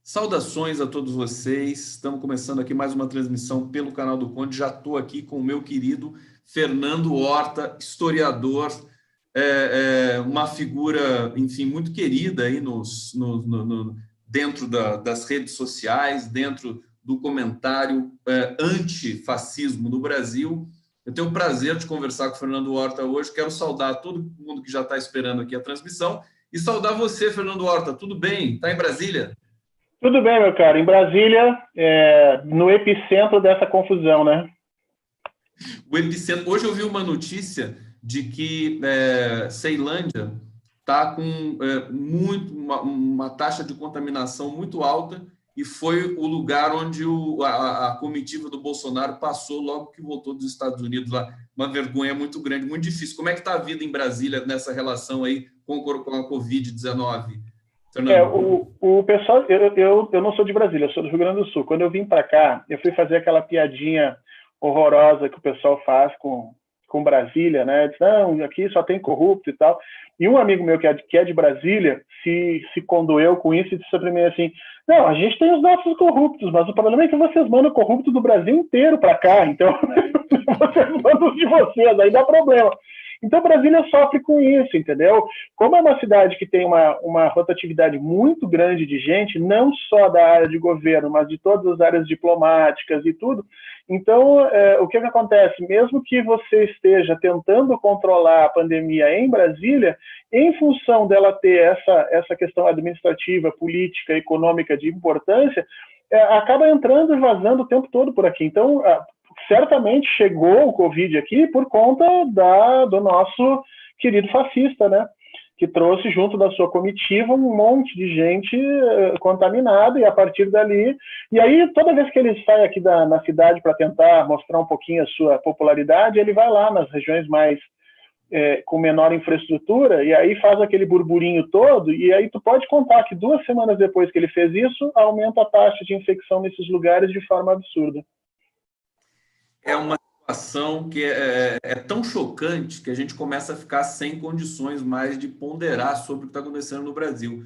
Saudações a todos vocês. Estamos começando aqui mais uma transmissão pelo canal do Conde. Já estou aqui com o meu querido Fernando Horta, historiador, uma figura, enfim, muito querida aí dentro das redes sociais, dentro do comentário antifascismo no Brasil. Eu tenho o prazer de conversar com o Fernando Horta hoje. Quero saudar todo mundo que já está esperando aqui a transmissão e saudar você, Fernando Horta. Tudo bem? Está em Brasília? Tudo bem, meu caro. Em Brasília, no epicentro dessa confusão, né? O epicentro. Hoje eu vi uma notícia de que Ceilândia está com uma taxa de contaminação muito alta e foi o lugar onde a comitiva do Bolsonaro passou logo que voltou dos Estados Unidos lá. Uma vergonha muito grande, muito difícil. Como é que está a vida em Brasília nessa relação aí com a Covid-19? O pessoal, eu não sou de Brasília, eu sou do Rio Grande do Sul. Quando eu vim para cá, eu fui fazer aquela piadinha horrorosa que o pessoal faz com Brasília, né? Diz, não, aqui só tem corrupto e tal. E um amigo meu que é de Brasília se condoeu com isso e disse para mim assim, não, a gente tem os nossos corruptos, mas o problema é que vocês mandam corrupto do Brasil inteiro para cá, então vocês mandam os de vocês, aí dá problema. Então, Brasília sofre com isso, entendeu? Como é uma cidade que tem uma rotatividade muito grande de gente, não só da área de governo, mas de todas as áreas diplomáticas e tudo, então, o que acontece? Mesmo que você esteja tentando controlar a pandemia em Brasília, em função dela ter essa questão administrativa, política, econômica de importância, acaba entrando e vazando o tempo todo por aqui. Então, certamente chegou o Covid aqui por conta do nosso querido fascista, né? Que trouxe junto da sua comitiva um monte de gente contaminada, e a partir dali... E aí, toda vez que ele sai aqui na cidade para tentar mostrar um pouquinho a sua popularidade, ele vai lá nas regiões mais com menor infraestrutura, e aí faz aquele burburinho todo, e aí tu pode contar que 2 semanas depois que ele fez isso, aumenta a taxa de infecção nesses lugares de forma absurda. É uma situação que é tão chocante que a gente começa a ficar sem condições mais de ponderar sobre o que está acontecendo no Brasil.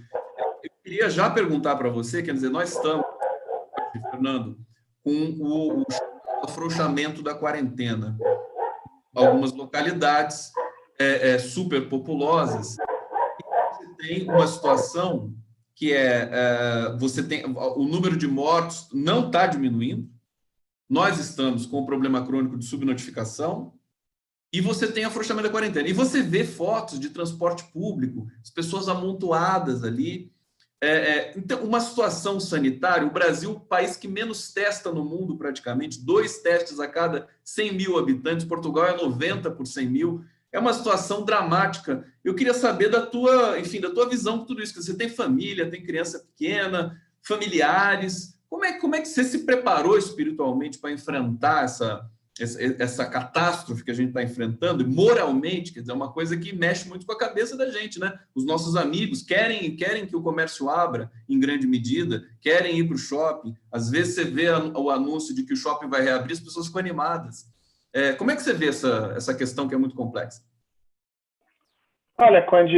Eu queria já perguntar para você, quer dizer, nós estamos, Fernando, com o afrouxamento da quarentena. Algumas localidades super populosas. Você tem uma situação que você tem o número de mortos não está diminuindo. Nós estamos com um problema crônico de subnotificação e você tem afrouxamento da quarentena. E você vê fotos de transporte público, as pessoas amontoadas ali. Então, uma situação sanitária, o Brasil, o país que menos testa no mundo praticamente, 2 testes a cada 100 mil habitantes, Portugal é 90 por 100 mil, é uma situação dramática. Eu queria saber da tua visão com tudo isso, que você tem família, tem criança pequena, familiares... Como é que você se preparou espiritualmente para enfrentar essa catástrofe que a gente está enfrentando, e moralmente, quer dizer, é uma coisa que mexe muito com a cabeça da gente, né? Os nossos amigos querem que o comércio abra em grande medida, querem ir para o shopping. Às vezes você vê o anúncio de que o shopping vai reabrir, as pessoas ficam animadas. Como é que você vê essa questão que é muito complexa? Olha, Conde,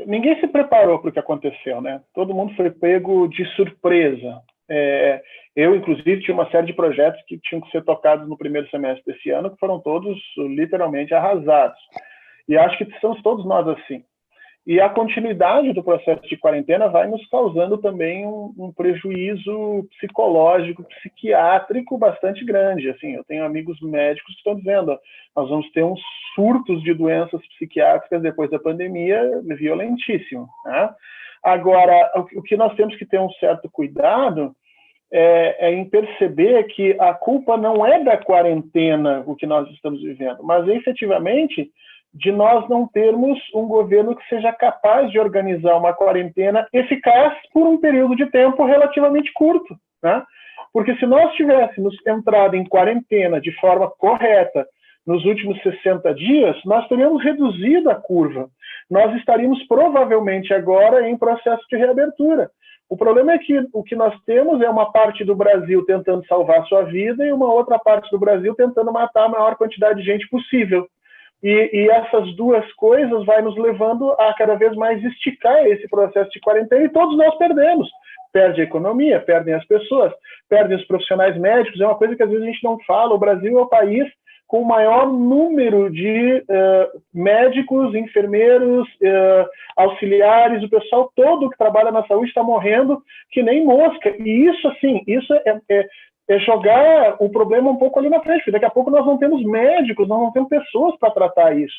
ninguém se preparou para o que aconteceu, né? Todo mundo foi pego de surpresa. Eu, inclusive, tinha uma série de projetos que tinham que ser tocados no primeiro semestre desse ano, que foram todos literalmente arrasados. E acho que estamos todos nós assim. E a continuidade do processo de quarentena vai nos causando também um prejuízo psicológico, psiquiátrico bastante grande. Assim, eu tenho amigos médicos que estão dizendo, nós vamos ter uns surtos de doenças psiquiátricas depois da pandemia violentíssimo, né? Agora, o que nós temos que ter um certo cuidado é em perceber que a culpa não é da quarentena, o que nós estamos vivendo, mas efetivamente de nós não termos um governo que seja capaz de organizar uma quarentena eficaz por um período de tempo relativamente curto, né? Porque se nós tivéssemos entrado em quarentena de forma correta nos últimos 60 dias, nós teríamos reduzido a curva. Nós estaríamos provavelmente agora em processo de reabertura. O problema é que o que nós temos é uma parte do Brasil tentando salvar a sua vida e uma outra parte do Brasil tentando matar a maior quantidade de gente possível. E essas duas coisas vai nos levando a cada vez mais esticar esse processo de quarentena, e todos nós perdemos. perde a economia, perdem as pessoas, perdem os profissionais médicos. É uma coisa que às vezes a gente não fala. O Brasil é o país com o maior número de médicos, enfermeiros, auxiliares, o pessoal todo que trabalha na saúde está morrendo que nem mosca. E isso, assim, isso é jogar o problema um pouco ali na frente, porque daqui a pouco nós não temos médicos, nós não temos pessoas para tratar isso.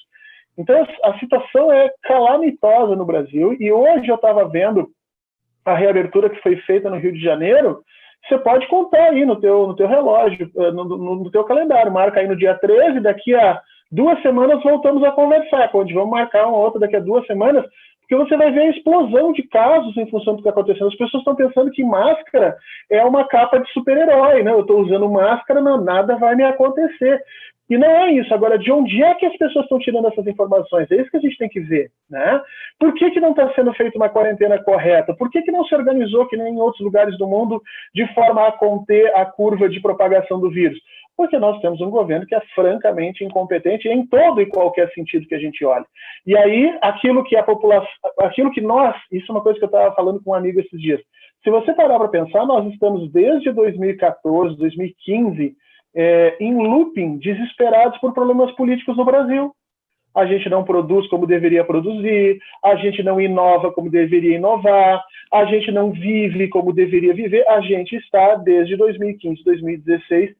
Então, a situação é calamitosa no Brasil, e hoje eu estava vendo a reabertura que foi feita no Rio de Janeiro. Você pode contar aí no teu relógio, no teu calendário, marca aí no dia 13, daqui a 2 semanas voltamos a conversar, onde vamos marcar uma outra daqui a 2 semanas, porque você vai ver a explosão de casos em função do que está acontecendo. As pessoas estão pensando que máscara é uma capa de super-herói, né? Eu estou usando máscara, não, nada vai me acontecer. E não é isso. Agora, de onde é que as pessoas estão tirando essas informações? É isso que a gente tem que ver, né? Por que não está sendo feita uma quarentena correta? Por que não se organizou, que nem em outros lugares do mundo, de forma a conter a curva de propagação do vírus? Porque nós temos um governo que é francamente incompetente em todo e qualquer sentido que a gente olhe. E aí, aquilo que a população, aquilo que nós, isso é uma coisa que eu estava falando com um amigo esses dias, se você parar para pensar, nós estamos desde 2014, 2015, em looping, desesperados por problemas políticos no Brasil. A gente não produz como deveria produzir, a gente não inova como deveria inovar, a gente não vive como deveria viver. A gente está, desde 2015, 2016,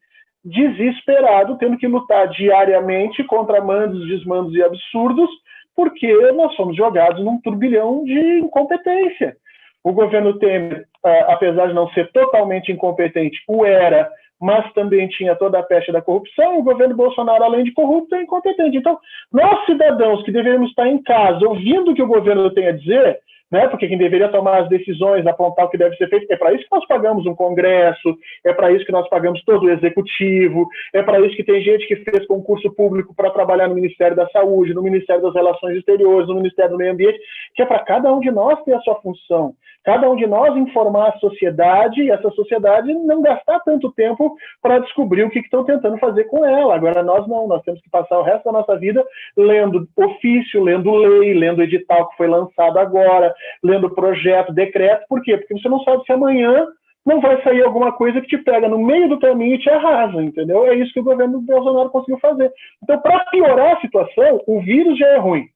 desesperado, tendo que lutar diariamente contra mandos, desmandos e absurdos, porque nós somos jogados num turbilhão de incompetência. O governo Temer, apesar de não ser totalmente incompetente, o era, mas também tinha toda a peste da corrupção. O governo Bolsonaro, além de corrupto, é incompetente. Então, nós, cidadãos que deveríamos estar em casa, ouvindo o que o governo tem a dizer, né, porque quem deveria tomar as decisões, apontar o que deve ser feito, é para isso que nós pagamos um Congresso, é para isso que nós pagamos todo o Executivo, é para isso que tem gente que fez concurso público para trabalhar no Ministério da Saúde, no Ministério das Relações Exteriores, no Ministério do Meio Ambiente, que é para cada um de nós ter a sua função. Cada um de nós informar a sociedade, e essa sociedade não gastar tanto tempo para descobrir o que estão tentando fazer com ela. Agora, nós não, nós temos que passar o resto da nossa vida lendo ofício, lendo lei, lendo edital que foi lançado agora, lendo projeto, decreto. Por quê? Porque você não sabe se amanhã não vai sair alguma coisa que te pega no meio do caminho e te arrasa, entendeu? É isso que o governo Bolsonaro conseguiu fazer. Então, para piorar a situação, o vírus já é ruim.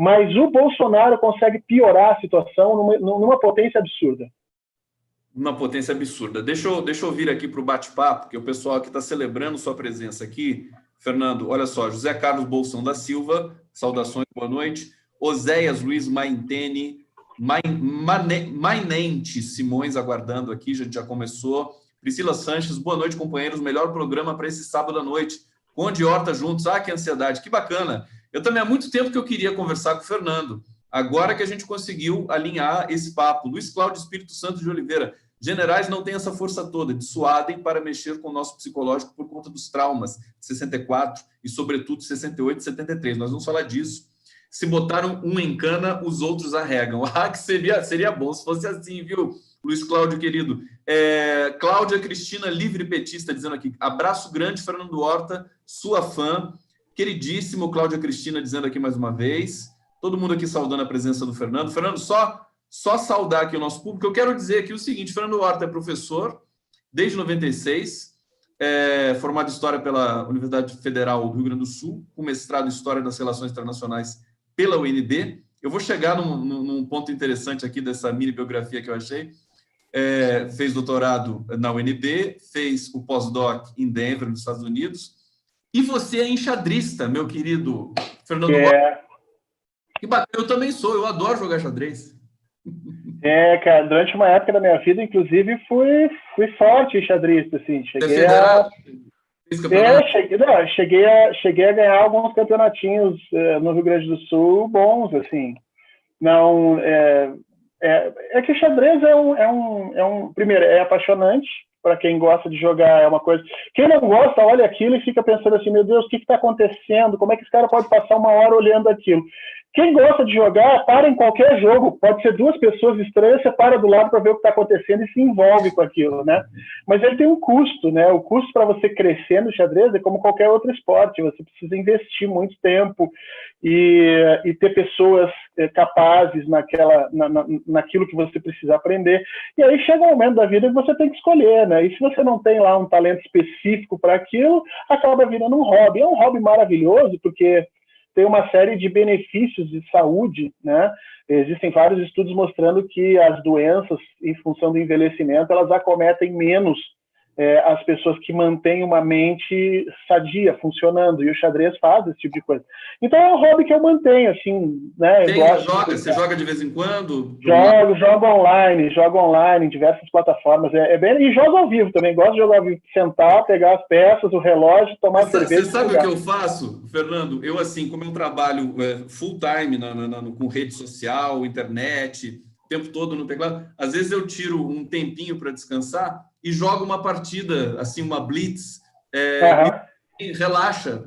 Mas o Bolsonaro consegue piorar a situação numa potência absurda. Uma potência absurda. Deixa eu vir aqui para o bate-papo, porque o pessoal aqui está celebrando sua presença aqui. Fernando, olha só, José Carlos Bolsão da Silva, saudações, boa noite. Oséias Luiz Maintene, Mainente Simões aguardando aqui, já começou. Priscila Sanches, boa noite, companheiros. Melhor programa para esse sábado à noite. Conde Horta juntos. Ah, que ansiedade, que bacana. Eu também há muito tempo que eu queria conversar com o Fernando. Agora que a gente conseguiu alinhar esse papo. Luiz Cláudio Espírito Santo de Oliveira. Generais não têm essa força toda, dissuadem para mexer com o nosso psicológico por conta dos traumas de 64 e, sobretudo, 68 e 73. Nós vamos falar disso. Se botaram um em cana, os outros arregam. Ah, que seria bom se fosse assim, viu, Luiz Cláudio, querido? Cláudia Cristina Livre Petista dizendo aqui, abraço grande, Fernando Horta, sua fã. Queridíssimo Cláudia Cristina dizendo aqui mais uma vez. Todo mundo aqui saudando a presença do Fernando. Fernando, só saudar aqui o nosso público. Eu quero dizer aqui o seguinte, Fernando Horta é professor desde 96, formado em História pela Universidade Federal do Rio Grande do Sul, com mestrado em História das Relações Internacionais pela UNB. Eu vou chegar num ponto interessante aqui dessa mini biografia que eu achei. Fez doutorado na UNB, fez o pós-doc em Denver, nos Estados Unidos. E você é enxadrista, meu querido Fernando Horta. Que bacana, eu também sou, eu adoro jogar xadrez. Cara, durante uma época da minha vida, inclusive, fui forte em xadrez, assim. Cheguei a ganhar alguns campeonatinhos no Rio Grande do Sul bons, assim. Não, que o xadrez primeiro, é apaixonante. Para quem gosta de jogar, é uma coisa... Quem não gosta, olha aquilo e fica pensando assim, meu Deus, o que está acontecendo? Como é que esse cara pode passar uma hora olhando aquilo? Quem gosta de jogar, para em qualquer jogo. Pode ser duas pessoas estranhas, você para do lado para ver o que está acontecendo e se envolve com aquilo, né? Mas ele tem um custo, né? O custo para você crescer no xadrez é como qualquer outro esporte. Você precisa investir muito tempo e ter pessoas capazes naquilo que você precisa aprender. E aí chega um momento da vida que você tem que escolher, né? E se você não tem lá um talento específico para aquilo, acaba virando um hobby. É um hobby maravilhoso, porque tem uma série de benefícios de saúde, né? Existem vários estudos mostrando que as doenças, em função do envelhecimento, elas acometem menos as pessoas que mantêm uma mente sadia, funcionando, e o xadrez faz esse tipo de coisa. Então é um hobby que eu mantenho, assim, né? Você joga de vez em quando? Jogo online em diversas plataformas, e jogo ao vivo também, gosto de jogar ao vivo, sentar, pegar as peças, o relógio, tomar cerveja. Você sabe o que eu faço, Fernando? Eu, assim, como eu trabalho full time com rede social, internet, o tempo todo no teclado, às vezes eu tiro um tempinho para descansar e jogo uma partida, assim, uma blitz, e relaxa,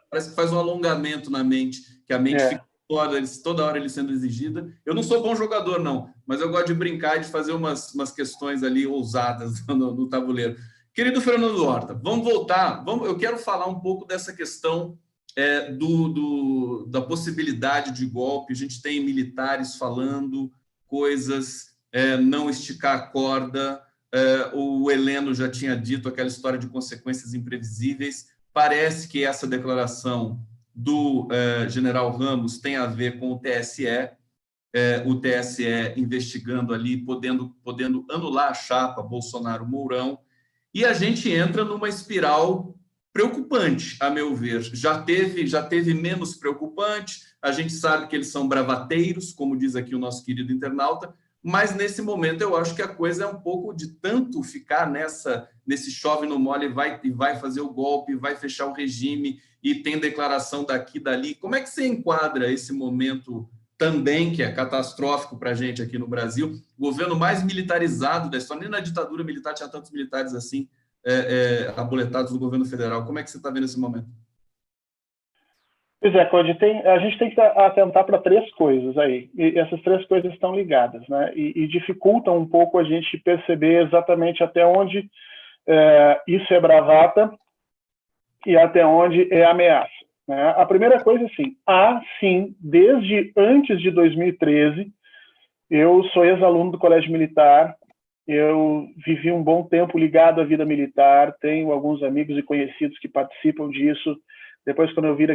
parece que faz um alongamento na mente, que a mente fica toda hora ele sendo exigida. Eu não sou bom jogador, não, mas eu gosto de brincar e de fazer umas questões ali ousadas no tabuleiro. Querido Fernando Horta, vamos voltar. Eu quero falar um pouco dessa questão da possibilidade de golpe. A gente tem militares falando coisas, não esticar a corda. O Heleno já tinha dito aquela história de consequências imprevisíveis. Parece que essa declaração do general Ramos tem a ver com o TSE, o TSE investigando ali, podendo anular a chapa Bolsonaro-Mourão, e a gente entra numa espiral preocupante, a meu ver. Já teve menos preocupante, a gente sabe que eles são bravateiros, como diz aqui o nosso querido internauta, mas nesse momento eu acho que a coisa é um pouco de tanto ficar nesse chove no mole e vai fazer o golpe, vai fechar o regime e tem declaração daqui e dali. Como é que você enquadra esse momento também, que é catastrófico para a gente aqui no Brasil, o governo mais militarizado da história? Nem na ditadura militar tinha tantos militares assim aboletados do governo federal. Como é que você está vendo esse momento? Pois é, Cody, a gente tem que atentar para três coisas aí, e essas três coisas estão ligadas, né? E dificultam um pouco a gente perceber exatamente até onde isso é bravata e até onde é ameaça, né? A primeira coisa, sim, desde antes de 2013, eu sou ex-aluno do Colégio Militar, eu vivi um bom tempo ligado à vida militar, tenho alguns amigos e conhecidos que participam disso. Depois, quando eu vim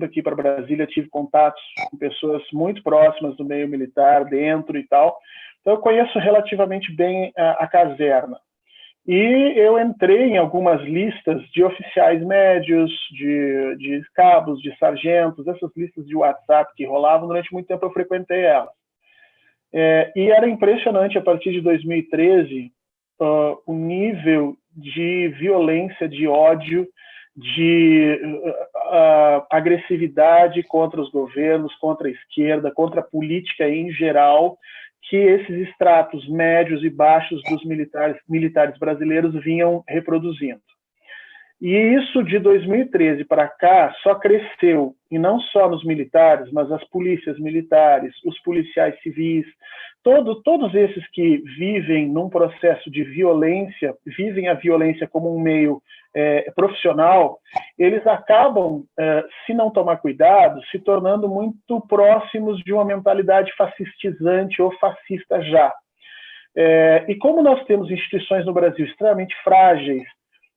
aqui para Brasília, tive contatos com pessoas muito próximas do meio militar, dentro e tal. Então, eu conheço relativamente bem a caserna. E eu entrei em algumas listas de oficiais médios, de cabos, de sargentos, essas listas de WhatsApp que rolavam. Durante muito tempo, eu frequentei elas. E era impressionante, a partir de 2013, o nível de violência, de ódio, de agressividade contra os governos, contra a esquerda, contra a política em geral, que esses estratos médios e baixos dos militares brasileiros vinham reproduzindo. E isso de 2013 para cá só cresceu, e não só nos militares, mas as polícias militares, os policiais civis, todos esses que vivem num processo de violência, vivem a violência como um meio profissional, eles acabam, se não tomar cuidado, se tornando muito próximos de uma mentalidade fascistizante ou fascista já. E como nós temos instituições no Brasil extremamente frágeis,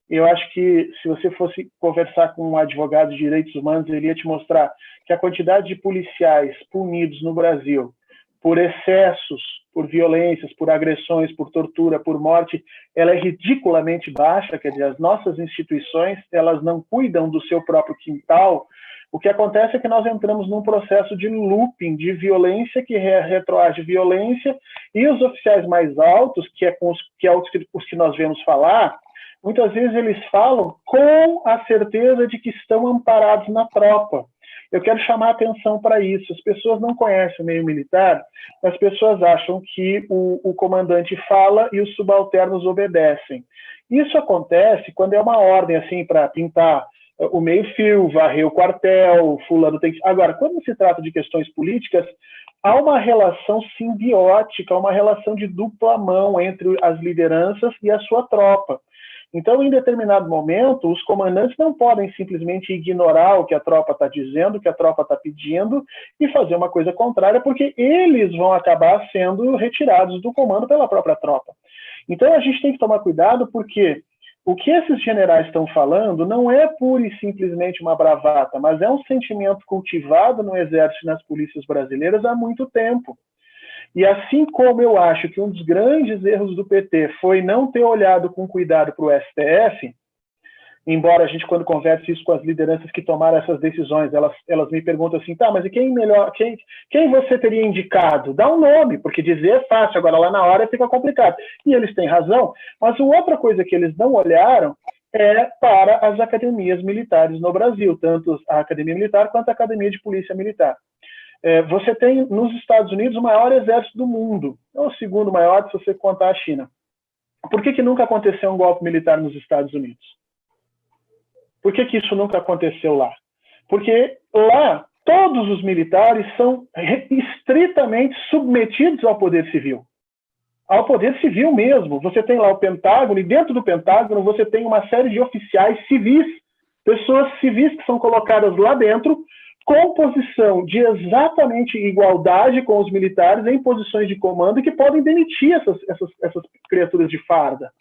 eu acho que se você fosse conversar com um advogado de direitos humanos, ele ia te mostrar que a quantidade de policiais punidos no Brasil por excessos, por violências, por agressões, por tortura, por morte, ela é ridiculamente baixa. Quer dizer, as nossas instituições, elas não cuidam do seu próprio quintal. O que acontece é que nós entramos num processo de looping, de violência que retroage violência, e os oficiais mais altos, que é os que nós vemos falar, muitas vezes eles falam com a certeza de que estão amparados na tropa. Eu quero chamar a atenção para isso. As pessoas não conhecem o meio militar, as pessoas acham que o comandante fala e os subalternos obedecem. Isso acontece quando é uma ordem assim para pintar o meio-fio, varrer o quartel, fulano tem que... Agora, quando se trata de questões políticas, há uma relação simbiótica, uma relação de dupla mão entre as lideranças e a sua tropa. Então, em determinado momento, os comandantes não podem simplesmente ignorar o que a tropa está dizendo, o que a tropa está pedindo, e fazer uma coisa contrária, porque eles vão acabar sendo retirados do comando pela própria tropa. Então, a gente tem que tomar cuidado, porque o que esses generais estão falando não é pura e simplesmente uma bravata, mas é um sentimento cultivado no Exército e nas polícias brasileiras há muito tempo. E assim como eu acho que um dos grandes erros do PT foi não ter olhado com cuidado para o STF, embora a gente, quando converse isso com as lideranças que tomaram essas decisões, elas me perguntam assim, tá, mas e quem você teria indicado? Dá um nome, porque dizer é fácil, agora lá na hora fica complicado. E eles têm razão, mas outra coisa que eles não olharam é para as academias militares no Brasil, tanto a Academia Militar quanto a Academia de Polícia Militar. Você tem, nos Estados Unidos, o maior exército do mundo. É o segundo maior, se você contar a China. Por que nunca aconteceu um golpe militar nos Estados Unidos? Por que isso nunca aconteceu lá? Porque lá, todos os militares são estritamente submetidos ao poder civil. Ao poder civil mesmo. Você tem lá o Pentágono, e dentro do Pentágono você tem uma série de oficiais civis, pessoas civis que são colocadas lá dentro, com posição de exatamente igualdade com os militares em posições de comando e que podem demitir essas criaturas de farda.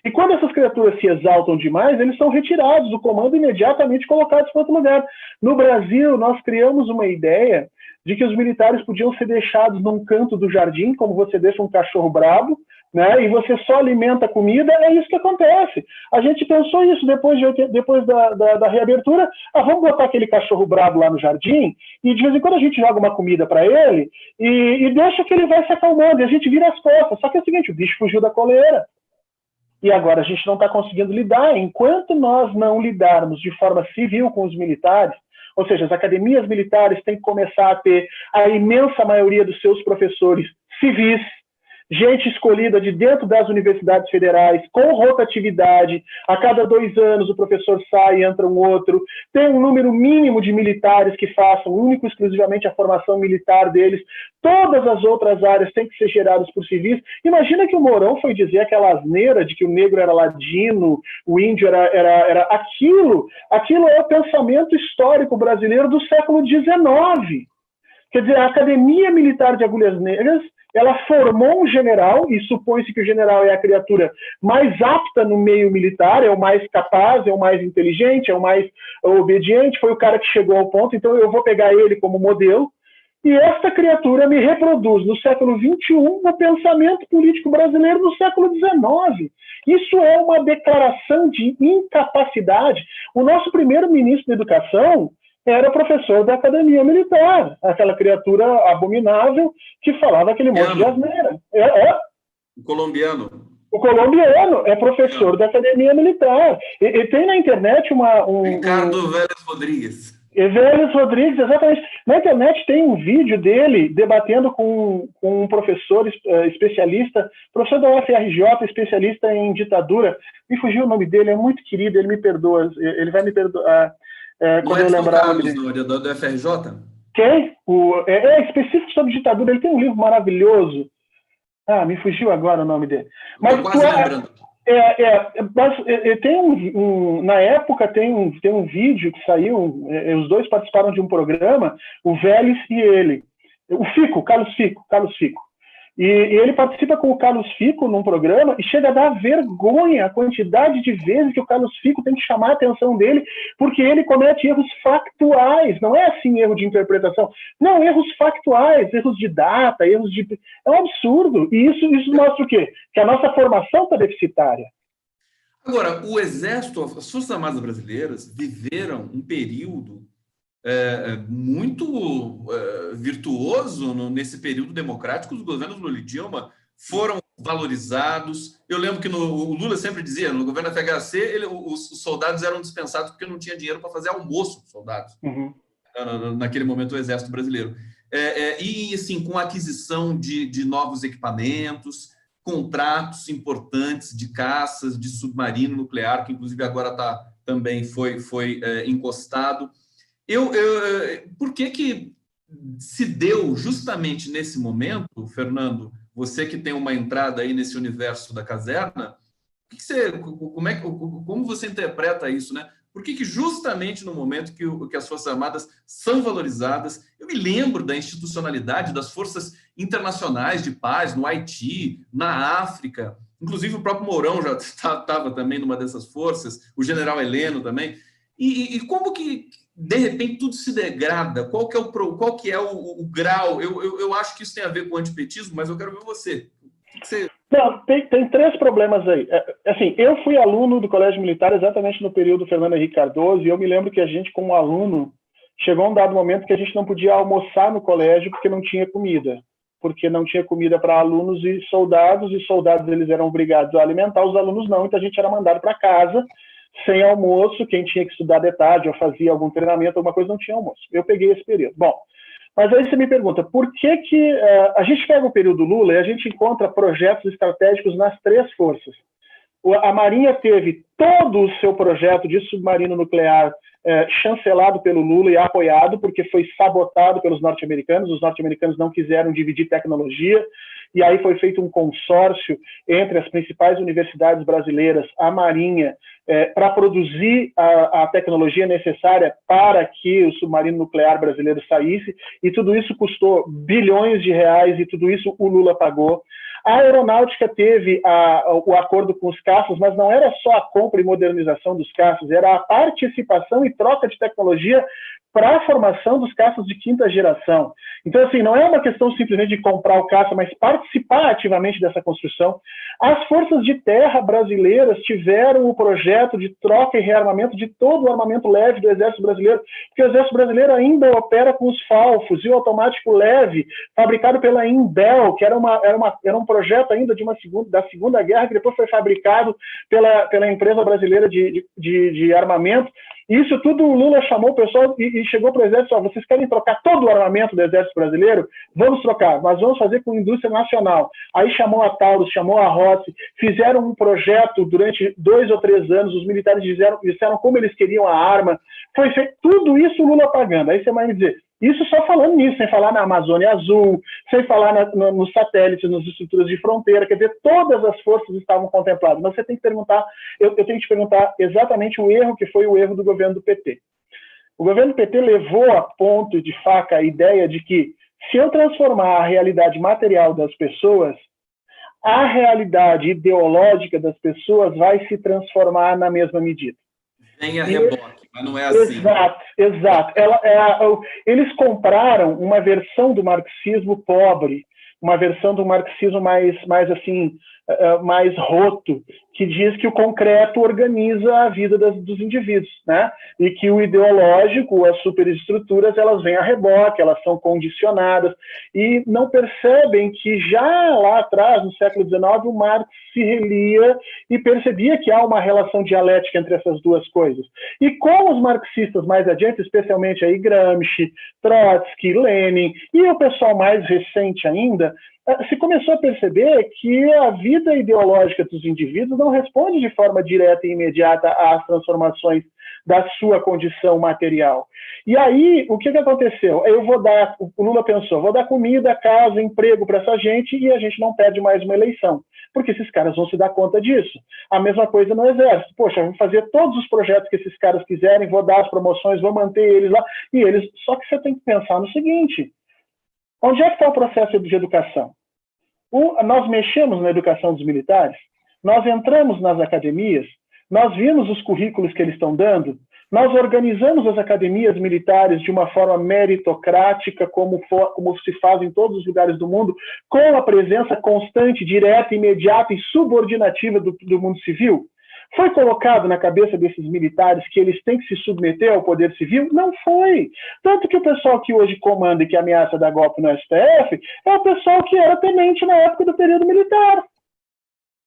E quando essas criaturas se exaltam demais, eles são retirados do comando e imediatamente colocados para outro lugar. No Brasil, nós criamos uma ideia de que os militares podiam ser deixados num canto do jardim, como você deixa um cachorro brabo, né, e você só alimenta a comida, é isso que acontece. A gente pensou isso depois da reabertura, vamos botar aquele cachorro brabo lá no jardim, e de vez em quando a gente joga uma comida para ele, e deixa que ele vai se acalmando, e a gente vira as costas. Só que é o seguinte, o bicho fugiu da coleira. E agora a gente não está conseguindo lidar. Enquanto nós não lidarmos de forma civil com os militares, ou seja, as academias militares têm que começar a ter a imensa maioria dos seus professores civis, gente escolhida de dentro das universidades federais, com rotatividade, a cada 2 anos o professor sai e entra um outro, tem um número mínimo de militares que façam único e exclusivamente a formação militar deles, todas as outras áreas têm que ser geradas por civis. Imagina que o Mourão foi dizer aquela asneira de que o negro era ladino, o índio era aquilo é o pensamento histórico brasileiro do século XIX. Quer dizer, a Academia Militar de Agulhas Negras, ela formou um general, e supõe-se que o general é a criatura mais apta no meio militar, é o mais capaz, é o mais inteligente, é o mais obediente, foi o cara que chegou ao ponto, então eu vou pegar ele como modelo, e esta criatura me reproduz no século XXI o pensamento político brasileiro do século XIX. Isso é uma declaração de incapacidade. O nosso primeiro ministro da Educação era professor da Academia Militar, aquela criatura abominável que falava aquele monte de asneira. O colombiano. O colombiano é professor da Academia Militar. E tem na internet Ricardo Vélez Rodrigues. Vélez Rodrigues, exatamente. Na internet tem um vídeo dele debatendo com um professor especialista, professor da UFRJ, especialista em ditadura. Me fugiu o nome dele, é muito querido, ele me perdoa, ele vai me perdoar. Quando eu lembrar o nome dele. Do FRJ? Quem? Específico sobre ditadura, ele tem um livro maravilhoso. Me fugiu agora o nome dele. Mas quase lembrando. Mas tem na época tem um vídeo que saiu, os dois participaram de um programa, o Vélez e ele. O Fico, Carlos Fico. E ele participa com o Carlos Fico num programa e chega a dar vergonha a quantidade de vezes que o Carlos Fico tem que chamar a atenção dele, porque ele comete erros factuais, não é assim erro de interpretação, não, erros factuais, erros de data, é um absurdo. E isso mostra o quê? Que a nossa formação está deficitária. Agora, o Exército, as Forças Armadas Brasileiras viveram um período muito virtuoso nesse período democrático. Os governos Lula e Dilma foram valorizados. Eu lembro que o Lula sempre dizia, no governo FHC, os soldados eram dispensados porque não tinha dinheiro para fazer almoço, soldados. Naquele momento, o Exército Brasileiro. E, assim, com a aquisição de novos equipamentos, contratos importantes de caças, de submarino nuclear, que inclusive agora está também foi encostado. Por que se deu justamente nesse momento, Fernando, você que tem uma entrada aí nesse universo da caserna, como você interpreta isso, né? Por que justamente no momento que as Forças Armadas são valorizadas, eu me lembro da institucionalidade das forças internacionais de paz no Haiti, na África, inclusive o próprio Mourão já estava também numa dessas forças, o general Heleno também, e como que de repente tudo se degrada? Qual que é o grau? Eu acho que isso tem a ver com o antipetismo, mas eu quero ver você. O que você... Não, tem três problemas aí. Assim, eu fui aluno do Colégio Militar exatamente no período Fernando Henrique Cardoso, e eu me lembro que a gente, como aluno, chegou um dado momento que a gente não podia almoçar no colégio porque não tinha comida. Porque não tinha comida para alunos e soldados eles eram obrigados a alimentar, os alunos não, então a gente era mandado para casa sem almoço, quem tinha que estudar de tarde ou fazia algum treinamento, alguma coisa, não tinha almoço. Eu peguei esse período. Bom, mas aí você me pergunta, por que a gente pega o período Lula e a gente encontra projetos estratégicos nas três forças? A Marinha teve todo o seu projeto de submarino nuclear chancelado pelo Lula e apoiado, porque foi sabotado pelos norte-americanos. Os norte-americanos não quiseram dividir tecnologia, e aí foi feito um consórcio entre as principais universidades brasileiras, a Marinha, para produzir a tecnologia necessária para que o submarino nuclear brasileiro saísse, e tudo isso custou bilhões de reais, e tudo isso o Lula pagou. A aeronáutica teve o acordo com os caças, mas não era só a compra e modernização dos caças, era a participação e troca de tecnologia para a formação dos caças de quinta geração. Então, assim, não é uma questão simplesmente de comprar o caça, mas participar ativamente dessa construção. As forças de terra brasileiras tiveram o projeto de troca e rearmamento de todo o armamento leve do Exército Brasileiro, porque o Exército Brasileiro ainda opera com os FAL, fuzil automático leve, fabricado pela Indel, que era um projeto ainda da Segunda Guerra, que depois foi fabricado pela empresa brasileira de armamento. Isso tudo o Lula chamou o pessoal e chegou para o Exército, vocês querem trocar todo o armamento do Exército Brasileiro? Vamos trocar, mas vamos fazer com indústria nacional. Aí chamou a Taurus, chamou a Rossi, fizeram um projeto durante 2 ou 3 anos, os militares disseram como eles queriam a arma, foi feito tudo isso o Lula pagando. Aí você vai me dizer, isso só falando nisso, sem falar na Amazônia Azul, sem falar nos satélites, nas estruturas de fronteira, quer dizer, todas as forças estavam contempladas. Mas você tem que perguntar, eu tenho que te perguntar exatamente o erro que foi o erro do governo do PT. O governo do PT levou a ponto de faca a ideia de que se eu transformar a realidade material das pessoas, a realidade ideológica das pessoas vai se transformar na mesma medida. Vem a reboque, mas não é assim. Exato. Eles compraram uma versão do marxismo pobre, uma versão do marxismo mais roto, que diz que o concreto organiza a vida dos indivíduos, né? E que o ideológico, as superestruturas, elas vêm a reboque, elas são condicionadas, e não percebem que já lá atrás, no século XIX, o Marx se relia e percebia que há uma relação dialética entre essas duas coisas. E com os marxistas mais adiante, especialmente aí Gramsci, Trotsky, Lenin, e o pessoal mais recente ainda, se começou a perceber que a vida ideológica dos indivíduos não responde de forma direta e imediata às transformações da sua condição material. E aí, o que aconteceu? O Lula pensou, vou dar comida, casa, emprego para essa gente e a gente não perde mais uma eleição, porque esses caras vão se dar conta disso. A mesma coisa no Exército. Poxa, vou fazer todos os projetos que esses caras quiserem, vou dar as promoções, vou manter eles lá, só que você tem que pensar no seguinte, onde é que está o processo de educação? Nós mexemos na educação dos militares, nós entramos nas academias, nós vimos os currículos que eles estão dando, nós organizamos as academias militares de uma forma meritocrática, como se faz em todos os lugares do mundo, com a presença constante, direta, imediata e subordinativa do mundo civil. Foi colocado na cabeça desses militares que eles têm que se submeter ao poder civil? Não foi. Tanto que o pessoal que hoje comanda e que ameaça dar golpe no STF é o pessoal que era tenente na época do período militar.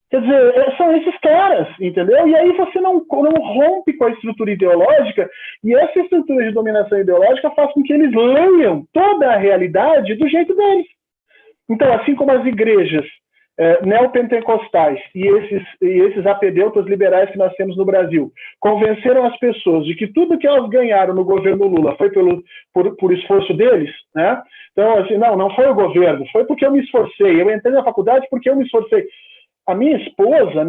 Quer dizer, são esses caras, entendeu? E aí você não rompe com a estrutura ideológica, e essa estrutura de dominação ideológica faz com que eles leiam toda a realidade do jeito deles. Então, assim como as igrejas neopentecostais e esses apedeutas liberais que nós temos no Brasil convenceram as pessoas de que tudo que elas ganharam no governo Lula foi por esforço deles, né? Então, assim, não foi o governo, foi porque eu me esforcei, eu entrei na faculdade porque eu me esforcei. A minha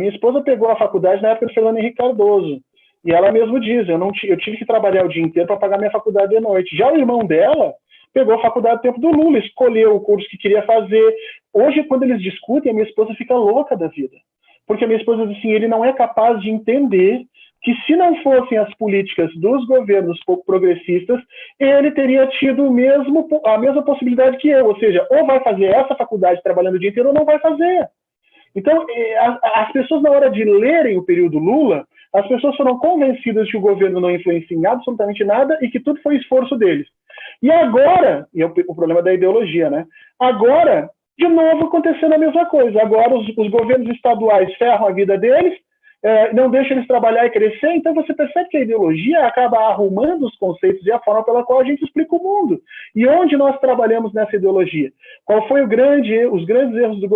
esposa pegou a faculdade na época do Fernando Henrique Cardoso, e ela mesmo diz, eu tive que trabalhar o dia inteiro para pagar minha faculdade de noite. Já o irmão dela pegou a faculdade no tempo do Lula, escolheu o curso que queria fazer. Hoje, quando eles discutem, a minha esposa fica louca da vida. Porque a minha esposa diz assim, ele não é capaz de entender que se não fossem as políticas dos governos pouco progressistas, ele teria tido a mesma possibilidade que eu. Ou seja, ou vai fazer essa faculdade trabalhando o dia inteiro ou não vai fazer. Então, as pessoas, na hora de lerem o período Lula, as pessoas foram convencidas de que o governo não influencia em absolutamente nada e que tudo foi esforço deles. E agora, e é o problema da ideologia, né? Agora, de novo, acontecendo a mesma coisa. Agora os governos estaduais ferram a vida deles, não deixam eles trabalhar e crescer, então você percebe que a ideologia acaba arrumando os conceitos e a forma pela qual a gente explica o mundo. E onde nós trabalhamos nessa ideologia? Qual foi os grandes erros dos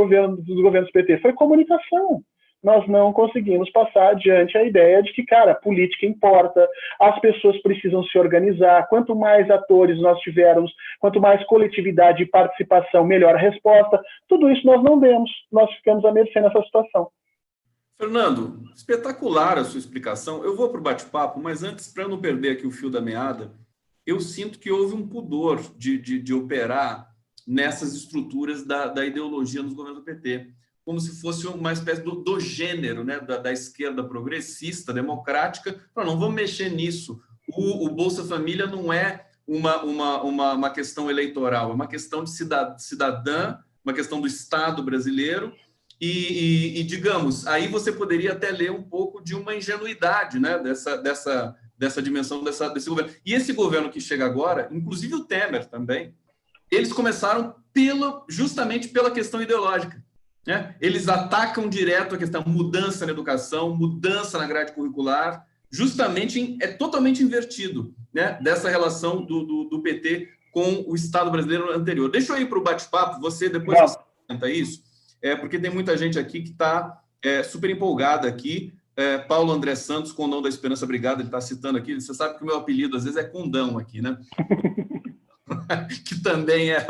governos PT? Foi comunicação. Nós não conseguimos passar adiante a ideia de que, cara, política importa, as pessoas precisam se organizar, quanto mais atores nós tivermos, quanto mais coletividade e participação, melhor a resposta. Tudo isso nós não demos, nós ficamos à mercê nessa situação. Fernando, espetacular a sua explicação. Eu vou para o bate-papo, mas antes, para não perder aqui o fio da meada, eu sinto que houve um pudor de operar nessas estruturas da ideologia nos governos do PT, como se fosse uma espécie do gênero, né, da esquerda progressista, democrática. Não vamos mexer nisso. O Bolsa Família não é uma questão eleitoral, é uma questão de cidadã, uma questão do Estado brasileiro. E digamos, aí você poderia até ler um pouco de uma ingenuidade, né, dessa dimensão desse governo. E esse governo que chega agora, inclusive o Temer também, eles começaram justamente pela questão ideológica, né? Eles atacam direto a questão mudança na educação, mudança na grade curricular, justamente é totalmente invertido, né, dessa relação do PT com o Estado brasileiro anterior. Deixa eu ir para o bate-papo, você depois você comenta isso, porque tem muita gente aqui que está super empolgada aqui. Paulo André Santos, Condão da Esperança, obrigado, ele está citando aqui. Você sabe que o meu apelido às vezes é Condão aqui, né? Que também é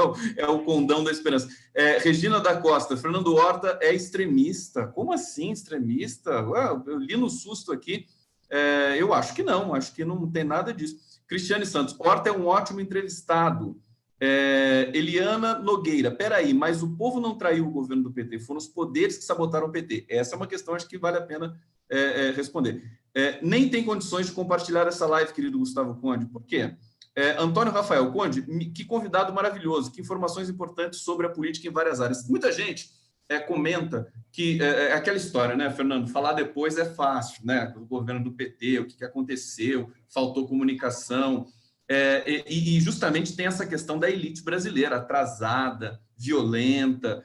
o Condão da Esperança. Regina da Costa, Fernando Horta é extremista. Como assim extremista? Eu li no susto aqui. Eu acho que não tem nada disso. Cristiane Santos, Horta é um ótimo entrevistado. Eliana Nogueira, peraí, mas o povo não traiu o governo do PT, foram os poderes que sabotaram o PT. Essa é uma questão, acho que vale a pena responder. Nem tem condições de compartilhar essa live, querido Gustavo Conde. Por quê? Antônio Rafael Conde, que convidado maravilhoso, que informações importantes sobre a política em várias áreas. Muita gente comenta que aquela história, né, Fernando? Falar depois é fácil, né? O governo do PT, o que aconteceu, faltou comunicação. E justamente tem essa questão da elite brasileira, atrasada, violenta,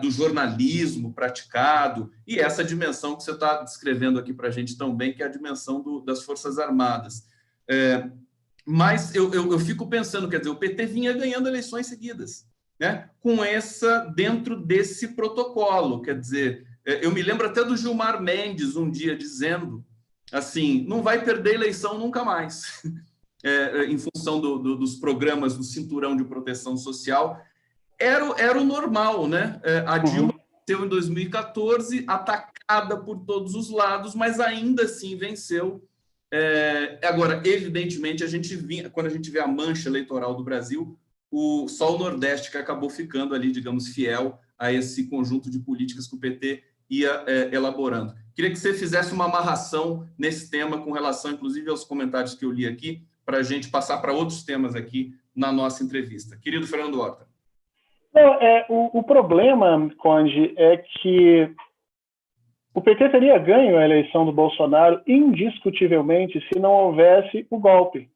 do jornalismo praticado, e essa dimensão que você está descrevendo aqui para a gente tão bem, que é a dimensão das Forças Armadas. Mas eu fico pensando, quer dizer, o PT vinha ganhando eleições seguidas, né, dentro desse protocolo. Quer dizer, eu me lembro até do Gilmar Mendes um dia dizendo assim, não vai perder eleição nunca mais. Em função dos programas do cinturão de proteção social, era o normal, né? A Dilma venceu em 2014, atacada por todos os lados, mas ainda assim venceu. Agora, evidentemente, quando a gente vê a mancha eleitoral do Brasil, só o Nordeste que acabou ficando ali, digamos, fiel a esse conjunto de políticas que o PT ia elaborando. Queria que você fizesse uma amarração nesse tema com relação, inclusive, aos comentários que eu li aqui, para a gente passar para outros temas aqui na nossa entrevista. Querido Fernando Horta. O problema, Conde, é que o PT teria ganho a eleição do Bolsonaro indiscutivelmente se não houvesse o golpe.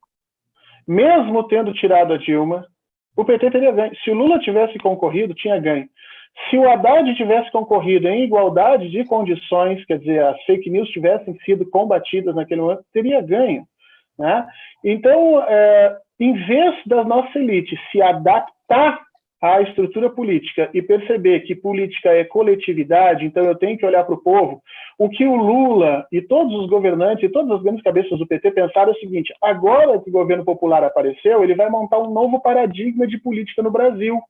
Mesmo tendo tirado a Dilma, o PT teria ganho. Se o Lula tivesse concorrido, tinha ganho. Se o Haddad tivesse concorrido em igualdade de condições, quer dizer, as fake news tivessem sido combatidas naquele momento, teria ganho, né? Então, em vez da nossa elite se adaptar a estrutura política e perceber que política é coletividade, então eu tenho que olhar para o povo, o que o Lula e todos os governantes e todas as grandes cabeças do PT pensaram é o seguinte: agora que o governo popular apareceu, ele vai montar um novo paradigma de política no Brasil.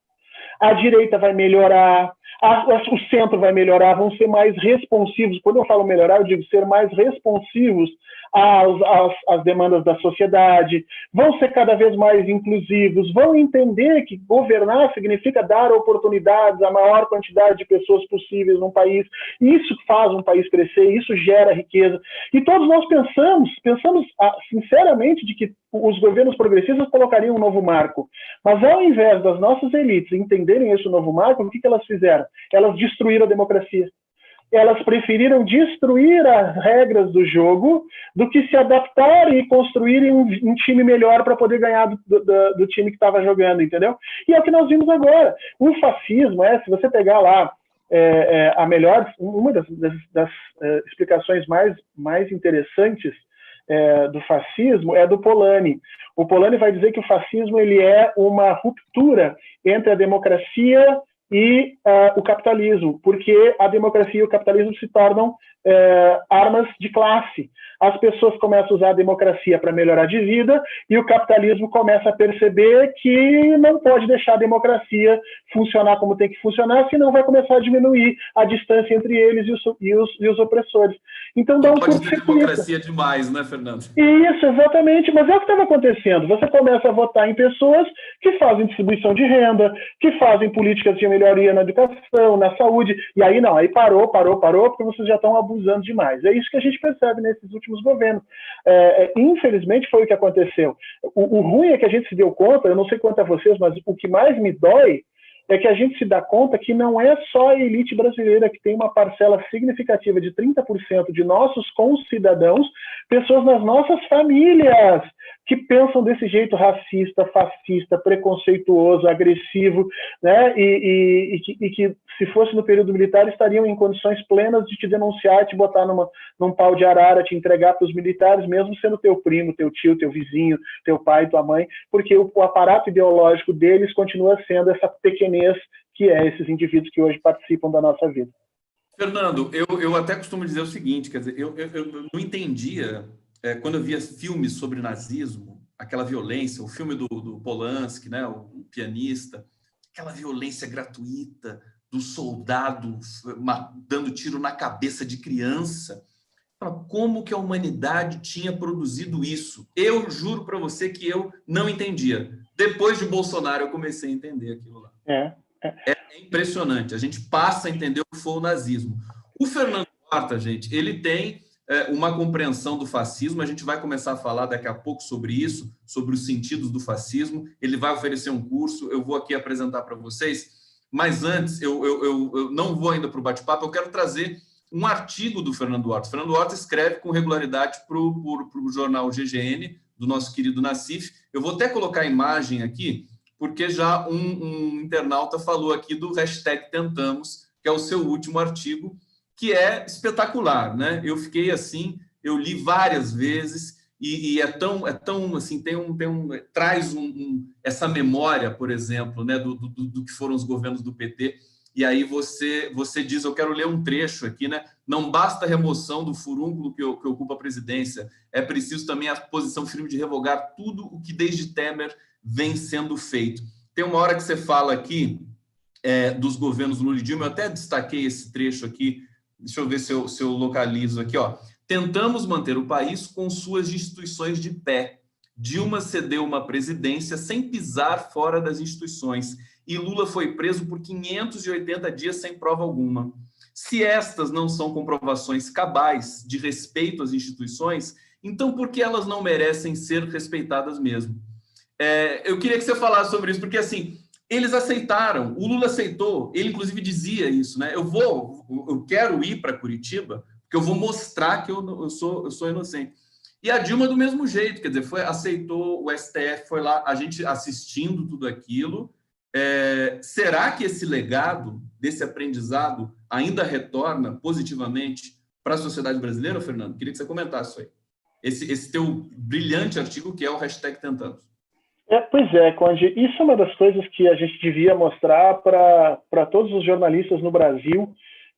A direita vai melhorar, o centro vai melhorar, vão ser mais responsivos. Quando eu falo melhorar, eu digo ser mais responsivos às demandas da sociedade, vão ser cada vez mais inclusivos, vão entender que governar significa dar oportunidades à maior quantidade de pessoas possíveis num país. Isso faz um país crescer, isso gera riqueza. E todos nós pensamos sinceramente de que os governos progressistas colocariam um novo marco. Mas ao invés das nossas elites entenderem esse novo marco, o que elas fizeram? Elas destruíram a democracia. Elas preferiram destruir as regras do jogo do que se adaptarem e construírem um time melhor para poder ganhar do time que estava jogando, entendeu? E é o que nós vimos agora. O fascismo, se você pegar lá uma das explicações mais interessantes do fascismo é do Polanyi. O Polanyi vai dizer que o fascismo ele é uma ruptura entre a democracia e o capitalismo, porque a democracia e o capitalismo se tornam armas de classe. As pessoas começam a usar a democracia para melhorar de vida e o capitalismo começa a perceber que não pode deixar a democracia funcionar como tem que funcionar, senão vai começar a diminuir a distância entre eles e os opressores. Então dá um curto-circuito. Pode ter democracia demais, né, Fernando? Isso, exatamente, mas é o que estava acontecendo. Você começa a votar em pessoas que fazem distribuição de renda, que fazem políticas de melhoria na educação, na saúde, e aí não, aí parou, porque vocês já estão abusando demais. É isso que a gente percebe nesses últimos governos. Infelizmente foi o que aconteceu. O ruim é que a gente se deu conta, eu não sei quanto a vocês, mas o que mais me dói é que a gente se dá conta que não é só a elite brasileira que tem uma parcela significativa de 30% de nossos concidadãos, pessoas nas nossas famílias, que pensam desse jeito racista, fascista, preconceituoso, agressivo, né? E que, se fosse no período militar, estariam em condições plenas de te denunciar, te botar num pau de arara, te entregar para os militares, mesmo sendo teu primo, teu tio, teu vizinho, teu pai, tua mãe, porque o aparato ideológico deles continua sendo essa pequenez que é esses indivíduos que hoje participam da nossa vida. Fernando, eu até costumo dizer o seguinte, quer dizer, eu não entendia, quando eu via filmes sobre nazismo, aquela violência, o filme do Polanski, né, o pianista, aquela violência gratuita do soldado dando tiro na cabeça de criança. Como que a humanidade tinha produzido isso? Eu juro para você que eu não entendia. Depois de Bolsonaro, eu comecei a entender aquilo lá. É impressionante. A gente passa a entender o que foi o nazismo. O Fernando Horta, gente, ele tem uma compreensão do fascismo. A gente vai começar a falar daqui a pouco sobre isso, sobre os sentidos do fascismo. Ele vai oferecer um curso, eu vou aqui apresentar para vocês. Mas antes, eu não vou ainda para o bate-papo, eu quero trazer um artigo do Fernando Horta. O Fernando Horta escreve com regularidade para o jornal GGN, do nosso querido Nassif. Eu vou até colocar a imagem aqui, porque já um internauta falou aqui do #Tentamos, que é o seu último artigo, que é espetacular, né? Eu fiquei assim, eu li várias vezes e é tão assim, traz essa memória, por exemplo, né, do que foram os governos do PT. E aí você diz, eu quero ler um trecho aqui, né? Não basta a remoção do furúnculo que ocupa a presidência, é preciso também a posição firme de revogar tudo o que desde Temer vem sendo feito. Tem uma hora que você fala aqui dos governos Lula e Dilma, eu até destaquei esse trecho aqui, deixa eu ver se eu localizo aqui, ó. Tentamos manter o país com suas instituições de pé. Dilma cedeu uma presidência sem pisar fora das instituições e Lula foi preso por 580 dias sem prova alguma. Se estas não são comprovações cabais de respeito às instituições, então por que elas não merecem ser respeitadas mesmo? Eu queria que você falasse sobre isso, porque assim, eles aceitaram, o Lula aceitou, ele inclusive dizia isso, né? Eu quero ir para Curitiba, porque eu vou mostrar que eu sou inocente. E a Dilma do mesmo jeito, quer dizer, aceitou, o STF foi lá, a gente assistindo tudo aquilo. Será que esse legado, desse aprendizado, ainda retorna positivamente para a sociedade brasileira, Fernando? Queria que você comentasse isso aí. Esse teu brilhante artigo, que é o #Tentamos. Pois é, Conde, isso é uma das coisas que a gente devia mostrar para todos os jornalistas no Brasil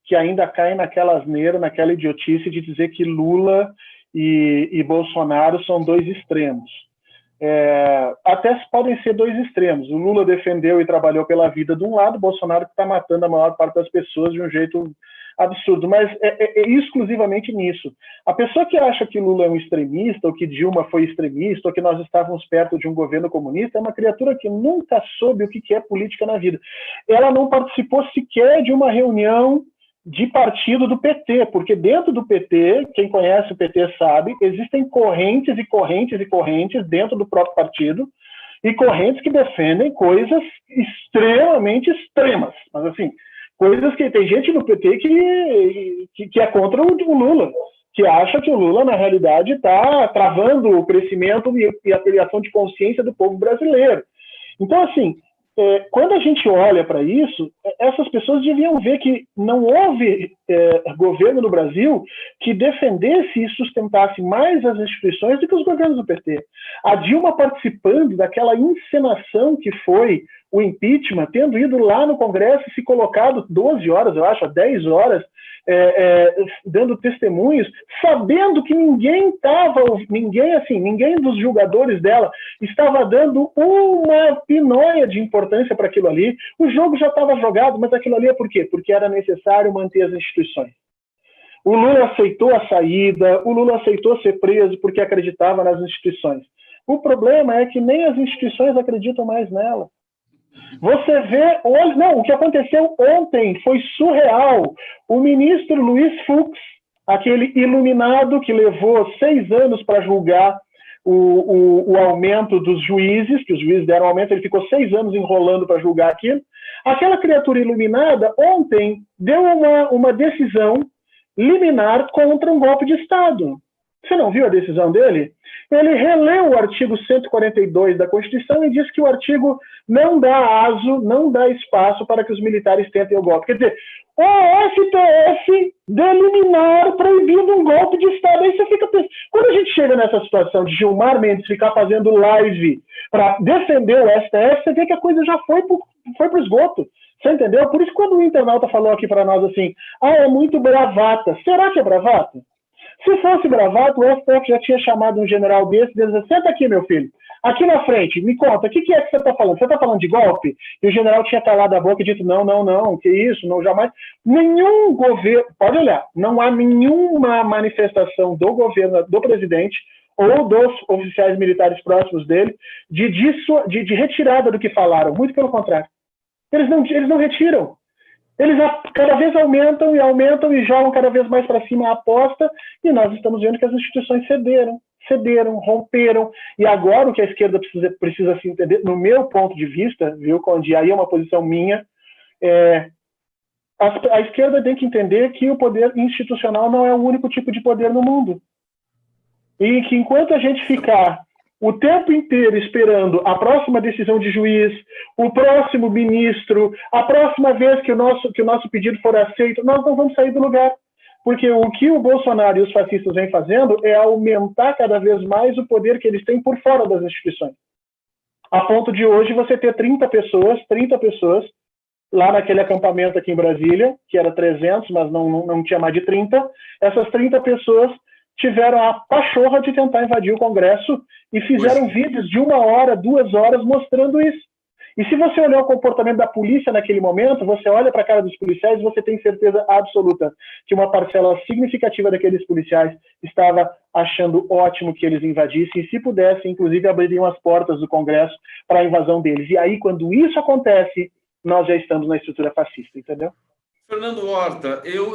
que ainda caem naquela asneira, naquela idiotice de dizer que Lula e Bolsonaro são dois extremos. Até podem ser dois extremos. O Lula defendeu e trabalhou pela vida de um lado, o Bolsonaro que está matando a maior parte das pessoas de um jeito absurdo, mas é exclusivamente nisso. A pessoa que acha que Lula é um extremista, ou que Dilma foi extremista, ou que nós estávamos perto de um governo comunista, é uma criatura que nunca soube o que é política na vida. Ela não participou sequer de uma reunião de partido do PT, porque dentro do PT, quem conhece o PT sabe, existem correntes e correntes e correntes dentro do próprio partido, e correntes que defendem coisas extremamente extremas, mas assim, coisas que tem gente no PT que é contra o Lula, que acha que o Lula, na realidade, está travando o crescimento e a criação de consciência do povo brasileiro. Então, assim, quando a gente olha para isso, essas pessoas deviam ver que não houve governo no Brasil que defendesse e sustentasse mais as instituições do que os governos do PT. A Dilma participando daquela encenação que foi o impeachment, tendo ido lá no Congresso e se colocado 12 horas, eu acho, 10 horas, dando testemunhos, sabendo que ninguém dos julgadores dela estava dando uma pinóia de importância para aquilo ali. O jogo já estava jogado, mas aquilo ali é por quê? Porque era necessário manter as instituições. O Lula aceitou a saída, o Lula aceitou ser preso porque acreditava nas instituições. O problema é que nem as instituições acreditam mais nela. Você vê, o que aconteceu ontem foi surreal. O ministro Luiz Fux, aquele iluminado que levou 6 anos para julgar o aumento dos juízes, que os juízes deram aumento, ele ficou 6 anos enrolando para julgar aquilo. Aquela criatura iluminada, ontem, deu uma decisão liminar contra um golpe de Estado. Você não viu a decisão dele? Ele releu o artigo 142 da Constituição e diz que o artigo não dá aso, não dá espaço para que os militares tentem o golpe. Quer dizer, o STF deliminar proibindo um golpe de Estado. Aí você fica pensando, quando a gente chega nessa situação de Gilmar Mendes ficar fazendo live para defender o STF, você vê que a coisa já foi para o esgoto. Você entendeu? Por isso, quando o internauta falou aqui para nós assim, é muito bravata. Será que é bravata? Se fosse bravata, o STF já tinha chamado um general desse e dizia, senta aqui, meu filho, aqui na frente, me conta, o que é que você está falando? Você está falando de golpe? E o general tinha calado a boca e dito, não, que isso, não, jamais. Nenhum governo, pode olhar, não há nenhuma manifestação do governo, do presidente ou dos oficiais militares próximos dele de retirada do que falaram, muito pelo contrário. Eles não retiram. Eles cada vez aumentam e jogam cada vez mais para cima a aposta, e nós estamos vendo que as instituições cederam, romperam, e agora o que a esquerda precisa se entender, no meu ponto de vista, viu, Conde, aí é uma posição minha, a esquerda tem que entender que o poder institucional não é o único tipo de poder no mundo, e que enquanto a gente ficar o tempo inteiro esperando a próxima decisão de juiz, o próximo ministro, a próxima vez que o nosso pedido for aceito, nós não vamos sair do lugar. Porque o que o Bolsonaro e os fascistas vêm fazendo é aumentar cada vez mais o poder que eles têm por fora das instituições. A ponto de hoje você ter 30 pessoas lá naquele acampamento aqui em Brasília, que era 300, mas não tinha mais de 30, essas 30 pessoas tiveram a pachorra de tentar invadir o Congresso e fizeram vídeos de 1 hora, 2 horas mostrando isso. E se você olhar o comportamento da polícia naquele momento, você olha para a cara dos policiais e você tem certeza absoluta que uma parcela significativa daqueles policiais estava achando ótimo que eles invadissem e, se pudessem, inclusive, abririam as portas do Congresso para a invasão deles. E aí, quando isso acontece, nós já estamos na estrutura fascista, entendeu? Fernando Horta, eu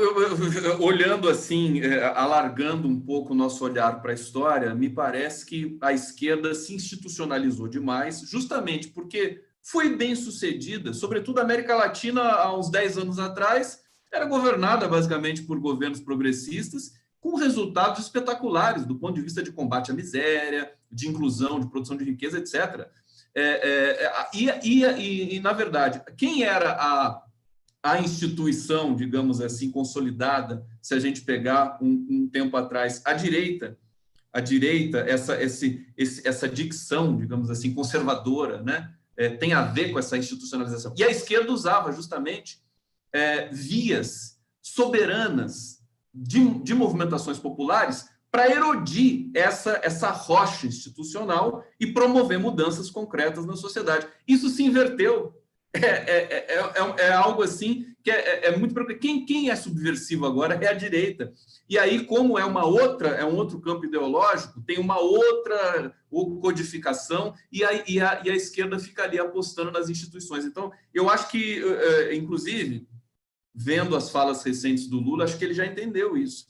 olhando assim, alargando um pouco o nosso olhar para a história, me parece que a esquerda se institucionalizou demais, justamente porque foi bem sucedida, sobretudo a América Latina, há uns 10 anos atrás, era governada basicamente por governos progressistas, com resultados espetaculares do ponto de vista de combate à miséria, de inclusão, de produção de riqueza, etc. Na verdade, quem era a instituição, digamos assim, consolidada, se a gente pegar um tempo atrás, a direita, a direita, essa dicção, digamos assim, conservadora, né, tem a ver com essa institucionalização. E a esquerda usava justamente vias soberanas de movimentações populares para erodir essa rocha institucional e promover mudanças concretas na sociedade. Isso se inverteu. É algo assim que é muito... Quem é subversivo agora é a direita. E aí, como é um outro campo ideológico, tem uma outra codificação, e a esquerda fica ali apostando nas instituições. Então, eu acho que, inclusive, vendo as falas recentes do Lula, acho que ele já entendeu isso.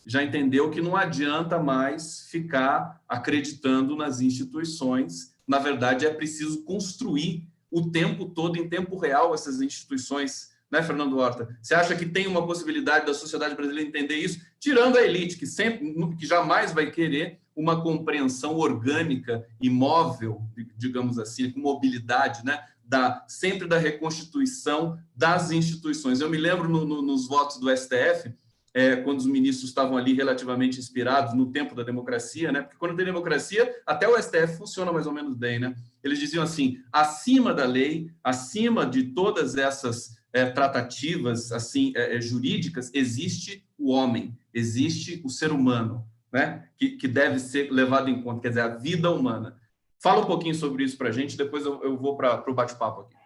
Já entendeu que não adianta mais ficar acreditando nas instituições. Na verdade, é preciso construir o tempo todo, em tempo real, essas instituições, né, Fernando Horta? Você acha que tem uma possibilidade da sociedade brasileira entender isso, tirando a elite, que jamais vai querer uma compreensão orgânica e móvel, digamos assim, com mobilidade, né, sempre da reconstituição das instituições. Eu me lembro nos votos do STF, quando os ministros estavam ali relativamente inspirados no tempo da democracia, né? Porque quando tem democracia, até o STF funciona mais ou menos bem, né? Eles diziam assim: acima da lei, acima de todas essas tratativas assim jurídicas, existe o homem, existe o ser humano, né? Que deve ser levado em conta, quer dizer, a vida humana. Fala um pouquinho sobre isso para a gente, depois eu vou para o bate-papo aqui.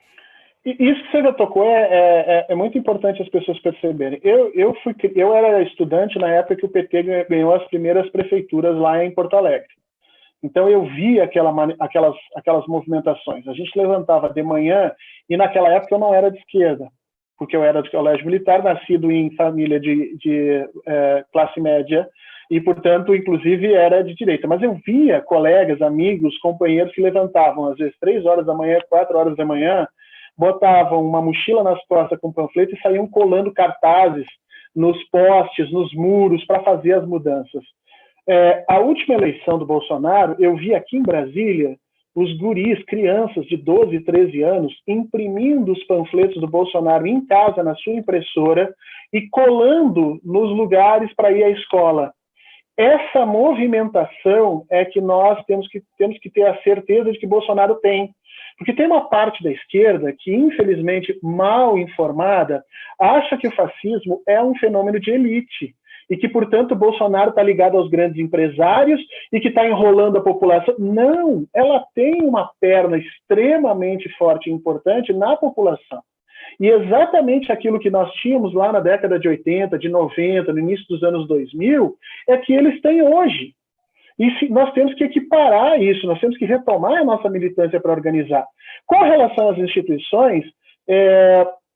Isso que você já tocou é muito importante as pessoas perceberem. Eu era estudante na época que o PT ganhou as primeiras prefeituras lá em Porto Alegre. Então eu vi aquelas movimentações. A gente levantava de manhã, e naquela época eu não era de esquerda, porque eu era de colégio militar, nascido em família de classe média, e, portanto, inclusive, era de direita. Mas eu via colegas, amigos, companheiros que levantavam, às vezes, 3 horas da manhã, 4 horas da manhã, botavam uma mochila nas costas com panfleto e saíam colando cartazes nos postes, nos muros, para fazer as mudanças. A última eleição do Bolsonaro, eu vi aqui em Brasília os guris, crianças de 12, 13 anos, imprimindo os panfletos do Bolsonaro em casa, na sua impressora, e colando nos lugares para ir à escola. Essa movimentação é que nós temos que ter a certeza de que Bolsonaro tem. Porque tem uma parte da esquerda que, infelizmente, mal informada, acha que o fascismo é um fenômeno de elite e que, portanto, Bolsonaro está ligado aos grandes empresários e que está enrolando a população. Não, ela tem uma perna extremamente forte e importante na população. E exatamente aquilo que nós tínhamos lá na década de 80, de 90, no início dos anos 2000, é que eles têm hoje. E nós temos que equiparar isso, nós temos que retomar a nossa militância para organizar. Com relação às instituições,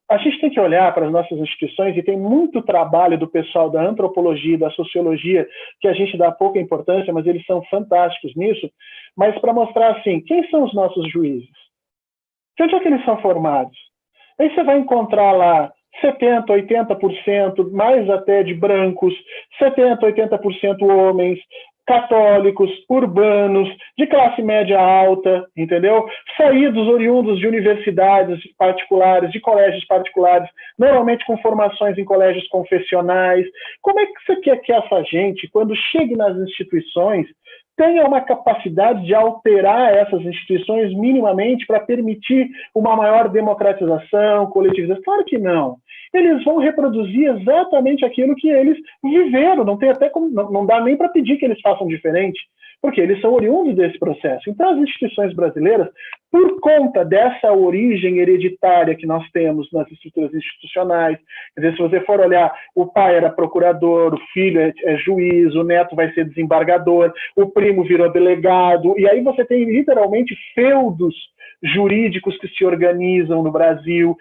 a gente tem que olhar para as nossas instituições, e tem muito trabalho do pessoal da antropologia, da sociologia, que a gente dá pouca importância, mas eles são fantásticos nisso, mas para mostrar assim, quem são os nossos juízes? De onde é que eles são formados? Aí você vai encontrar lá 70%, 80%, mais até de brancos, 70%, 80% homens, católicos, urbanos, de classe média alta, entendeu? Saídos oriundos de universidades particulares, de colégios particulares, normalmente com formações em colégios confessionais. Como é que você quer que essa gente, quando chegue nas instituições, tenha uma capacidade de alterar essas instituições minimamente para permitir uma maior democratização, coletivização? Claro que não. Eles vão reproduzir exatamente aquilo que eles viveram, não dá nem para pedir que eles façam diferente, porque eles são oriundos desse processo. Então, as instituições brasileiras, por conta dessa origem hereditária que nós temos nas estruturas institucionais, quer dizer, se você for olhar, o pai era procurador, o filho é juiz, o neto vai ser desembargador, o primo virou delegado, e aí você tem literalmente feudos jurídicos que se organizam no Brasil.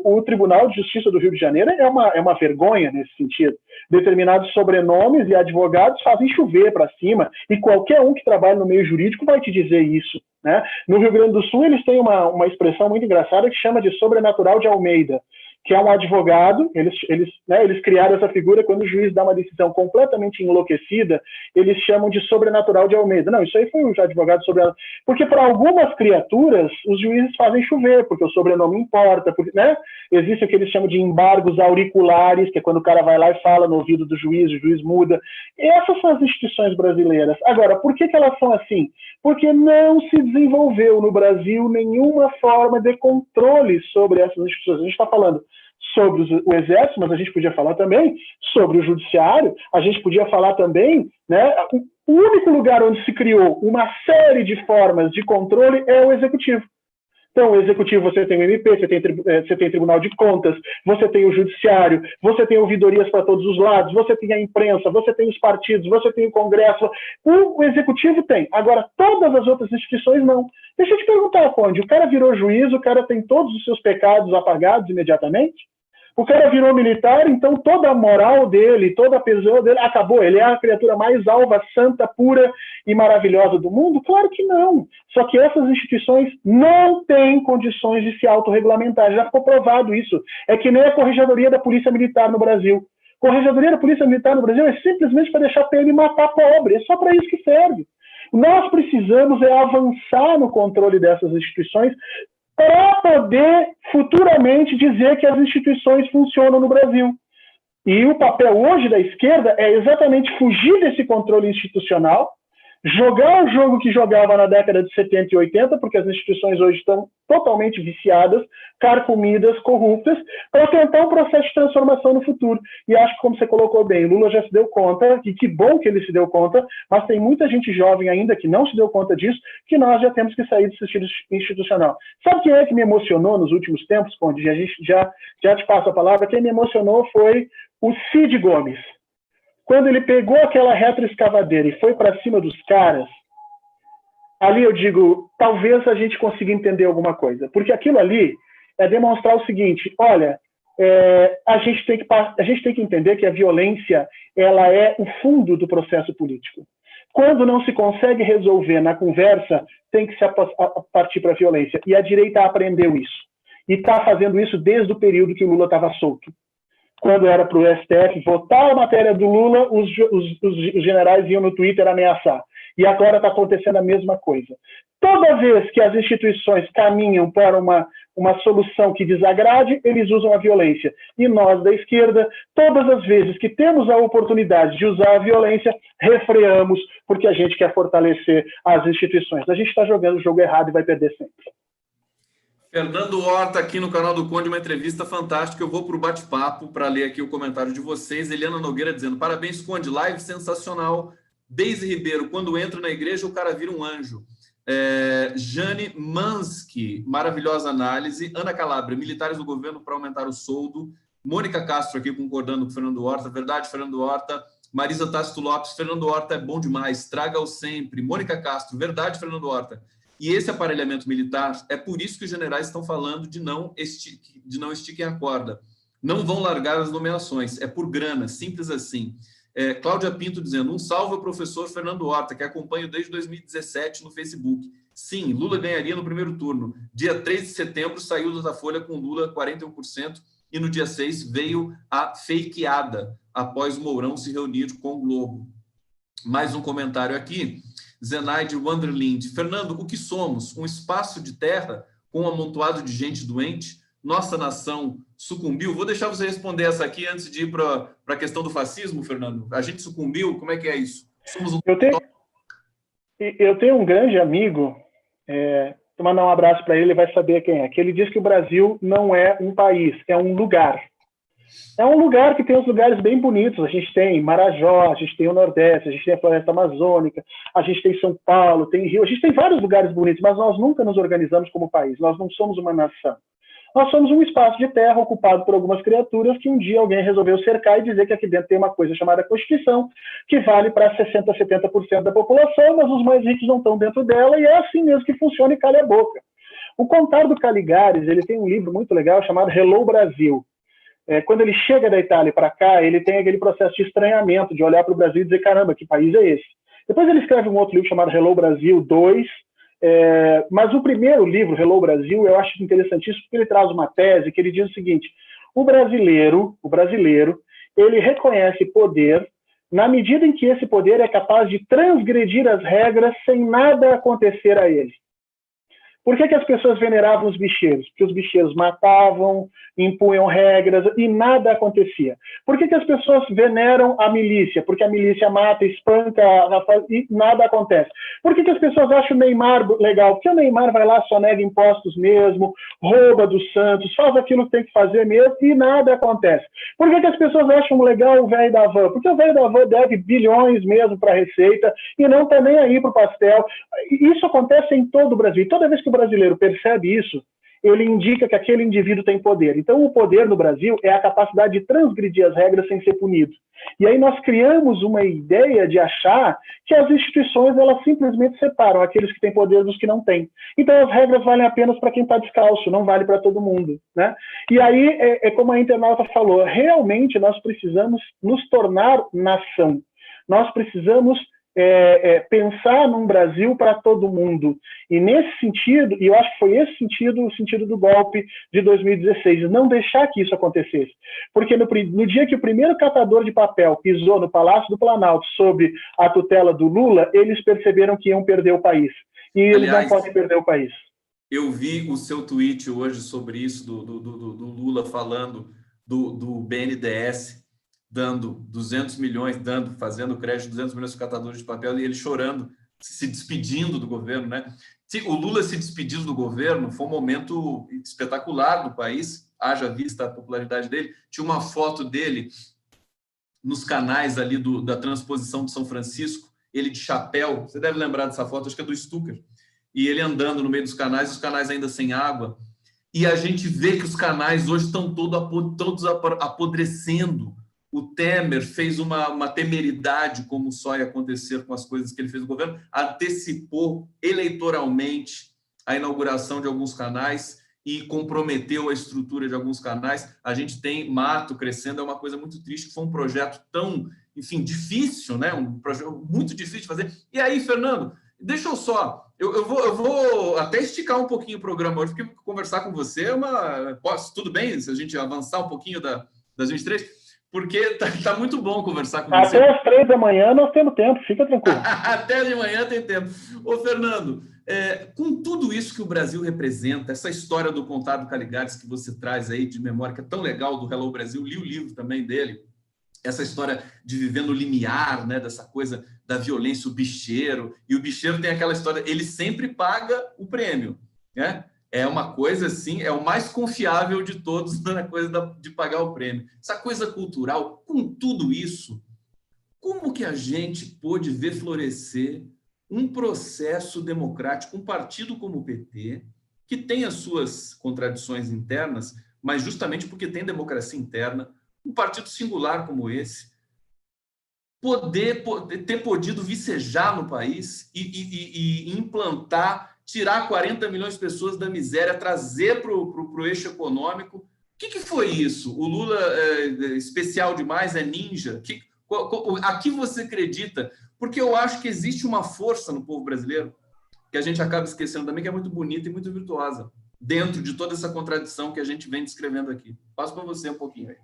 O Tribunal de Justiça do Rio de Janeiro é uma vergonha nesse sentido. Determinados sobrenomes e advogados fazem chover para cima, e qualquer um que trabalha no meio jurídico vai te dizer isso, né? No Rio Grande do Sul, eles têm uma expressão muito engraçada que chama de sobrenatural de Almeida, que é um advogado. Eles criaram essa figura. Quando o juiz dá uma decisão completamente enlouquecida, eles chamam de sobrenatural de Almeida. Não, isso aí foi um advogado sobre... Porque para algumas criaturas, os juízes fazem chover, porque o sobrenome importa, porque, né? Existe o que eles chamam de embargos auriculares, que é quando o cara vai lá e fala no ouvido do juiz, o juiz muda. E essas são as instituições brasileiras. Agora, por que elas são assim? Porque não se desenvolveu no Brasil nenhuma forma de controle sobre essas instituições. A gente está falando sobre o Exército, mas a gente podia falar também sobre o Judiciário, a gente podia falar também, né, o único lugar onde se criou uma série de formas de controle é o Executivo. Então, o Executivo, você tem o MP, você tem Tribunal de Contas, você tem o Judiciário, você tem ouvidorias para todos os lados, você tem a imprensa, você tem os partidos, você tem o Congresso. O Executivo tem. Agora, todas as outras instituições não. Deixa eu te perguntar, Conde, o cara virou juiz, o cara tem todos os seus pecados apagados imediatamente? O cara virou militar, então toda a moral dele, toda a pessoa dele acabou. Ele é a criatura mais alva, santa, pura e maravilhosa do mundo? Claro que não. Só que essas instituições não têm condições de se autorregulamentar. Já ficou provado isso. É que nem a Corregedoria da Polícia Militar no Brasil. Corregedoria da Polícia Militar no Brasil é simplesmente para deixar PM matar pobre. É só para isso que serve. Nós precisamos avançar no controle dessas instituições para poder futuramente dizer que as instituições funcionam no Brasil. E o papel hoje da esquerda é exatamente fugir desse controle institucional, jogar o jogo que jogava na década de 70 e 80, porque as instituições hoje estão totalmente viciadas, carcomidas, corruptas, para tentar um processo de transformação no futuro. E acho que, como você colocou bem, Lula já se deu conta, e que bom que ele se deu conta, mas tem muita gente jovem ainda que não se deu conta disso, que nós já temos que sair desse estilo institucional. Sabe quem é que me emocionou nos últimos tempos, Conde? A gente já te passo a palavra. Quem me emocionou foi o Cid Gomes. Quando ele pegou aquela retroescavadeira e foi para cima dos caras, ali eu digo, talvez a gente consiga entender alguma coisa. Porque aquilo ali é demonstrar o seguinte, olha, a gente tem que entender que a violência ela é o fundo do processo político. Quando não se consegue resolver na conversa, tem que se partir para a violência. E a direita aprendeu isso. E está fazendo isso desde o período que o Lula estava solto. Quando era para o STF votar a matéria do Lula, os generais iam no Twitter ameaçar. E agora está acontecendo a mesma coisa. Toda vez que as instituições caminham para uma solução que desagrade, eles usam a violência. E nós, da esquerda, todas as vezes que temos a oportunidade de usar a violência, refreamos, porque a gente quer fortalecer as instituições. A gente está jogando o jogo errado e vai perder sempre. Fernando Horta, aqui no canal do Conde, uma entrevista fantástica. Eu vou para o bate-papo para ler aqui o comentário de vocês. Eliana Nogueira dizendo, parabéns, Conde, live sensacional. Deise Ribeiro, quando entra na igreja, o cara vira um anjo. Jane Mansky, maravilhosa análise. Ana Calabria, militares do governo para aumentar o soldo. Mônica Castro aqui concordando com o Fernando Horta. Verdade, Fernando Horta. Marisa Tácito Lopes, Fernando Horta é bom demais, traga-o sempre. Mônica Castro, verdade, Fernando Horta. E esse aparelhamento militar, é por isso que os generais estão falando de não estiquem a corda. Não vão largar as nomeações, é por grana, simples assim. Cláudia Pinto dizendo, um salve ao professor Fernando Horta, que acompanho desde 2017 no Facebook. Sim, Lula ganharia no primeiro turno. Dia 3 de setembro saiu da Folha com Lula 41%, e no dia 6 veio a fakeada, após o Mourão se reunir com o Globo. Mais um comentário aqui. Zenaide Wanderlind. Fernando, o que somos? Um espaço de terra com um amontoado de gente doente? Nossa nação sucumbiu? Vou deixar você responder essa aqui antes de ir para a questão do fascismo, Fernando. A gente sucumbiu? Como é que é isso? Somos um... Eu tenho um grande amigo, vou mandar um abraço para ele vai saber quem é, que ele diz que o Brasil não é um país, é um lugar. É um lugar que tem uns lugares bem bonitos. A gente tem Marajó, a gente tem o Nordeste, a gente tem a Floresta Amazônica, a gente tem São Paulo, tem Rio, a gente tem vários lugares bonitos, mas nós nunca nos organizamos como país, nós não somos uma nação. Nós somos um espaço de terra ocupado por algumas criaturas que um dia alguém resolveu cercar e dizer que aqui dentro tem uma coisa chamada Constituição, que vale para 60%, 70% da população, mas os mais ricos não estão dentro dela, e é assim mesmo que funciona e calha a boca. O Contardo Caligares, ele tem um livro muito legal chamado Hello Brasil. Quando ele chega da Itália para cá, ele tem aquele processo de estranhamento, de olhar para o Brasil e dizer, caramba, que país é esse? Depois ele escreve um outro livro chamado Hello Brasil 2, mas o primeiro livro, Hello Brasil, eu acho interessantíssimo porque ele traz uma tese que ele diz o seguinte, O brasileiro, ele reconhece poder na medida em que esse poder é capaz de transgredir as regras sem nada acontecer a ele. Por que as pessoas veneravam os bicheiros? Porque os bicheiros matavam, impunham regras e nada acontecia. Por que as pessoas veneram a milícia? Porque a milícia mata, espanca e nada acontece. Por que as pessoas acham o Neymar legal? Porque o Neymar vai lá, só nega impostos mesmo, rouba dos Santos, faz aquilo que tem que fazer mesmo e nada acontece. Por que as pessoas acham legal o velho da van? Porque o velho da van deve bilhões mesmo para a Receita e não está nem aí para o pastel. Isso acontece em todo o Brasil. E toda vez que o brasileiro percebe isso, ele indica que aquele indivíduo tem poder. Então, o poder no Brasil é a capacidade de transgredir as regras sem ser punido. E aí nós criamos uma ideia de achar que as instituições elas simplesmente separam aqueles que têm poder dos que não têm. Então, as regras valem apenas para quem está descalço, não vale para todo mundo, né? E aí, como a internauta falou, realmente nós precisamos nos tornar nação. Nós precisamos pensar num Brasil para todo mundo. E nesse sentido, e eu acho que foi esse sentido, o sentido do golpe de 2016, não deixar que isso acontecesse. Porque no dia que o primeiro catador de papel pisou no Palácio do Planalto sob a tutela do Lula, eles perceberam que iam perder o país. E eles não podem perder o país. Eu vi o seu tweet hoje sobre isso, do Lula falando do BNDES, dando 200 milhões, fazendo crédito de 200 milhões de catadores de papel, e ele chorando, se despedindo do governo, né? O Lula se despedindo do governo foi um momento espetacular do país, haja vista a popularidade dele. Tinha uma foto dele nos canais ali da transposição de São Francisco, ele de chapéu, você deve lembrar dessa foto, acho que é do Stucker, e ele andando no meio dos canais, os canais ainda sem água, e a gente vê que os canais hoje estão todos apodrecendo. O Temer fez uma temeridade, como só ia acontecer com as coisas que ele fez no governo, antecipou eleitoralmente a inauguração de alguns canais e comprometeu a estrutura de alguns canais. A gente tem mato crescendo, é uma coisa muito triste, foi um projeto tão, enfim, difícil, né? Um projeto muito difícil de fazer. E aí, Fernando, deixa eu só... Eu vou até esticar um pouquinho o programa hoje, porque conversar com você é uma... Tudo bem se a gente avançar um pouquinho das 23? Porque tá muito bom conversar com você. Até às 3 da manhã nós temos tempo, fica tranquilo. Até de manhã tem tempo. Ô, Fernando, com tudo isso que o Brasil representa, essa história do Contábil Caligares que você traz aí de memória, que é tão legal, do Hello Brasil, li o livro também dele, essa história de viver no limiar, né, dessa coisa da violência, o bicheiro, e o bicheiro tem aquela história, ele sempre paga o prêmio, né? É uma coisa assim, é o mais confiável de todos na coisa de pagar o prêmio. Essa coisa cultural, com tudo isso, como que a gente pôde ver florescer um processo democrático, um partido como o PT, que tem as suas contradições internas, mas justamente porque tem democracia interna, um partido singular como esse, ter podido vicejar no país e implantar, tirar 40 milhões de pessoas da miséria, trazer para o eixo econômico. O que foi isso? O Lula é especial demais? É ninja? A que você acredita? Porque eu acho que existe uma força no povo brasileiro, que a gente acaba esquecendo também, que é muito bonita e muito virtuosa, dentro de toda essa contradição que a gente vem descrevendo aqui. Passo para você um pouquinho aí.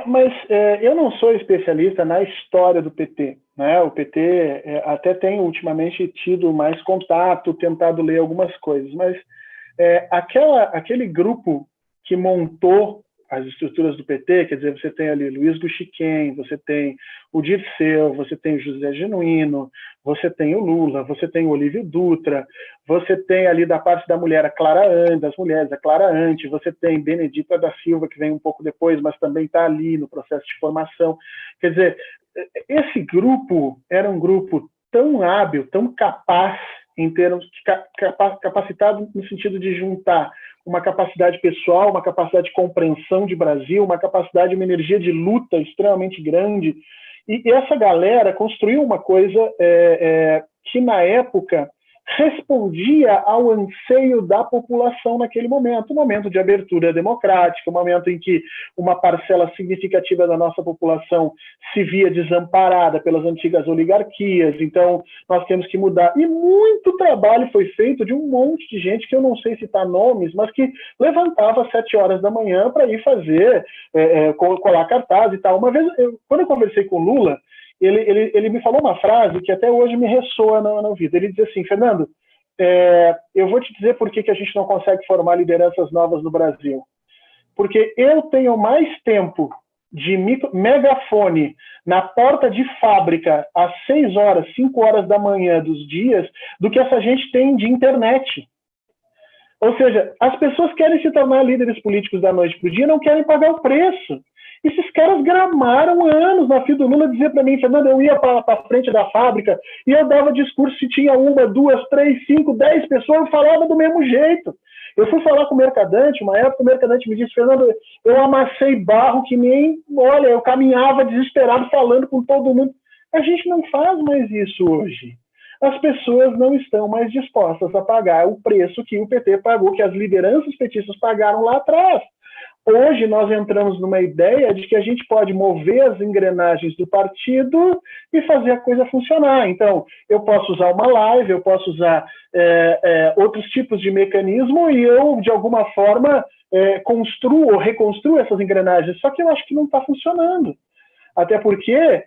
Mas eu não sou especialista na história do PT, né? O PT até tem ultimamente tido mais contato, tentado ler algumas coisas, mas aquele grupo que montou as estruturas do PT, quer dizer, você tem ali Luiz Guxiquem, você tem o Dirceu, você tem o José Genuíno, você tem o Lula, você tem o Olívio Dutra, você tem ali da parte da mulher das mulheres, a Clara Ante, você tem Benedita da Silva, que vem um pouco depois, mas também está ali no processo de formação. Quer dizer, esse grupo era um grupo tão hábil, tão capaz, em termos de capacitado no sentido de juntar uma capacidade pessoal, uma capacidade de compreensão de Brasil, uma capacidade, uma energia de luta extremamente grande. E essa galera construiu uma coisa que, na época, respondia ao anseio da população naquele momento, um momento de abertura democrática, um momento em que uma parcela significativa da nossa população se via desamparada pelas antigas oligarquias, então nós temos que mudar. E muito trabalho foi feito de um monte de gente, que eu não sei citar nomes, mas que levantava às 7 horas da manhã para ir fazer, colar cartaz e tal. Uma vez, quando eu conversei com o Lula, ele me falou uma frase que até hoje me ressoa na vida. Ele diz assim: Fernando, eu vou te dizer por que a gente não consegue formar lideranças novas no Brasil. Porque eu tenho mais tempo de megafone na porta de fábrica às 6 horas, 5 horas da manhã dos dias, do que essa gente tem de internet. Ou seja, as pessoas querem se tornar líderes políticos da noite para o dia, não querem pagar o preço. Esses caras gramaram anos na fila do Lula, dizer para mim: Fernando, eu ia para frente da fábrica e eu dava discurso, se tinha 1, 2, 3, 5, 10 pessoas, eu falava do mesmo jeito. Eu fui falar com o Mercadante, uma época o Mercadante me disse: Fernando, eu amassei barro que nem, olha, eu caminhava desesperado falando com todo mundo. A gente não faz mais isso hoje. As pessoas não estão mais dispostas a pagar o preço que o PT pagou, que as lideranças petistas pagaram lá atrás. Hoje nós entramos numa ideia de que a gente pode mover as engrenagens do partido e fazer a coisa funcionar. Então, eu posso usar uma live, eu posso usar outros tipos de mecanismo e eu, de alguma forma, construo ou reconstruo essas engrenagens. Só que eu acho que não está funcionando. Até porque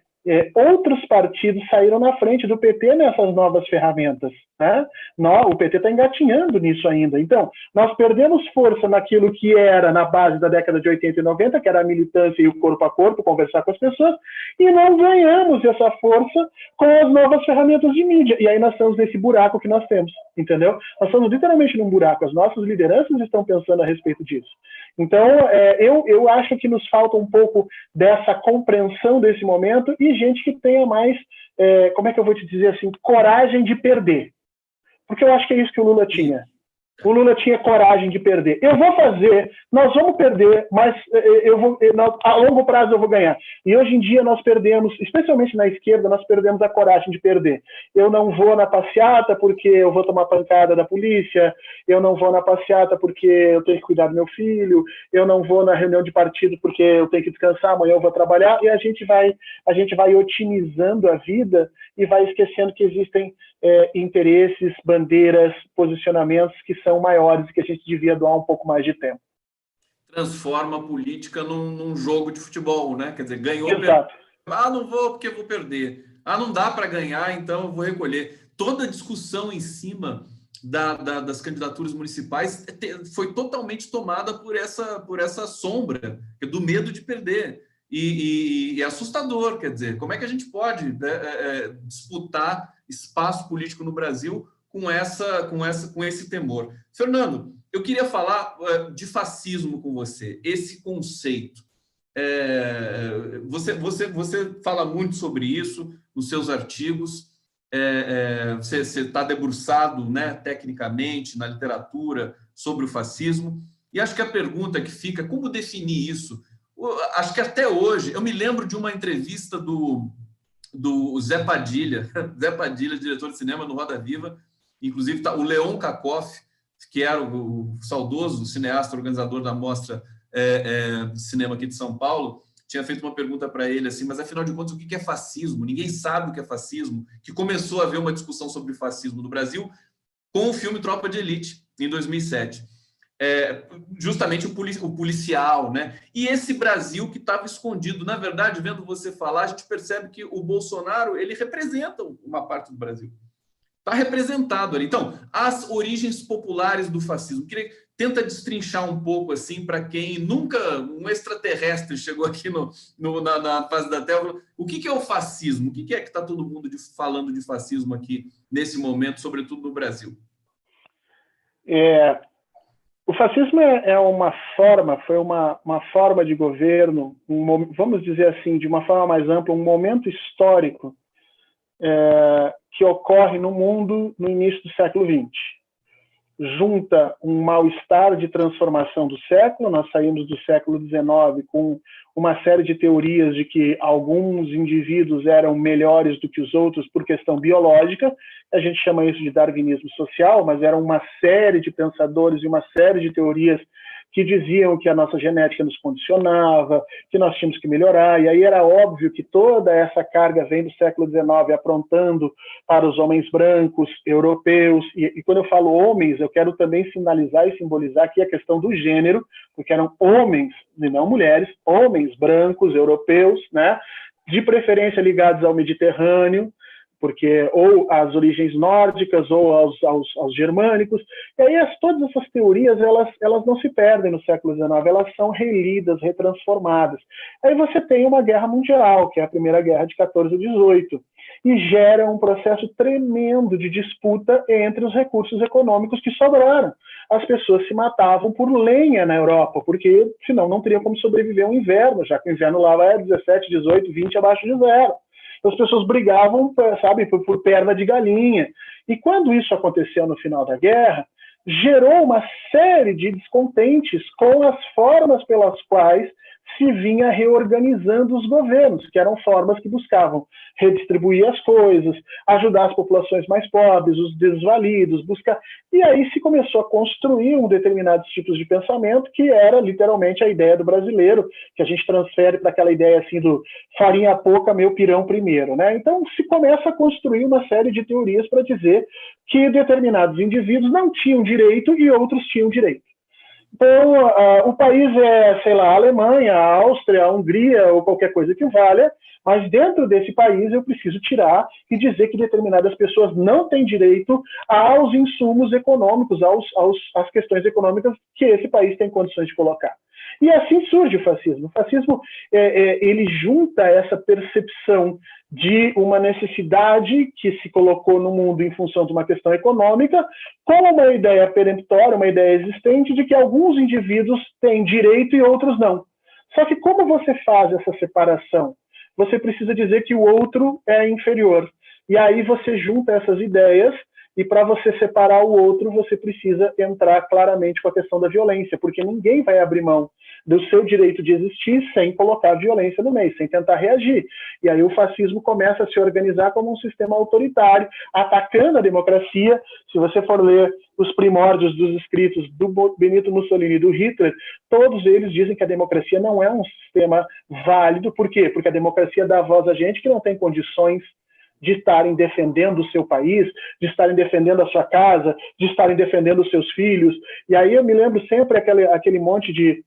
outros partidos saíram na frente do PT nessas novas ferramentas, né? O PT está engatinhando nisso ainda. Então, nós perdemos força naquilo que era na base da década de 80 e 90, que era a militância e o corpo a corpo, conversar com as pessoas, e não ganhamos essa força com as novas ferramentas de mídia. E aí nós estamos nesse buraco que nós temos, entendeu? Nós estamos literalmente num buraco. As nossas lideranças estão pensando a respeito disso. Então, eu acho que nos falta um pouco dessa compreensão desse momento e gente que tenha mais, como é que eu vou te dizer assim, coragem de perder. Porque eu acho que é isso que o Lula tinha. O Lula tinha coragem de perder. Eu vou fazer, nós vamos perder, mas a longo prazo eu vou ganhar. E hoje em dia nós perdemos, especialmente na esquerda, nós perdemos a coragem de perder. Eu não vou na passeata porque eu vou tomar pancada da polícia, eu não vou na passeata porque eu tenho que cuidar do meu filho, eu não vou na reunião de partido porque eu tenho que descansar, amanhã eu vou trabalhar, e a gente vai otimizando a vida e vai esquecendo que existem interesses, bandeiras, posicionamentos que são maiores e que a gente devia doar um pouco mais de tempo. Transforma a política num jogo de futebol, né? Quer dizer, ganhou, exato. Não vou porque eu vou perder. Não dá para ganhar, então eu vou recolher. Toda a discussão em cima das candidaturas municipais foi totalmente tomada por essa sombra do medo de perder. E é assustador, quer dizer, como é que a gente pode disputar espaço político no Brasil com esse temor? Fernando, eu queria falar de fascismo com você, esse conceito. Você fala muito sobre isso nos seus artigos, você está debruçado, né, tecnicamente na literatura sobre o fascismo, e acho que a pergunta que fica, como definir isso? Acho que até hoje, eu me lembro de uma entrevista do Zé Padilha, diretor de cinema no Roda Viva, inclusive o Leon Kakoff, que era o saudoso cineasta organizador da Mostra de Cinema aqui de São Paulo, tinha feito uma pergunta para ele assim: mas afinal de contas, o que é fascismo? Ninguém sabe o que é fascismo, que começou a haver uma discussão sobre fascismo no Brasil com o filme Tropa de Elite, em 2007. Justamente o policial, né? E esse Brasil que estava escondido. Na verdade, vendo você falar, a gente percebe que o Bolsonaro ele representa uma parte do Brasil. Está representado ali. Então, as origens populares do fascismo. Tenta destrinchar um pouco assim para quem nunca, um extraterrestre chegou aqui na face da Terra. O que é o fascismo? O que é que está todo mundo falando de fascismo aqui nesse momento, sobretudo no Brasil? O fascismo foi uma forma de governo, vamos dizer assim, de uma forma mais ampla, um momento histórico que ocorre no mundo no início do século XX. junta um mal-estar de transformação do século. Nós saímos do século XIX com uma série de teorias de que alguns indivíduos eram melhores do que os outros por questão biológica. A gente chama isso de darwinismo social, mas era uma série de pensadores e uma série de teorias que diziam que a nossa genética nos condicionava, que nós tínhamos que melhorar, e aí era óbvio que toda essa carga vem do século XIX aprontando para os homens brancos, europeus, e quando eu falo homens, eu quero também sinalizar e simbolizar aqui a questão do gênero, porque eram homens, e não mulheres, homens brancos, europeus, né, de preferência ligados ao Mediterrâneo, porque ou às origens nórdicas ou aos germânicos. E aí todas essas teorias elas não se perdem no século XIX, elas são relidas, retransformadas. Aí você tem uma guerra mundial, que é a Primeira Guerra de 14 a 18, e gera um processo tremendo de disputa entre os recursos econômicos que sobraram. As pessoas se matavam por lenha na Europa, porque senão não teria como sobreviver ao inverno, já que o inverno lá é 17, 18, 20 abaixo de zero. As pessoas brigavam, sabe, por perna de galinha. E quando isso aconteceu no final da guerra, gerou uma série de descontentes com as formas pelas quais se vinha reorganizando os governos, que eram formas que buscavam redistribuir as coisas, ajudar as populações mais pobres, os desvalidos, buscar... E aí se começou a construir determinados tipos de pensamento, que era literalmente a ideia do brasileiro, que a gente transfere para aquela ideia assim do farinha pouca, meu pirão primeiro, né? Então se começa a construir uma série de teorias para dizer que determinados indivíduos não tinham direito e outros tinham direito. Então, o país é, sei lá, a Alemanha, a Áustria, a Hungria ou qualquer coisa que valha, mas dentro desse país eu preciso tirar e dizer que determinadas pessoas não têm direito aos insumos econômicos, às questões econômicas que esse país tem condições de colocar. E assim surge o fascismo. O fascismo ele junta essa percepção de uma necessidade que se colocou no mundo em função de uma questão econômica, com uma ideia peremptória, uma ideia existente de que alguns indivíduos têm direito e outros não. Só que como você faz essa separação? Você precisa dizer que o outro é inferior. E aí você junta essas ideias, e para você separar o outro, você precisa entrar claramente com a questão da violência, porque ninguém vai abrir mão do seu direito de existir sem colocar violência no meio, sem tentar reagir. E aí o fascismo começa a se organizar como um sistema autoritário, atacando a democracia. Se você for ler os primórdios dos escritos do Benito Mussolini e do Hitler, todos eles dizem que a democracia não é um sistema válido. Por quê? Porque a democracia dá voz a gente que não tem condições de estarem defendendo o seu país, de estarem defendendo a sua casa, de estarem defendendo os seus filhos. E aí eu me lembro sempre aquele monte de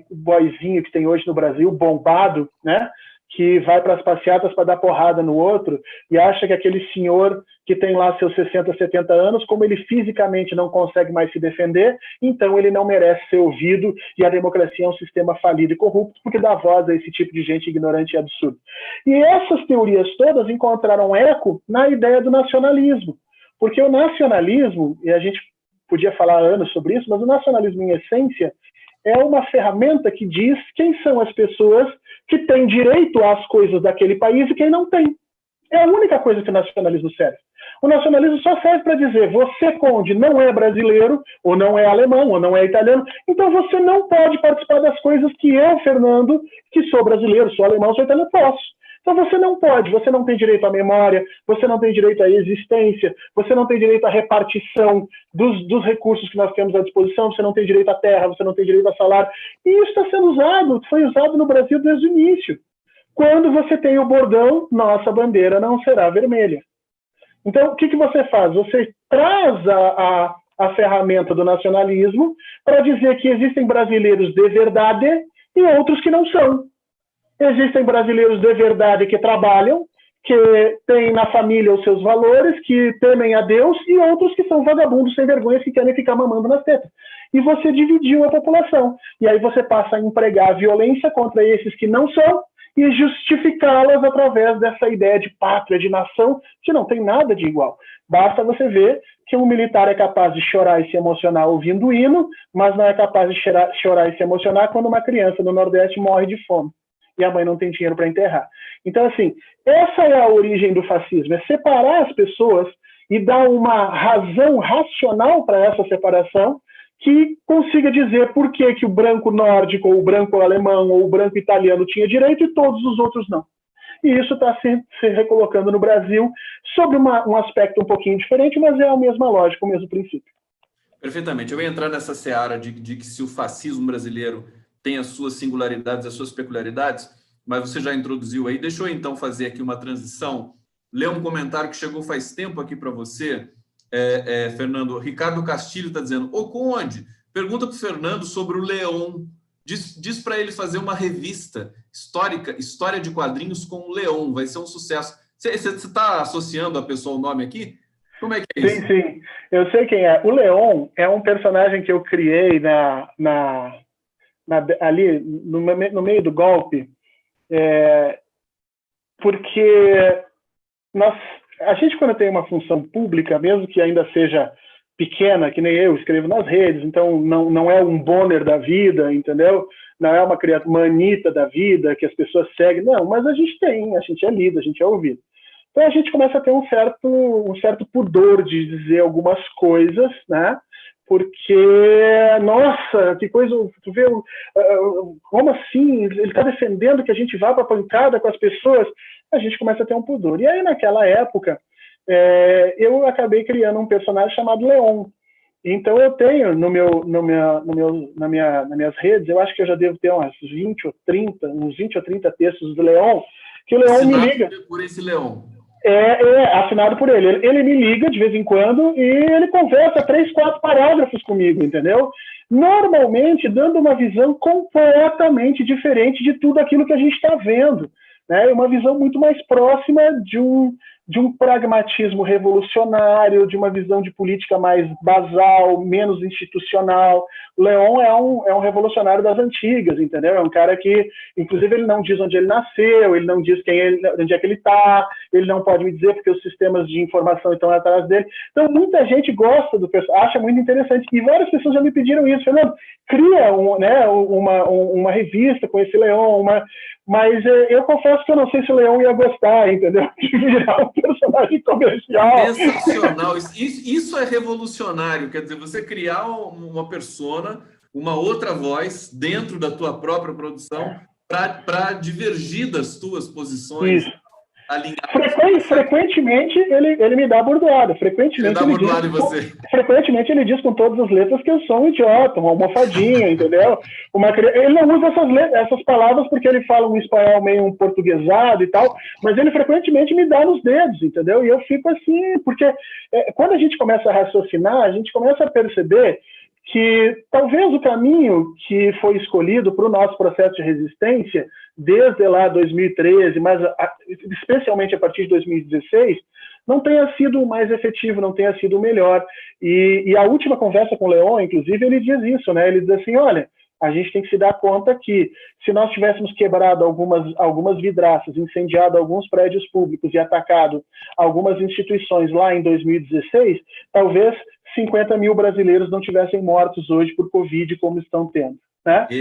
boizinho que tem hoje no Brasil, bombado, né? Que vai para as passeatas para dar porrada no outro e acha que aquele senhor que tem lá seus 60, 70 anos, como ele fisicamente não consegue mais se defender, então ele não merece ser ouvido e a democracia é um sistema falido e corrupto porque dá voz a esse tipo de gente ignorante e absurdo. E essas teorias todas encontraram eco na ideia do nacionalismo, porque o nacionalismo, e a gente podia falar anos sobre isso, mas o nacionalismo em essência é uma ferramenta que diz quem são as pessoas que têm direito às coisas daquele país e quem não tem. É a única coisa que o nacionalismo serve. O nacionalismo só serve para dizer, você, Conde, não é brasileiro, ou não é alemão, ou não é italiano, então você não pode participar das coisas que eu, Fernando, que sou brasileiro, sou alemão, sou italiano, posso. Então você não pode, você não tem direito à memória, você não tem direito à existência, você não tem direito à repartição dos recursos que nós temos à disposição, você não tem direito à terra, você não tem direito a salário. E isso está sendo usado, foi usado no Brasil desde o início. Quando você tem o bordão, nossa bandeira não será vermelha. Então, o que você faz? Você traz a ferramenta do nacionalismo para dizer que existem brasileiros de verdade e outros que não são. Existem brasileiros de verdade que trabalham, que têm na família os seus valores, que temem a Deus, e outros que são vagabundos sem vergonha que querem ficar mamando nas tetas. E você dividiu a população. E aí você passa a empregar a violência contra esses que não são e justificá-las através dessa ideia de pátria, de nação, que não tem nada de igual. Basta você ver que um militar é capaz de chorar e se emocionar ouvindo o hino, mas não é capaz de chorar e se emocionar quando uma criança no Nordeste morre de fome e a mãe não tem dinheiro para enterrar. Então, assim, essa é a origem do fascismo, é separar as pessoas e dar uma razão racional para essa separação que consiga dizer por que, que o branco nórdico, ou o branco alemão, ou o branco italiano tinha direito e todos os outros não. E isso está se recolocando no Brasil sobre um aspecto um pouquinho diferente, mas é a mesma lógica, o mesmo princípio. Perfeitamente. Eu ia entrar nessa seara de que se o fascismo brasileiro tem as suas singularidades, as suas peculiaridades, mas você já introduziu aí. Deixa eu, então, fazer aqui uma transição, ler um comentário que chegou faz tempo aqui para você, Fernando. Ricardo Castilho está dizendo, ô Conde, pergunta para o Fernando sobre o Leon. Diz para ele fazer uma revista histórica, história de quadrinhos com o Leon, vai ser um sucesso. Você está associando a pessoa o nome aqui? Como é que é isso? Sim, sim. Eu sei quem é. O Leon é um personagem que eu criei ali no meio do golpe, porque a gente, quando tem uma função pública, mesmo que ainda seja pequena, que nem eu escrevo nas redes, então não é um Bonner da vida, entendeu? Não é uma Anitta da vida que as pessoas seguem, não, mas a gente é lido, a gente é ouvido. Então a gente começa a ter um certo pudor de dizer algumas coisas, né? Porque, nossa, que coisa, tu vê, como assim? Ele está defendendo que a gente vá para a pancada com as pessoas? A gente começa a ter um pudor. E aí, naquela época, eu acabei criando um personagem chamado Leon. Então eu tenho nas minhas redes, eu acho que eu já devo ter uns 20 ou 30 textos do Leon, que o Leon me liga. Por esse Leon. Assinado por ele. Ele me liga de vez em quando e ele conversa 3, 4 parágrafos comigo, entendeu? Normalmente dando uma visão completamente diferente de tudo aquilo que a gente está vendo, né? Uma visão muito mais próxima de um pragmatismo revolucionário, de uma visão de política mais basal, menos institucional. O Leon é um revolucionário das antigas, entendeu? É um cara que, inclusive, ele não diz onde ele nasceu, ele não diz onde é que ele está, ele não pode me dizer porque os sistemas de informação estão atrás dele. Então, muita gente gosta do personagem, acha muito interessante. E várias pessoas já me pediram isso. Fernando, cria uma revista com esse Leon, mas eu confesso que eu não sei se o Leon ia gostar, entendeu? De virar um personagem comercial. Sensacional. Isso é revolucionário. Quer dizer, você criar uma persona, uma outra voz dentro da tua própria produção para divergir das tuas posições. Isso. Frequentemente ele me dá bordoada. Frequentemente ele diz com todas as letras que eu sou um idiota, uma almofadinha, entendeu? Ele não usa essas palavras porque ele fala um espanhol meio um portuguesado e tal, mas ele frequentemente me dá nos dedos, entendeu? E eu fico assim, porque quando a gente começa a raciocinar, a gente começa a perceber que talvez o caminho que foi escolhido para o nosso processo de resistência, desde lá 2013, mas especialmente a partir de 2016, não tenha sido o mais efetivo, não tenha sido o melhor. E a última conversa com o Leon, inclusive, ele diz isso, né? Ele diz assim, olha, a gente tem que se dar conta que se nós tivéssemos quebrado algumas vidraças, incendiado alguns prédios públicos e atacado algumas instituições lá em 2016, talvez 50 mil brasileiros não tivessem mortos hoje por Covid como estão tendo, né? E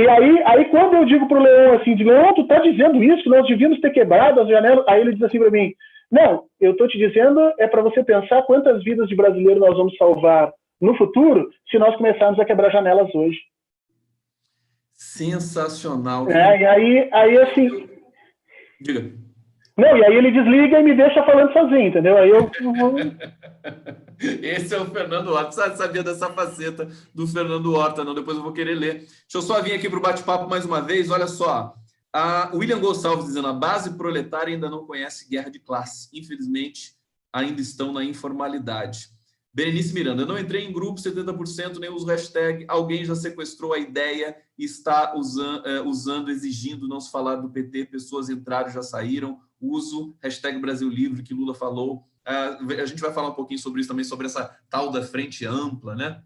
aí quando eu digo para o Leon assim, Leon, tu está dizendo isso, que nós devíamos ter quebrado as janelas, aí ele diz assim para mim, não, eu estou te dizendo para você pensar quantas vidas de brasileiros nós vamos salvar no futuro se nós começarmos a quebrar janelas hoje. Sensacional. E aí assim... Diga. Não, e aí ele desliga e me deixa falando sozinho, entendeu? Aí eu... Esse é o Fernando Horta. Você sabia dessa faceta do Fernando Horta, não? Depois eu vou querer ler. Deixa eu só vir aqui para o bate-papo mais uma vez. Olha só. O William Gonçalves dizendo, a base proletária ainda não conhece guerra de classe. Infelizmente, ainda estão na informalidade. Berenice Miranda, não entrei em grupo 70%, nem uso hashtag. Alguém já sequestrou a ideia e está usando, exigindo não se falar do PT. Pessoas entraram, já saíram. Uso hashtag Brasil Livre, que Lula falou. A gente vai falar um pouquinho sobre isso também, sobre essa tal da frente ampla, né?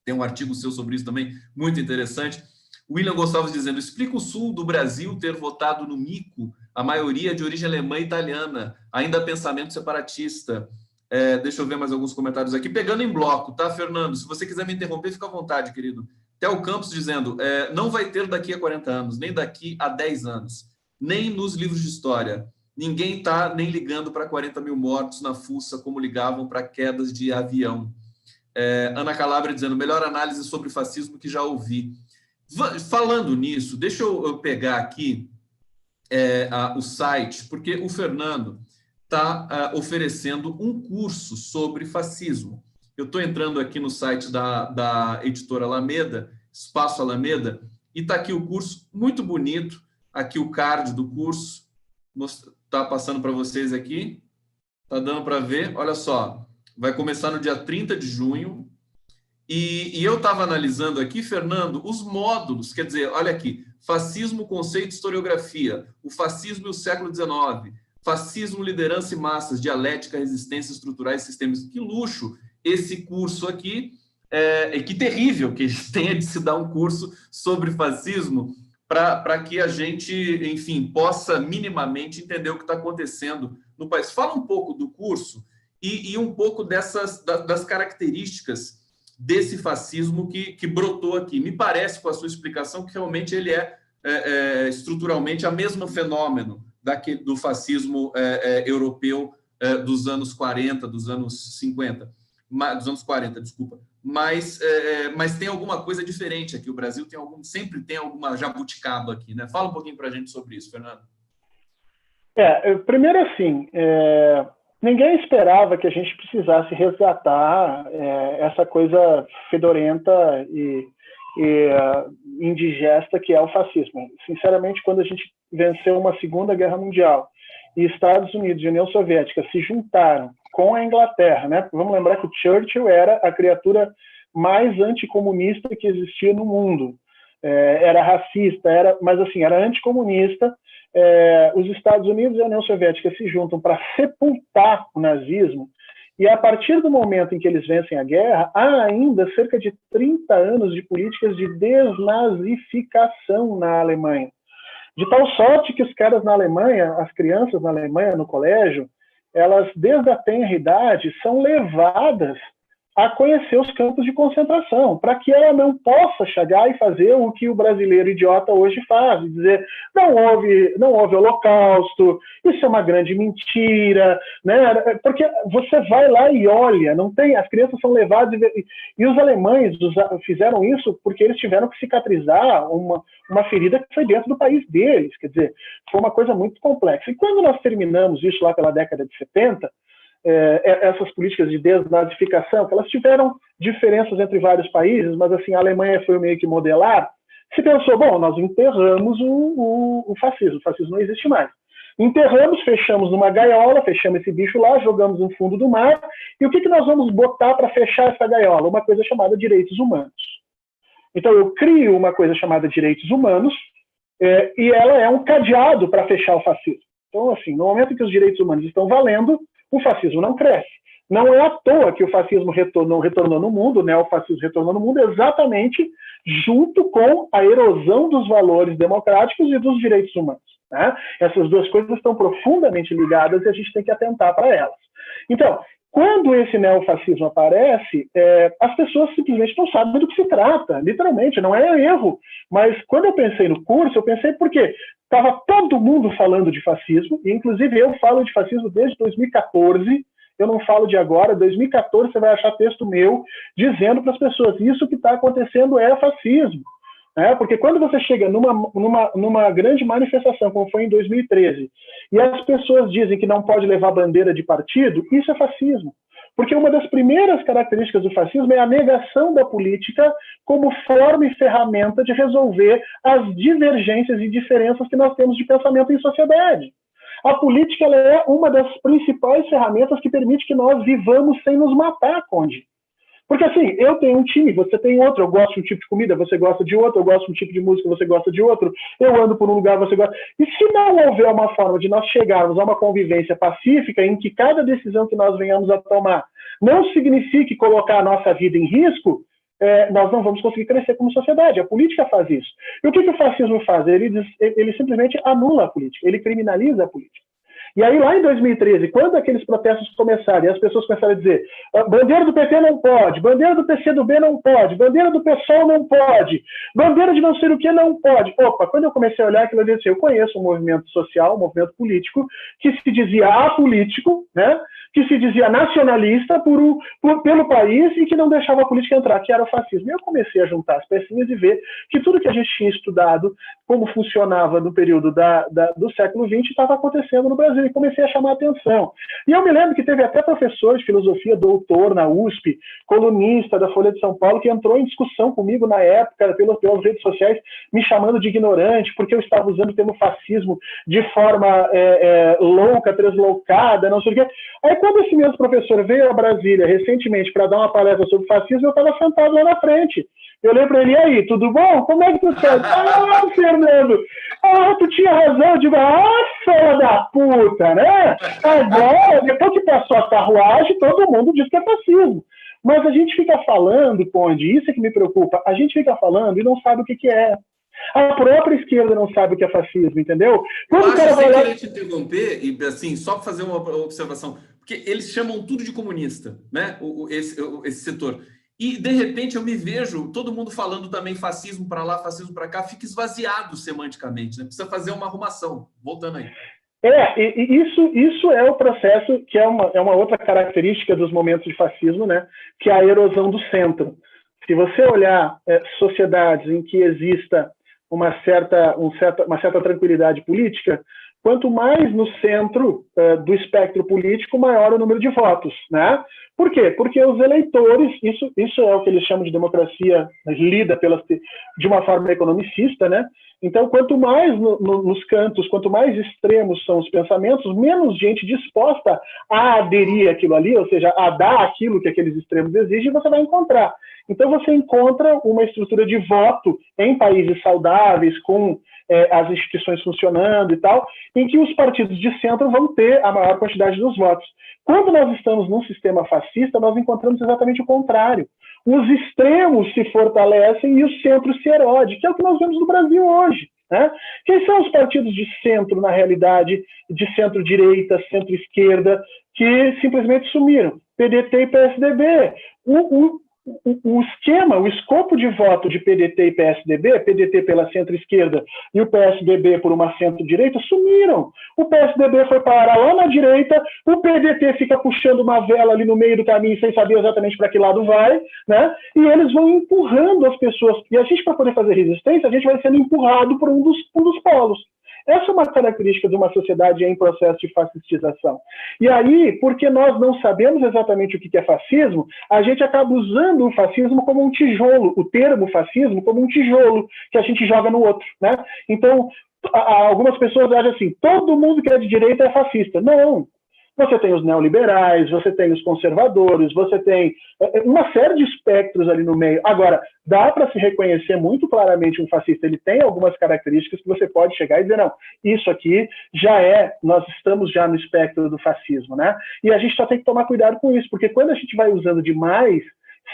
Tem um artigo seu sobre isso também, muito interessante. William Gonçalves dizendo, explica o sul do Brasil ter votado no Mico, a maioria de origem alemã e italiana, ainda pensamento separatista. Deixa eu ver mais alguns comentários aqui, pegando em bloco, tá, Fernando? Se você quiser me interromper, fica à vontade, querido. Theo Campos dizendo, não vai ter daqui a 40 anos, nem daqui a 10 anos, nem nos livros de história. ninguém está nem ligando para 40 mil mortos na fuça como ligavam para quedas de avião. Ana Calabria dizendo, melhor análise sobre fascismo que já ouvi. Falando nisso, deixa eu pegar aqui o site, porque o Fernando está oferecendo um curso sobre fascismo. Eu estou entrando aqui no site da editora Alameda, Espaço Alameda, e está aqui o curso, muito bonito, aqui o card do curso, está passando para vocês aqui, está dando para ver, olha só, vai começar no dia 30 de junho, e eu estava analisando aqui, Fernando, os módulos, quer dizer, olha aqui, fascismo, conceito e historiografia, o fascismo e o século XIX, fascismo, liderança e massas, dialética, resistência, estruturais e sistemas. Que luxo esse curso aqui, que terrível que a gente tenha de se dar um curso sobre fascismo para que a gente, enfim, possa minimamente entender o que está acontecendo no país. Fala um pouco do curso e um pouco das características desse fascismo que brotou aqui. Me parece, com a sua explicação, que realmente ele é estruturalmente o mesmo fenômeno do fascismo europeu dos anos 40, dos anos 50, dos anos 40, desculpa. Mas tem alguma coisa diferente aqui. O Brasil sempre tem alguma jabuticaba aqui, né? Fala um pouquinho para a gente sobre isso, Fernando. Primeiro, assim, ninguém esperava que a gente precisasse resgatar essa coisa fedorenta e indigesta que é o fascismo. Sinceramente, quando a gente venceu uma Segunda Guerra Mundial e Estados Unidos e União Soviética se juntaram com a Inglaterra, né? Vamos lembrar que o Churchill era a criatura mais anticomunista que existia no mundo. Era racista, mas assim, era anticomunista. Os Estados Unidos e a União Soviética se juntam para sepultar o nazismo, e a partir do momento em que eles vencem a guerra, há ainda cerca de 30 anos de políticas de desnazificação na Alemanha. De tal sorte que os caras na Alemanha, as crianças na Alemanha, no colégio, elas, desde a tenra idade, são levadas a conhecer os campos de concentração, para que ela não possa chegar e fazer o que o brasileiro idiota hoje faz, dizer, não houve holocausto, isso é uma grande mentira, né? Porque você vai lá e olha, não tem, as crianças são levadas, e os alemães fizeram isso porque eles tiveram que cicatrizar uma ferida que foi dentro do país deles, quer dizer, foi uma coisa muito complexa. E quando nós terminamos isso lá pela década de 70, essas políticas de desnazificação, que elas tiveram diferenças entre vários países, mas assim, a Alemanha foi meio que modelar, se pensou, bom, nós enterramos o fascismo não existe mais. Enterramos, fechamos numa gaiola, fechamos esse bicho lá, jogamos no fundo do mar, e o que nós vamos botar para fechar essa gaiola? Uma coisa chamada direitos humanos. Então eu crio uma coisa chamada direitos humanos, e ela é um cadeado para fechar o fascismo. Então, assim, no momento em que os direitos humanos estão valendo, o fascismo não cresce. Não é à toa que o fascismo retornou no mundo, o neofascismo retornou no mundo exatamente junto com a erosão dos valores democráticos e dos direitos humanos. Né? Essas duas coisas estão profundamente ligadas e a gente tem que atentar para elas. Então, quando esse neofascismo aparece, as pessoas simplesmente não sabem do que se trata, literalmente, não é erro. Mas quando eu pensei no curso, eu pensei porque estava todo mundo falando de fascismo, e inclusive eu falo de fascismo desde 2014, eu não falo de agora, 2014 você vai achar texto meu dizendo para as pessoas, isso que está acontecendo é fascismo. Porque quando você chega numa grande manifestação, como foi em 2013, e as pessoas dizem que não pode levar bandeira de partido, isso é fascismo. Porque uma das primeiras características do fascismo é a negação da política como forma e ferramenta de resolver as divergências e diferenças que nós temos de pensamento em sociedade. A política ela é uma das principais ferramentas que permite que nós vivamos sem nos matar, Conde. Porque assim, eu tenho um time, você tem outro, eu gosto de um tipo de comida, você gosta de outro, eu gosto de um tipo de música, você gosta de outro, eu ando por um lugar, você gosta... E se não houver uma forma de nós chegarmos a uma convivência pacífica em que cada decisão que nós venhamos a tomar não signifique colocar a nossa vida em risco, nós não vamos conseguir crescer como sociedade. A política faz isso. E o que o fascismo faz? Ele simplesmente anula a política, ele criminaliza a política. E aí, lá em 2013, quando aqueles protestos começaram e as pessoas começaram a dizer bandeira do PT não pode, bandeira do PCdoB não pode, bandeira do PSOL não pode, bandeira de não sei o que não pode. Opa, quando eu comecei a olhar aquilo, eu disse, eu conheço um movimento social, um movimento político, que se dizia apolítico, né? Que se dizia nacionalista pelo país e que não deixava a política entrar, que era o fascismo. E eu comecei a juntar as pecinhas e ver que tudo que a gente tinha estudado, como funcionava no período do século XX, estava acontecendo no Brasil, e comecei a chamar a atenção. E eu me lembro que teve até professor de filosofia, doutor na USP, colunista da Folha de São Paulo, que entrou em discussão comigo na época, pelas redes sociais, me chamando de ignorante, porque eu estava usando o termo fascismo de forma louca, translocada, não sei o quê. Aí, quando esse mesmo professor veio a Brasília recentemente para dar uma palestra sobre fascismo, eu estava sentado lá na frente. Eu olhei para ele, e aí, tudo bom? Como é que tu tá? Ah, Fernando! Ah, tu tinha razão. Eu digo, filha da puta, né? Agora, depois que passou a carruagem, todo mundo diz que é fascismo. Mas a gente fica falando, Conde, isso é que me preocupa, a gente fica falando e não sabe o que é. A própria esquerda não sabe o que é fascismo, entendeu? Quando eu acho, sem querer te interromper, e assim, só para fazer uma observação, porque eles chamam tudo de comunista, né? Esse setor. E, de repente, eu me vejo todo mundo falando também fascismo para lá, fascismo para cá, fica esvaziado semanticamente, né? Precisa fazer uma arrumação. Voltando aí. Isso é o processo que é uma outra característica dos momentos de fascismo, né? Que é a erosão do centro. Se você olhar sociedades em que exista uma certa tranquilidade política, quanto mais no centro do espectro político, maior o número de votos, né? Por quê? Porque os eleitores, isso é o que eles chamam de democracia lida de uma forma economicista, né? Então, quanto mais nos cantos, quanto mais extremos são os pensamentos, menos gente disposta a aderir àquilo ali, ou seja, a dar aquilo que aqueles extremos exigem, você vai encontrar. Então, você encontra uma estrutura de voto em países saudáveis, com as instituições funcionando e tal, em que os partidos de centro vão ter a maior quantidade dos votos. Quando nós estamos num sistema fascista, nós encontramos exatamente o contrário. Os extremos se fortalecem e o centro se erode, que é o que nós vemos no Brasil hoje, né? Quem são os partidos de centro, na realidade, de centro-direita, centro-esquerda, que simplesmente sumiram? PDT e PSDB. O esquema, o escopo de voto de PDT e PSDB, PDT pela centro-esquerda e o PSDB por uma centro-direita, sumiram. O PSDB foi parar lá na direita, o PDT fica puxando uma vela ali no meio do caminho sem saber exatamente para que lado vai, né? E eles vão empurrando as pessoas. E a gente, para poder fazer resistência, a gente vai sendo empurrado por um dos polos. Essa é uma característica de uma sociedade em processo de fascistização. E aí, porque nós não sabemos exatamente o que é fascismo, a gente acaba usando o fascismo como um tijolo, o termo fascismo como um tijolo que a gente joga no outro, né? Então, algumas pessoas acham assim, todo mundo que é de direita é fascista. Não. Você tem os neoliberais, você tem os conservadores, você tem uma série de espectros ali no meio. Agora, dá para se reconhecer muito claramente um fascista. Ele tem algumas características que você pode chegar e dizer, não, isso aqui nós estamos já no espectro do fascismo, né? E a gente só tem que tomar cuidado com isso, porque quando a gente vai usando demais,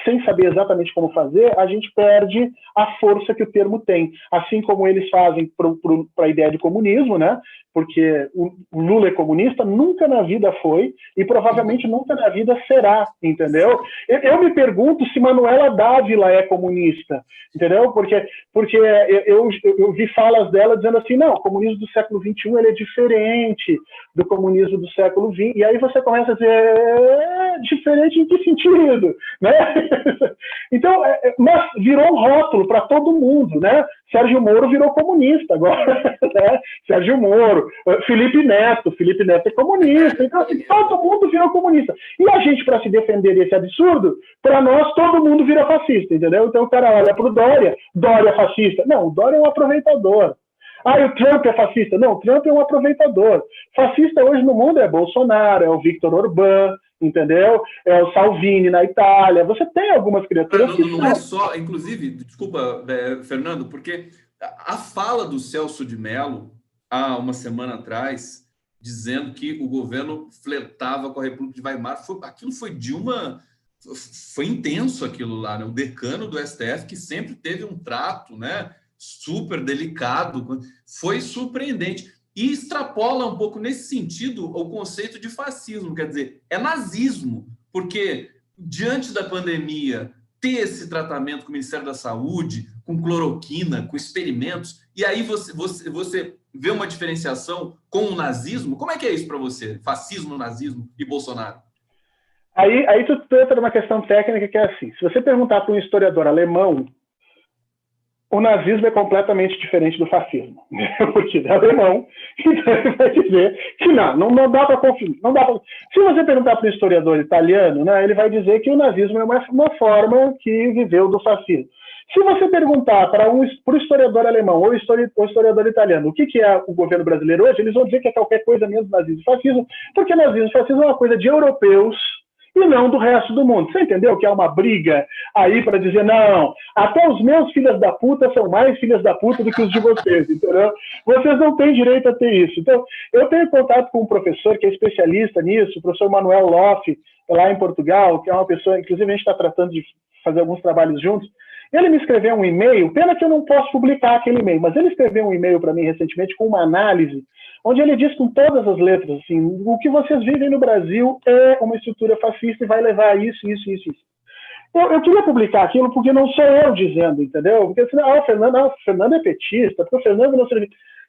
sem saber exatamente como fazer, a gente perde a força que o termo tem. Assim como eles fazem para a ideia de comunismo, né? Porque o Lula é comunista, nunca na vida foi e provavelmente nunca na vida será, entendeu? Eu me pergunto se Manuela Dávila é comunista, entendeu? Porque eu vi falas dela dizendo assim, não, o comunismo do século XXI ele é diferente do comunismo do século XX, e aí você começa a dizer, diferente em que sentido? Né? Então, mas virou um rótulo para todo mundo, né? Sérgio Moro virou comunista agora, né? Sérgio Moro, Felipe Neto é comunista, então assim, todo mundo virou comunista. E a gente, para se defender desse absurdo, para nós todo mundo vira fascista, entendeu? Então o cara olha para o Dória é fascista. Não, o Dória é um aproveitador. Ah, e o Trump é fascista? Não, o Trump é um aproveitador. Fascista hoje no mundo é Bolsonaro, é o Victor Orbán, entendeu? É o Salvini na Itália. Você tem algumas criaturas não é só, inclusive, desculpa, Fernando, porque a fala do Celso de Mello, há uma semana atrás, dizendo que o governo flertava com a República de Weimar, aquilo foi intenso aquilo lá, né? O decano do STF, que sempre teve um trato, né, super delicado, foi surpreendente. e extrapola um pouco nesse sentido o conceito de fascismo, quer dizer, é nazismo, porque diante da pandemia, ter esse tratamento com o Ministério da Saúde, com cloroquina, com experimentos, e aí você vê uma diferenciação com o nazismo? Como é que é isso para você? Fascismo, nazismo e Bolsonaro? Aí tu entra numa questão técnica que é assim, se você perguntar para um historiador alemão, o nazismo é completamente diferente do fascismo, porque ele é alemão, então ele vai dizer que não dá para confiar. Se você perguntar para um historiador italiano, né, ele vai dizer que o nazismo é uma forma que viveu do fascismo. Se você perguntar para o historiador alemão ou historiador italiano o que é o governo brasileiro hoje, eles vão dizer que é qualquer coisa menos nazismo e fascismo, porque nazismo e fascismo é uma coisa de europeus e não do resto do mundo. Você entendeu que é uma briga aí para dizer, não, até os meus filhos da puta são mais filhos da puta do que os de vocês, entendeu? Vocês não têm direito a ter isso. Então, eu tenho contato com um professor que é especialista nisso, o professor Manuel Loff, lá em Portugal, que é uma pessoa, inclusive a gente está tratando de fazer alguns trabalhos juntos. Ele me escreveu um e-mail, pena que eu não posso publicar aquele e-mail, mas ele escreveu um e-mail para mim recentemente com uma análise onde ele diz com todas as letras, assim, o que vocês vivem no Brasil é uma estrutura fascista e vai levar a isso. Eu queria publicar aquilo porque não sou eu dizendo, entendeu? Porque senão, o Fernando é petista, porque o Fernando não serve.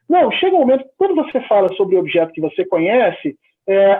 Não, chega um momento, quando você fala sobre o objeto que você conhece,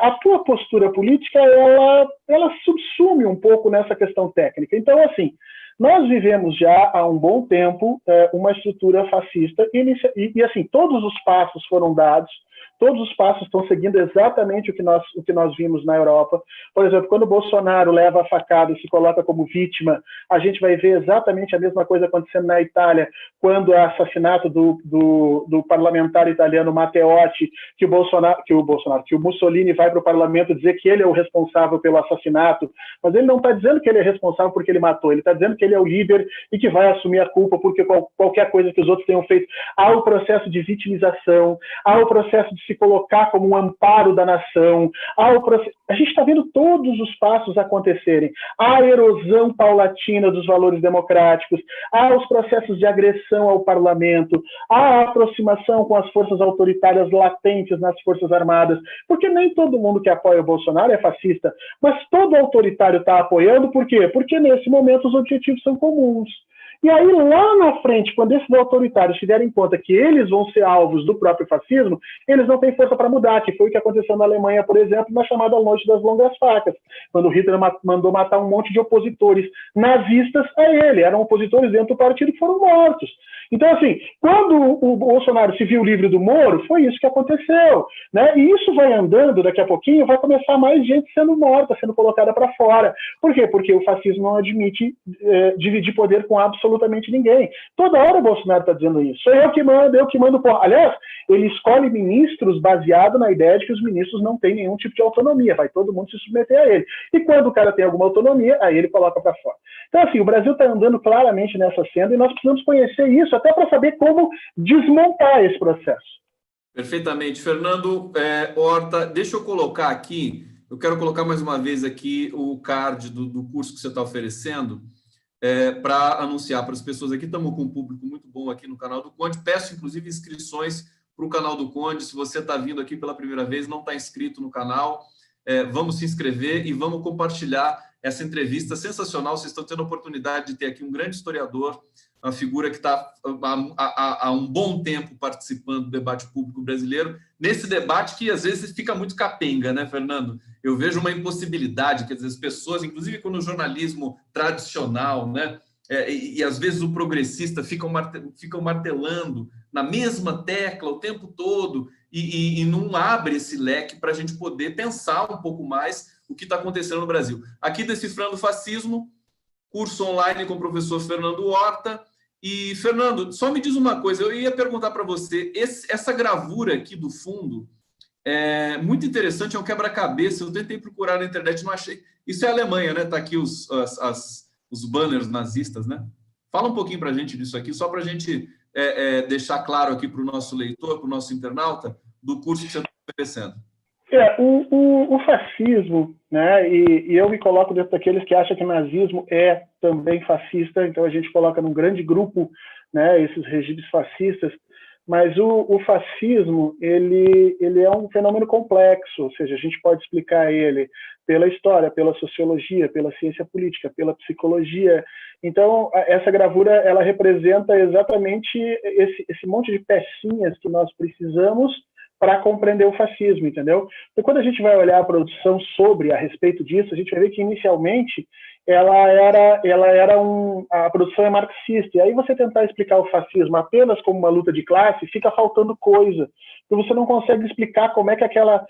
a tua postura política, ela subsume um pouco nessa questão técnica. Então, assim, nós vivemos já há um bom tempo uma estrutura fascista e assim, todos os passos foram dados, todos os passos estão seguindo exatamente o que nós vimos na Europa. Por exemplo, quando o Bolsonaro leva a facada e se coloca como vítima, a gente vai ver exatamente a mesma coisa acontecendo na Itália, quando o assassinato do parlamentar italiano Matteotti, que o Mussolini vai para o parlamento dizer que ele é o responsável pelo assassinato, mas ele não está dizendo que ele é responsável porque ele matou, ele está dizendo que ele é o líder e que vai assumir a culpa porque qualquer coisa que os outros tenham feito. Há o processo de vitimização, há o processo de se colocar como um amparo da nação, a gente está vendo todos os passos acontecerem. Há a erosão paulatina dos valores democráticos, há os processos de agressão ao parlamento, há a aproximação com as forças autoritárias latentes nas forças armadas, porque nem todo mundo que apoia o Bolsonaro é fascista, mas todo autoritário está apoiando, por quê? Porque nesse momento os objetivos são comuns. E aí, lá na frente, quando esses autoritários se derem conta que eles vão ser alvos do próprio fascismo, eles não têm força para mudar, que foi o que aconteceu na Alemanha, por exemplo, na chamada Noite das Longas Facas, quando Hitler mandou matar um monte de opositores nazistas a ele. Eram opositores dentro do partido que foram mortos. Então, assim, quando o Bolsonaro se viu livre do Moro, foi isso que aconteceu, né? E isso vai andando, daqui a pouquinho, vai começar mais gente sendo morta, sendo colocada para fora. Por quê? Porque o fascismo não admite dividir poder com absolutamente ninguém. Toda hora o Bolsonaro está dizendo isso. Sou eu que mando. Aliás, ele escolhe ministros baseado na ideia de que os ministros não têm nenhum tipo de autonomia. Vai todo mundo se submeter a ele. E quando o cara tem alguma autonomia, aí ele coloca para fora. Então, assim, o Brasil está andando claramente nessa senda e nós precisamos conhecer isso até para saber como desmontar esse processo. Perfeitamente. Fernando Horta, deixa eu colocar aqui, eu quero colocar mais uma vez aqui o card do curso que você está oferecendo, para anunciar para as pessoas aqui. Estamos com um público muito bom aqui no canal do Conde. Peço, inclusive, inscrições para o canal do Conde. Se você está vindo aqui pela primeira vez, não está inscrito no canal, vamos se inscrever e vamos compartilhar essa entrevista sensacional. Vocês estão tendo a oportunidade de ter aqui um grande historiador, uma figura que está há um bom tempo participando do debate público brasileiro, nesse debate que às vezes fica muito capenga, né, Fernando? Eu vejo uma impossibilidade, quer dizer, as pessoas, inclusive com o jornalismo tradicional, né, e às vezes o progressista ficam martelando na mesma tecla o tempo todo e não abre esse leque para a gente poder pensar um pouco mais o que está acontecendo no Brasil. Aqui, Decifrando o Fascismo, curso online com o professor Fernando Horta. E, Fernando, só me diz uma coisa, eu ia perguntar para você, essa gravura aqui do fundo é muito interessante, é um quebra-cabeça, eu tentei procurar na internet, não achei. Isso é a Alemanha, né? Está aqui os banners nazistas, né? Fala um pouquinho para a gente disso aqui, só para a gente deixar claro aqui para o nosso leitor, para o nosso internauta, do curso que você está oferecendo. O fascismo, né, e eu me coloco dentro daqueles que acham que o nazismo é também fascista, então a gente coloca num grande grupo, né, esses regimes fascistas, Mas o fascismo, ele é um fenômeno complexo, ou seja, a gente pode explicar ele pela história, pela sociologia, pela ciência política, pela psicologia. Então, essa gravura, ela representa exatamente esse monte de pecinhas que nós precisamos para compreender o fascismo, entendeu? Então, quando a gente vai olhar a produção a respeito disso, a gente vai ver que, inicialmente, a produção é marxista. E aí você tentar explicar o fascismo apenas como uma luta de classe, fica faltando coisa. Porque você não consegue explicar como é que aquela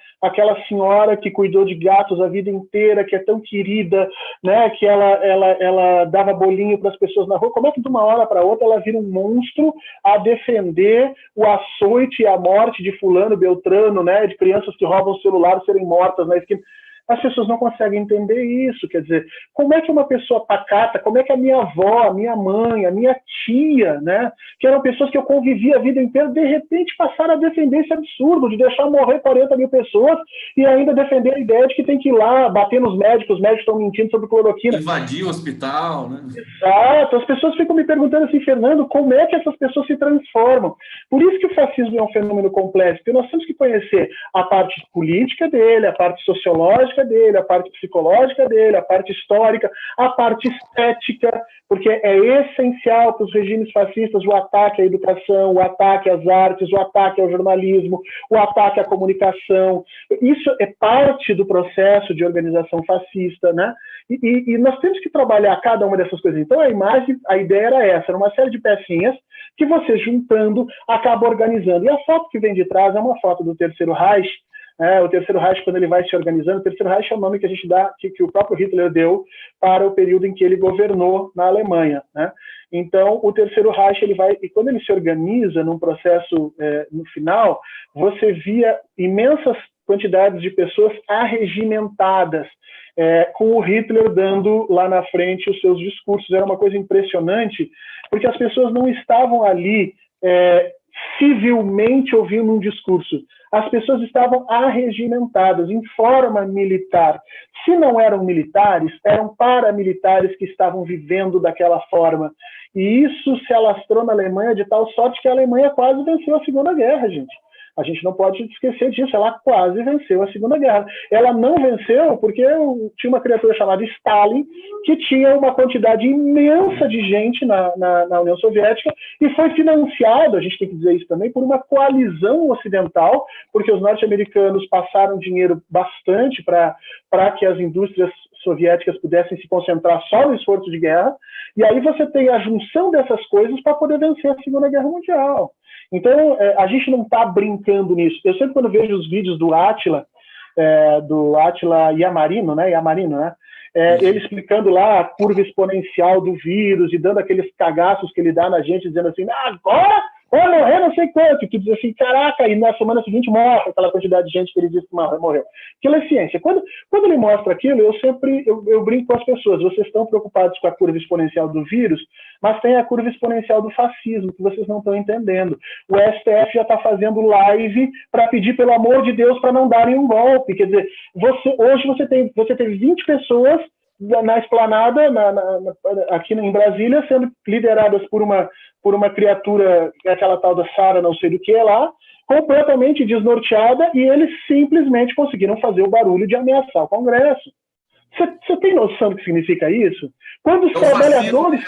senhora que cuidou de gatos a vida inteira, que é tão querida, né, que ela dava bolinho para as pessoas na rua, como é que de uma hora para outra ela vira um monstro a defender o açoite e a morte de fulano, beltrano, né, de crianças que roubam o celular serem mortas na esquina. As pessoas não conseguem entender isso. Quer dizer, como é que uma pessoa pacata, como é que a minha avó, a minha mãe, a minha tia, né, que eram pessoas que eu convivi a vida inteira, de repente passaram a defender esse absurdo de deixar morrer 40 mil pessoas e ainda defender a ideia de que tem que ir lá bater nos médicos, os médicos estão mentindo sobre cloroquina. Invadir o hospital, né? Exato. As pessoas ficam me perguntando assim, Fernando, como é que essas pessoas se transformam? Por isso que o fascismo é um fenômeno complexo, porque nós temos que conhecer a parte política dele, a parte sociológica dele, a parte psicológica dele, a parte histórica, a parte estética, porque é essencial para os regimes fascistas o ataque à educação, o ataque às artes, o ataque ao jornalismo, o ataque à comunicação. Isso é parte do processo de organização fascista, né? E nós temos que trabalhar cada uma dessas coisas. Então, a imagem, a ideia era essa, era uma série de pecinhas que você, juntando, acaba organizando. E a foto que vem de trás é uma foto do Terceiro Reich. O Terceiro Reich, quando ele vai se organizando, o Terceiro Reich é o nome que a gente dá, que o próprio Hitler deu para o período em que ele governou na Alemanha, né? Então, o Terceiro Reich, e quando ele se organiza num processo, no final, você via imensas quantidades de pessoas arregimentadas, com o Hitler dando lá na frente os seus discursos. Era uma coisa impressionante, porque as pessoas não estavam ali civilmente ouvindo um discurso. As pessoas estavam arregimentadas, em forma militar. Se não eram militares, eram paramilitares que estavam vivendo daquela forma. E isso se alastrou na Alemanha de tal sorte que a Alemanha quase venceu a Segunda Guerra, gente. A gente não pode esquecer disso, ela quase venceu a Segunda Guerra. Ela não venceu porque tinha uma criatura chamada Stalin, que tinha uma quantidade imensa de gente na União Soviética e foi financiado, a gente tem que dizer isso também, por uma coalizão ocidental, porque os norte-americanos passaram dinheiro bastante para que as indústrias soviéticas pudessem se concentrar só no esforço de guerra, e aí você tem a junção dessas coisas para poder vencer a Segunda Guerra Mundial. Então, a gente não está brincando nisso. Eu sempre, quando vejo os vídeos do Átila Yamarino, né? Ele explicando lá a curva exponencial do vírus e dando aqueles cagaços que ele dá na gente, dizendo assim, agora vai morrer não sei quanto, que diz assim, caraca, e na semana seguinte morre aquela quantidade de gente que ele disse que morreu. Aquilo é ciência. Quando ele mostra aquilo, eu brinco com as pessoas, vocês estão preocupados com a curva exponencial do vírus, mas tem a curva exponencial do fascismo, que vocês não estão entendendo. O STF já está fazendo live para pedir, pelo amor de Deus, para não darem um golpe. Quer dizer, hoje você teve 20 pessoas na esplanada, aqui em Brasília, sendo lideradas por uma criatura, aquela tal da Sara, não sei do que lá, completamente desnorteada, e eles simplesmente conseguiram fazer o barulho de ameaçar o Congresso. Você tem noção do que significa isso? Quando os trabalhadores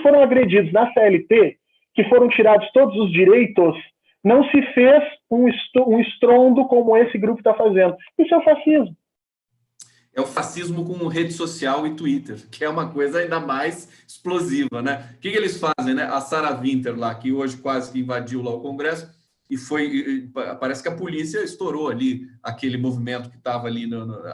foram agredidos na CLT, que foram tirados todos os direitos, não se fez um estrondo como esse grupo está fazendo. Isso é o fascismo. É o fascismo com rede social e Twitter, que é uma coisa ainda mais explosiva, né? O que eles fazem, né? A Sarah Winter lá, que hoje quase que invadiu lá o Congresso, parece que a polícia estourou ali aquele movimento que estava ali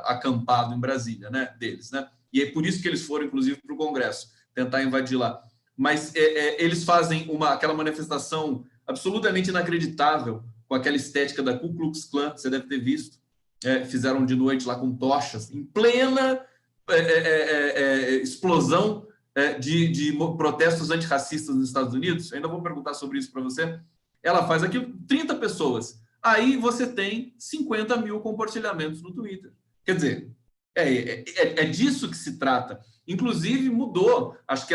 acampado em Brasília, né? Deles, né? E é por isso que eles foram, inclusive, para o Congresso, tentar invadir lá. Mas eles fazem aquela manifestação absolutamente inacreditável, com aquela estética da Ku Klux Klan, você deve ter visto. Fizeram de noite lá com tochas, em plena explosão de protestos antirracistas nos Estados Unidos. Eu ainda vou perguntar sobre isso para você. Ela faz aquilo, 30 pessoas. Aí você tem 50 mil compartilhamentos no Twitter. Quer dizer, é disso que se trata. Inclusive, mudou. Acho que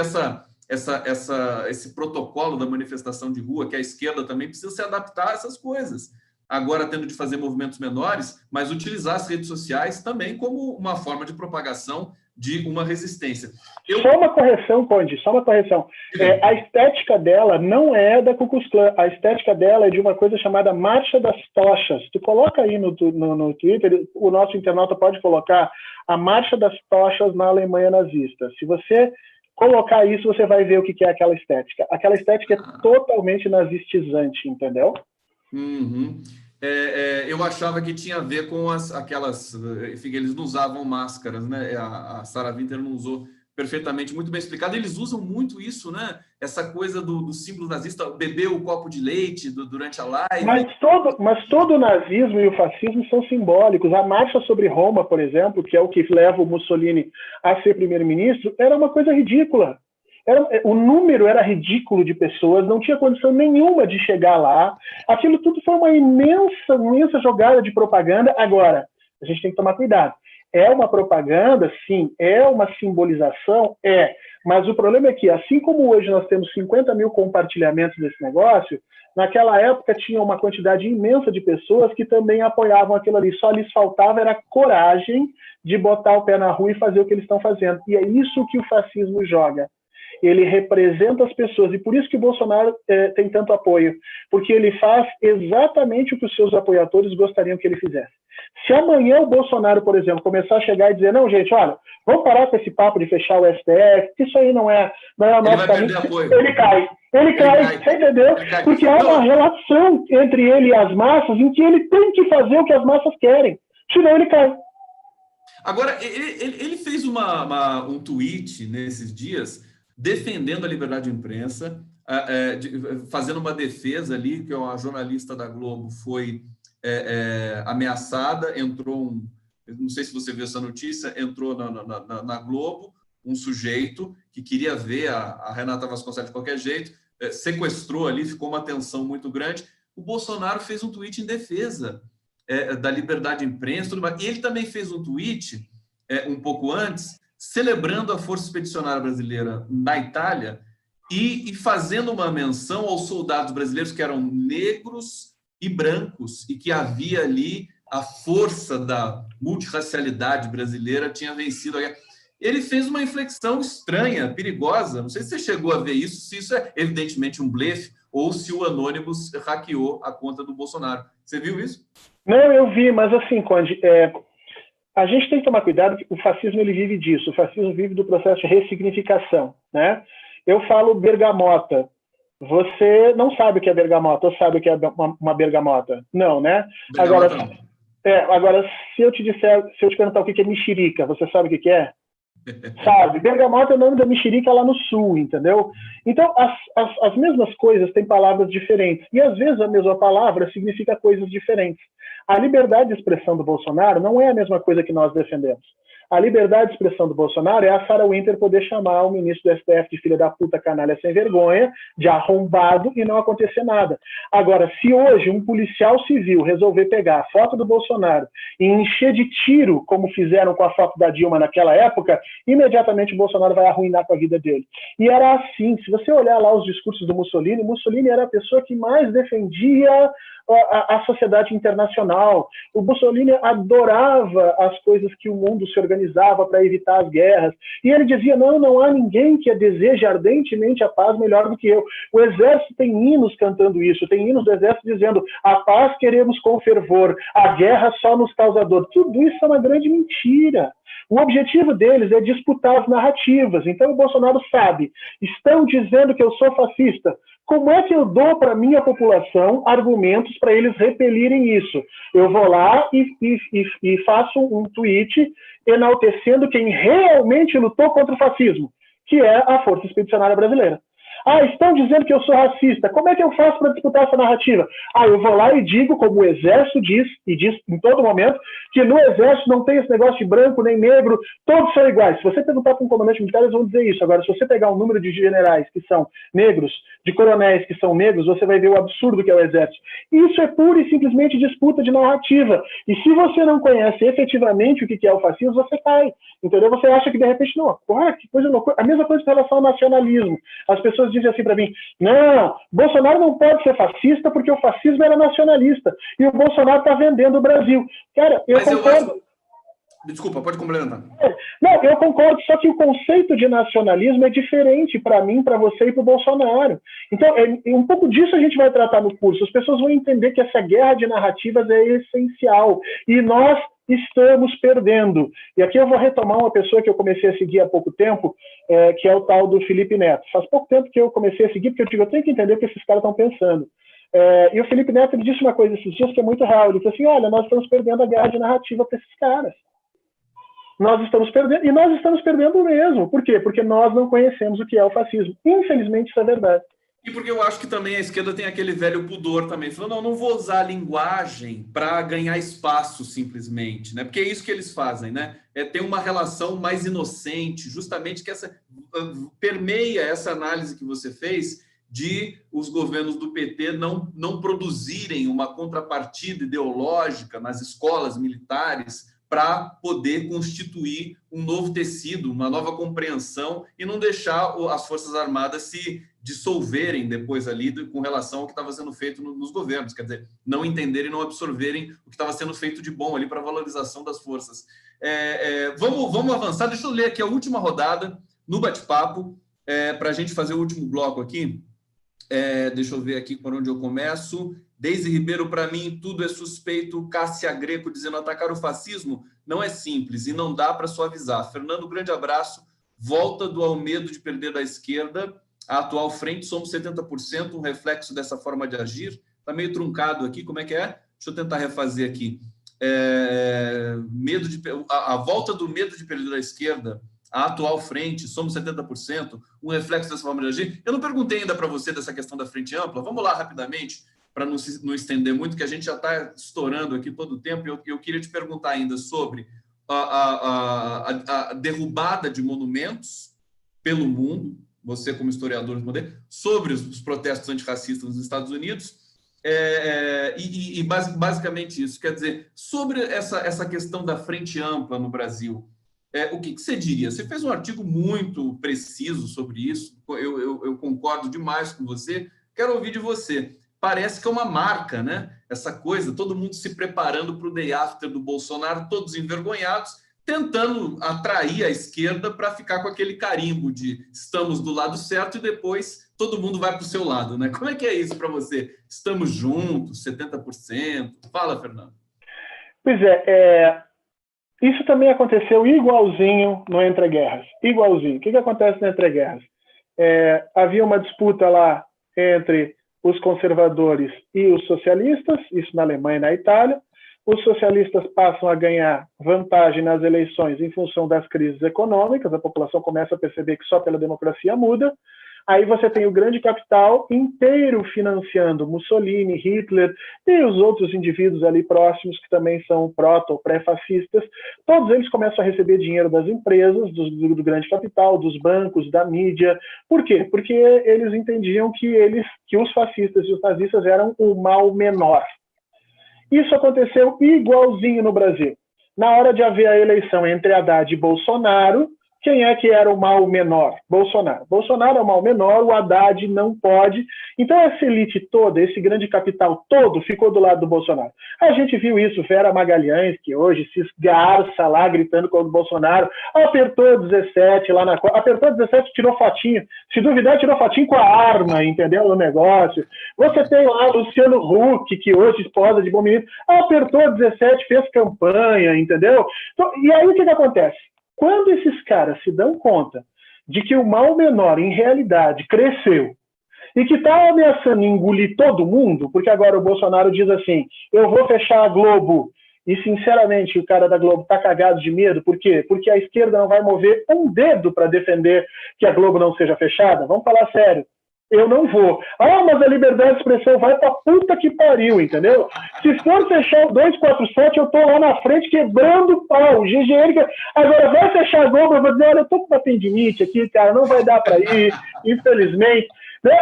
esse protocolo da manifestação de rua, que a esquerda também precisa se adaptar a essas coisas. Agora tendo de fazer movimentos menores, mas utilizar as redes sociais também como uma forma de propagação de uma resistência. Só uma correção, Conde, só uma correção. A estética dela não é da Ku Klux Klan, a estética dela é de uma coisa chamada Marcha das Tochas. Tu coloca aí no Twitter, o nosso internauta pode colocar a Marcha das Tochas na Alemanha nazista. Se você colocar isso, você vai ver o que é aquela estética. Aquela estética é totalmente nazistizante, entendeu? Uhum. Eu achava que tinha a ver com aquelas... Enfim, eles não usavam máscaras, né? A Sarah Winter não usou perfeitamente, muito bem explicado. Eles usam muito isso, né? Essa coisa do símbolo nazista, beber o copo de leite durante a live. Mas todo o nazismo e o fascismo são simbólicos. A marcha sobre Roma, por exemplo, que é o que leva o Mussolini a ser primeiro-ministro, era uma coisa ridícula. O número era ridículo de pessoas, não tinha condição nenhuma de chegar lá. Aquilo tudo foi uma imensa jogada de propaganda. Agora, a gente tem que tomar cuidado. É uma propaganda, sim. É uma simbolização, é. Mas o problema é que, assim como hoje nós temos 50 mil compartilhamentos desse negócio, naquela época tinha uma quantidade imensa de pessoas que também apoiavam aquilo ali. Só lhes faltava era coragem de botar o pé na rua e fazer o que eles estão fazendo. E é isso que o fascismo joga. Ele representa as pessoas, e por isso que o Bolsonaro tem tanto apoio, porque ele faz exatamente o que os seus apoiadores gostariam que ele fizesse. Se amanhã o Bolsonaro, por exemplo, começar a chegar e dizer, não, gente, olha, vamos parar com esse papo de fechar o STF, isso aí não é o nosso caminho, ele cai, você entendeu? Porque há uma relação entre ele e as massas em que ele tem que fazer o que as massas querem, senão ele cai. Agora, ele fez um tweet nesses dias defendendo a liberdade de imprensa, fazendo uma defesa ali, que uma jornalista da Globo foi ameaçada, não sei se você viu essa notícia, entrou na Globo, um sujeito que queria ver a Renata Vasconcelos de qualquer jeito, sequestrou ali, ficou uma tensão muito grande. O Bolsonaro fez um tweet em defesa da liberdade de imprensa, tudo mais. E ele também fez um tweet, um pouco antes, celebrando a Força Expedicionária Brasileira na Itália e fazendo uma menção aos soldados brasileiros que eram negros e brancos e que havia ali a força da multirracialidade brasileira tinha vencido a guerra. Ele fez uma inflexão estranha, perigosa. Não sei se você chegou a ver isso, se isso é evidentemente um blefe ou se o Anonymous hackeou a conta do Bolsonaro. Você viu isso? Não, eu vi, mas assim, Conde, a gente tem que tomar cuidado, que o fascismo ele vive disso, o fascismo vive do processo de ressignificação, né? Eu falo bergamota, você não sabe o que é bergamota, ou sabe o que é uma bergamota? Não, né? Agora, se eu te perguntar o que é mexerica, você sabe o que é? Sabe? Bergamota é o nome da mexerica lá no sul, entendeu? Então, as mesmas coisas têm palavras diferentes. E, às vezes, a mesma palavra significa coisas diferentes. A liberdade de expressão do Bolsonaro não é a mesma coisa que nós defendemos. A liberdade de expressão do Bolsonaro é a Sarah Winter poder chamar o ministro do STF de filha da puta, canalha sem vergonha, de arrombado, e não acontecer nada. Agora, se hoje um policial civil resolver pegar a foto do Bolsonaro e encher de tiro, como fizeram com a foto da Dilma naquela época, imediatamente o Bolsonaro vai arruinar com a vida dele. E era assim, se você olhar lá os discursos do Mussolini, Mussolini era a pessoa que mais defendia a sociedade internacional. O Mussolini adorava as coisas que o mundo se organizava para evitar as guerras. E ele dizia, não há ninguém que deseje ardentemente a paz melhor do que eu. O exército tem hinos cantando isso, tem hinos do exército dizendo a paz queremos com fervor, a guerra só nos causa dor. Tudo isso é uma grande mentira. O objetivo deles é disputar as narrativas. Então o Bolsonaro sabe, estão dizendo que eu sou fascista. Como é que eu dou para a minha população argumentos para eles repelirem isso? Eu vou lá e faço um tweet enaltecendo quem realmente lutou contra o fascismo, que é a Força Expedicionária Brasileira. Ah, estão dizendo que eu sou racista. Como é que eu faço para disputar essa narrativa? Ah, eu vou lá e digo, como o Exército diz, e diz em todo momento, que no Exército não tem esse negócio de branco nem negro, todos são iguais. Se você perguntar para um comandante militar, eles vão dizer isso. Agora, se você pegar um número de generais que são negros, de coronéis que são negros, você vai ver o absurdo que é o Exército. Isso é pura e simplesmente disputa de narrativa. E se você não conhece efetivamente o que é o fascismo, você cai. Entendeu? Você acha que, de repente, não, porra, que coisa louca. A mesma coisa em relação ao nacionalismo. As pessoas dizem assim para mim, não, Bolsonaro não pode ser fascista porque o fascismo era nacionalista. E o Bolsonaro está vendendo o Brasil. Cara, eu concordo. Desculpa, pode complementar. Não, eu concordo, só que o conceito de nacionalismo é diferente para mim, para você e para o Bolsonaro. Então, um pouco disso a gente vai tratar no curso. As pessoas vão entender que essa guerra de narrativas é essencial. E nós estamos perdendo. E aqui eu vou retomar uma pessoa que eu comecei a seguir há pouco tempo, que é o tal do Felipe Neto. Faz pouco tempo que eu comecei a seguir, porque eu digo, eu tenho que entender o que esses caras estão pensando. E o Felipe Neto ele disse uma coisa esses dias que é muito real. Ele disse assim, olha, nós estamos perdendo a guerra de narrativa para esses caras. Nós estamos perdendo, e nós estamos perdendo mesmo. Por quê? Porque nós não conhecemos o que é o fascismo. Infelizmente, isso é verdade. E porque eu acho que também a esquerda tem aquele velho pudor também. Falando, não vou usar a linguagem para ganhar espaço, simplesmente. Né? Porque é isso que eles fazem, né? Tem uma relação mais inocente, justamente que permeia essa análise que você fez de os governos do PT não produzirem uma contrapartida ideológica nas escolas militares para poder constituir um novo tecido, uma nova compreensão e não deixar as Forças Armadas se dissolverem depois ali com relação ao que estava sendo feito nos governos, quer dizer, não entenderem, não absorverem o que estava sendo feito de bom ali para a valorização das forças. Vamos avançar, deixa eu ler aqui a última rodada no bate-papo, para a gente fazer o último bloco aqui. Deixa eu ver aqui por onde eu começo. Deise Ribeiro, para mim, tudo é suspeito. Cássia Greco dizendo, atacar o fascismo não é simples e não dá para suavizar. Fernando, grande abraço. Volta do ao medo de perder da esquerda. A atual frente, somos 70%, um reflexo dessa forma de agir. Está meio truncado aqui, como é que é? Deixa eu tentar refazer aqui. A volta do medo de perder da esquerda, a atual frente, somos 70%, um reflexo dessa forma de agir. Eu não perguntei ainda para você dessa questão da frente ampla. Vamos lá rapidamente, para não estender muito, que a gente já está estourando aqui todo o tempo. Eu queria te perguntar ainda sobre a derrubada de monumentos pelo mundo, você como historiador de poder, sobre os protestos antirracistas nos Estados Unidos, basicamente isso. Quer dizer, sobre essa questão da frente ampla no Brasil, o que você diria? Você fez um artigo muito preciso sobre isso, eu concordo demais com você, quero ouvir de você. Parece que é uma marca, né? Essa coisa, todo mundo se preparando para o day after do Bolsonaro, todos envergonhados, tentando atrair a esquerda para ficar com aquele carimbo de estamos do lado certo e depois todo mundo vai para o seu lado, né? Como é que é isso para você? Estamos juntos, 70%? Fala, Fernando. Pois isso também aconteceu igualzinho no Entre Guerras. Igualzinho. O que acontece no Entre Guerras? Havia uma disputa lá entre os conservadores e os socialistas, isso na Alemanha e na Itália. Os socialistas passam a ganhar vantagem nas eleições em função das crises econômicas, a população começa a perceber que só pela democracia muda. Aí você tem o grande capital inteiro financiando Mussolini, Hitler e os outros indivíduos ali próximos que também são proto- ou pré-fascistas. Todos eles começam a receber dinheiro das empresas, do grande capital, dos bancos, da mídia. Por quê? Porque eles entendiam que os fascistas e os nazistas eram o mal menor. Isso aconteceu igualzinho no Brasil. Na hora de haver a eleição entre Haddad e Bolsonaro, quem é que era o mal menor? Bolsonaro. Bolsonaro é o mal menor, o Haddad não pode. Então essa elite toda, esse grande capital todo, ficou do lado do Bolsonaro. A gente viu isso, Vera Magalhães, que hoje se esgarça lá, gritando contra o Bolsonaro, apertou 17 lá apertou 17, tirou fotinho. Se duvidar, tirou fotinho com a arma, entendeu? No negócio. Você tem lá Luciano Huck, que hoje esposa de bom menino, apertou 17, fez campanha, entendeu? Então, e aí o que acontece? Quando esses caras se dão conta de que o mal menor, em realidade, cresceu e que está ameaçando engolir todo mundo, porque agora o Bolsonaro diz assim, eu vou fechar a Globo, e sinceramente o cara da Globo está cagado de medo, por quê? Porque a esquerda não vai mover um dedo para defender que a Globo não seja fechada, vamos falar sério. eu não vou. Ah, mas a liberdade de expressão vai pra puta que pariu, entendeu? Se for fechar o 247, eu tô lá na frente quebrando o pau. GGN, agora vai fechar a Globo, eu vou dizer, olha, eu tô com uma tendinite aqui, cara, não vai dar pra ir, infelizmente. Né?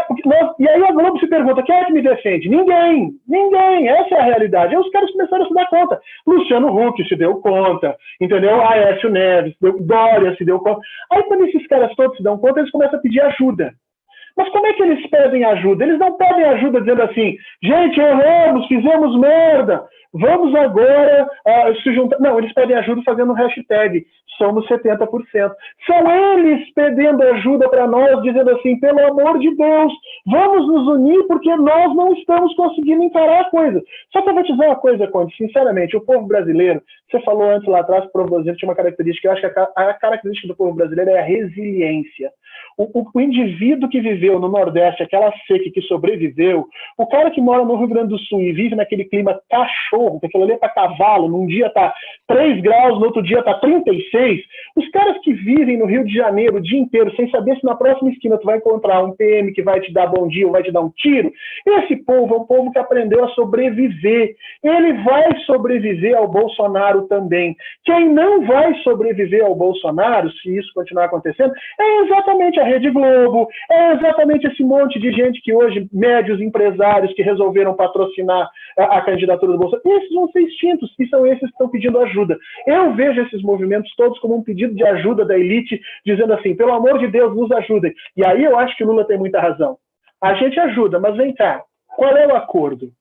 E aí a Globo se pergunta, quem é que me defende? Ninguém, essa é a realidade. Aí os caras começaram a se dar conta. Luciano Huck se deu conta, entendeu? Aécio Neves, Dória se deu conta. Aí quando esses caras todos se dão conta, eles começam a pedir ajuda. Mas como é que eles pedem ajuda? Eles não pedem ajuda dizendo assim, gente, erramos, fizemos merda, vamos agora se juntar. Não, eles pedem ajuda fazendo hashtag, somos 70%. São eles pedindo ajuda para nós, dizendo assim, pelo amor de Deus, vamos nos unir porque nós não estamos conseguindo encarar a coisa. Só que eu vou te dizer uma coisa, Conde, sinceramente, o povo brasileiro, você falou antes lá atrás que o povo brasileiro tinha uma característica, eu acho que a característica do povo brasileiro é a resiliência. O indivíduo que viveu no Nordeste, aquela seca que sobreviveu, o cara que mora no Rio Grande do Sul e vive naquele clima cachorro, que aquilo ali é para cavalo, num dia tá 3 graus, no outro dia tá 36, os caras que vivem no Rio de Janeiro o dia inteiro, sem saber se na próxima esquina tu vai encontrar um PM que vai te dar bom dia ou vai te dar um tiro, esse povo é um povo que aprendeu a sobreviver. Ele vai sobreviver ao Bolsonaro também. Quem não vai sobreviver ao Bolsonaro, se isso continuar acontecendo, é exatamente a Rede Globo, é exatamente esse monte de gente que hoje, médios empresários que resolveram patrocinar a candidatura do Bolsonaro, esses vão ser extintos, e são esses que estão pedindo ajuda. Eu vejo esses movimentos todos como um pedido de ajuda da elite, dizendo assim, pelo amor de Deus, nos ajudem. E aí eu acho que o Lula tem muita razão. A gente ajuda, mas vem cá, qual é o acordo?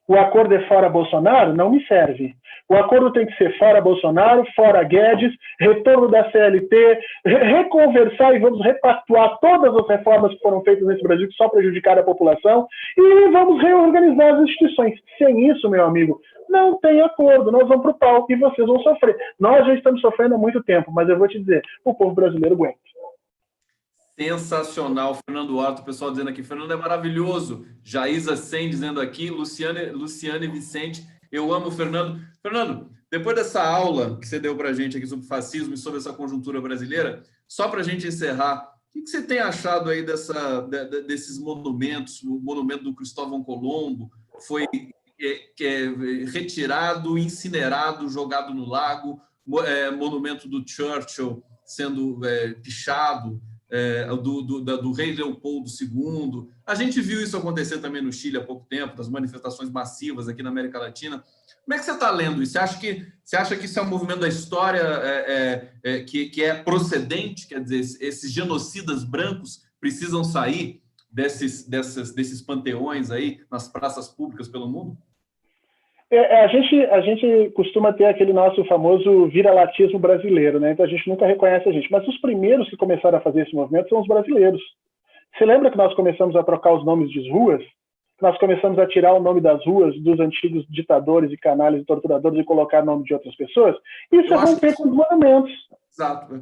O acordo é fora Bolsonaro? Não me serve. O acordo tem que ser fora Bolsonaro, fora Guedes, retorno da CLT, reconversar e vamos repactuar todas as reformas que foram feitas nesse Brasil que só prejudicaram a população e vamos reorganizar as instituições. Sem isso, meu amigo, não tem acordo. Nós vamos para o pau e vocês vão sofrer. Nós já estamos sofrendo há muito tempo, mas eu vou te dizer, o povo brasileiro aguenta. Sensacional, Fernando Horta, o pessoal dizendo aqui, Fernando é maravilhoso, Jaísa Sen dizendo aqui, Luciane Vicente, eu amo o Fernando. Fernando, depois dessa aula que você deu para a gente aqui sobre fascismo e sobre essa conjuntura brasileira, só para a gente encerrar, o que você tem achado aí desses monumentos? O monumento do Cristóvão Colombo foi retirado, incinerado, jogado no lago, monumento do Churchill sendo pichado, do rei Leopoldo II. A gente viu isso acontecer também no Chile há pouco tempo, das manifestações massivas aqui na América Latina. Como é que você está lendo isso? Você acha que isso é um movimento da história que é procedente? Quer dizer, esses genocidas brancos precisam sair desses panteões aí nas praças públicas pelo mundo? A gente costuma ter aquele nosso famoso viralatismo brasileiro, né? Então a gente nunca reconhece a gente. Mas os primeiros que começaram a fazer esse movimento são os brasileiros. Você lembra que nós começamos a trocar os nomes de ruas? Nós começamos a tirar o nome das ruas dos antigos ditadores e canalhas e torturadores e colocar o nome de outras pessoas? Isso é romper com os monumentos. Exato.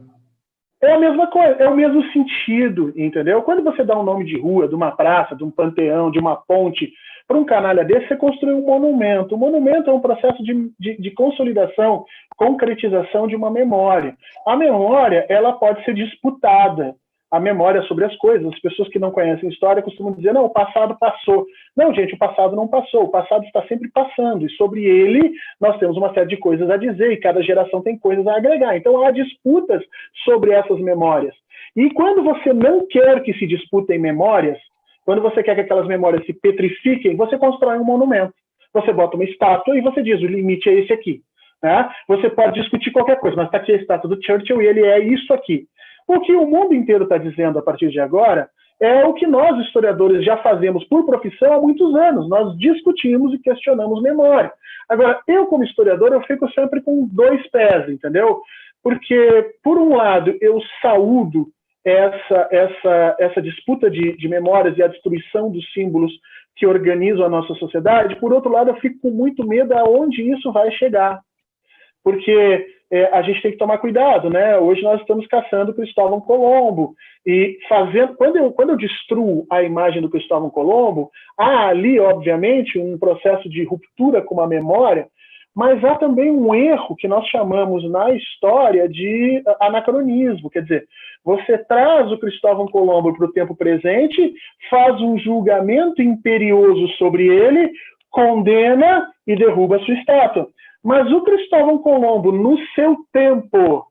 É a mesma coisa, é o mesmo sentido, entendeu? Quando você dá um nome de rua, de uma praça, de um panteão, de uma ponte, para um canalha desse, você construiu um monumento. O monumento é um processo de consolidação, concretização de uma memória. A memória, ela pode ser disputada. A memória sobre as coisas. As pessoas que não conhecem história costumam dizer, não, o passado passou. Não, gente, o passado não passou. O passado está sempre passando. E sobre ele, nós temos uma série de coisas a dizer e cada geração tem coisas a agregar. Então, há disputas sobre essas memórias. E quando você não quer que se disputem memórias, quando você quer que aquelas memórias se petrifiquem, você constrói um monumento. Você bota uma estátua e você diz, o limite é esse aqui. Né? Você pode discutir qualquer coisa, mas está aqui a estátua do Churchill e ele é isso aqui. O que o mundo inteiro está dizendo a partir de agora é o que nós, historiadores, já fazemos por profissão há muitos anos. Nós discutimos e questionamos memória. Agora, eu como historiador, eu fico sempre com dois pés, entendeu? Porque, por um lado, eu saúdo essa disputa de memórias e a destruição dos símbolos que organizam a nossa sociedade. Por outro lado, eu fico com muito medo aonde isso vai chegar. Porque a gente tem que tomar cuidado, né? Hoje nós estamos caçando Cristóvão Colombo e fazendo... Quando eu destruo a imagem do Cristóvão Colombo, há ali, obviamente, um processo de ruptura com uma memória, mas há também um erro que nós chamamos na história de anacronismo. Quer dizer, você traz o Cristóvão Colombo para o tempo presente, faz um julgamento imperioso sobre ele, condena e derruba a sua estátua. Mas o Cristóvão Colombo, no seu tempo,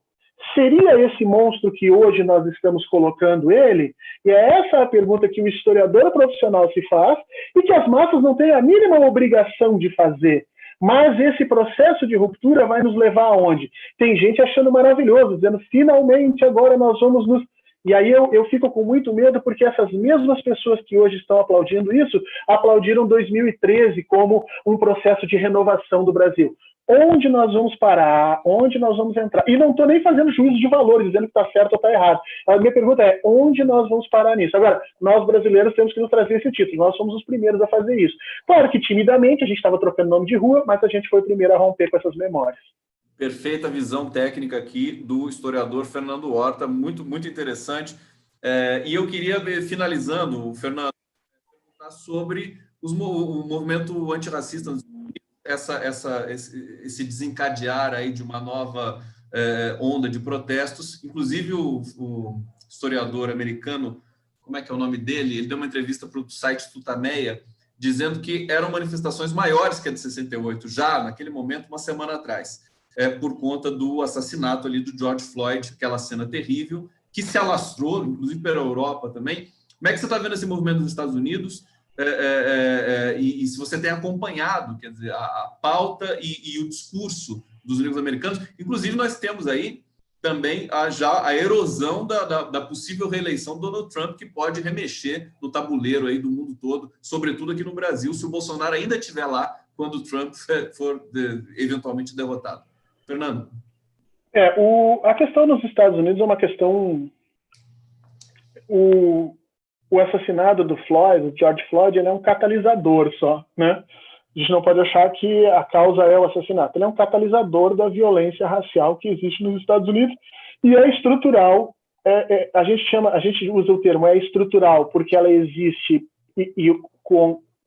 seria esse monstro que hoje nós estamos colocando ele? E é essa a pergunta que o historiador profissional se faz e que as massas não têm a mínima obrigação de fazer. Mas esse processo de ruptura vai nos levar aonde? Tem gente achando maravilhoso, dizendo, finalmente agora nós vamos nos... E aí eu fico com muito medo, porque essas mesmas pessoas que hoje estão aplaudindo isso, aplaudiram 2013 como um processo de renovação do Brasil. Onde nós vamos parar? Onde nós vamos entrar? E não estou nem fazendo juízo de valores, dizendo que está certo ou está errado. A minha pergunta é, onde nós vamos parar nisso? Agora, nós brasileiros temos que nos trazer esse título. Nós somos os primeiros a fazer isso. Claro que timidamente, a gente estava trocando nome de rua, mas a gente foi o primeiro a romper com essas memórias. Perfeita visão técnica aqui do historiador Fernando Horta, muito, muito interessante. E eu queria, finalizando, Fernando, perguntar sobre o movimento antirracista, esse desencadear aí de uma nova onda de protestos. Inclusive, o historiador americano, como é que é o nome dele? Ele deu uma entrevista para o site Tutameia, dizendo que eram manifestações maiores que a de 68, já naquele momento, uma semana atrás. Por conta do assassinato ali do George Floyd, aquela cena terrível, que se alastrou, inclusive pela Europa também. Como é que você está vendo esse movimento nos Estados Unidos? E se você tem acompanhado, quer dizer, a pauta e o discurso dos negros americanos. Inclusive, nós temos aí também já a erosão da possível reeleição do Donald Trump, que pode remexer no tabuleiro aí do mundo todo, sobretudo aqui no Brasil, se o Bolsonaro ainda estiver lá quando o Trump for eventualmente derrotado. Fernando. A questão nos Estados Unidos é uma questão... O assassinato do George Floyd, ele é um catalisador só, né? A gente não pode achar que a causa é o assassinato. Ele é um catalisador da violência racial que existe nos Estados Unidos e é estrutural. A gente usa o termo estrutural porque ela existe e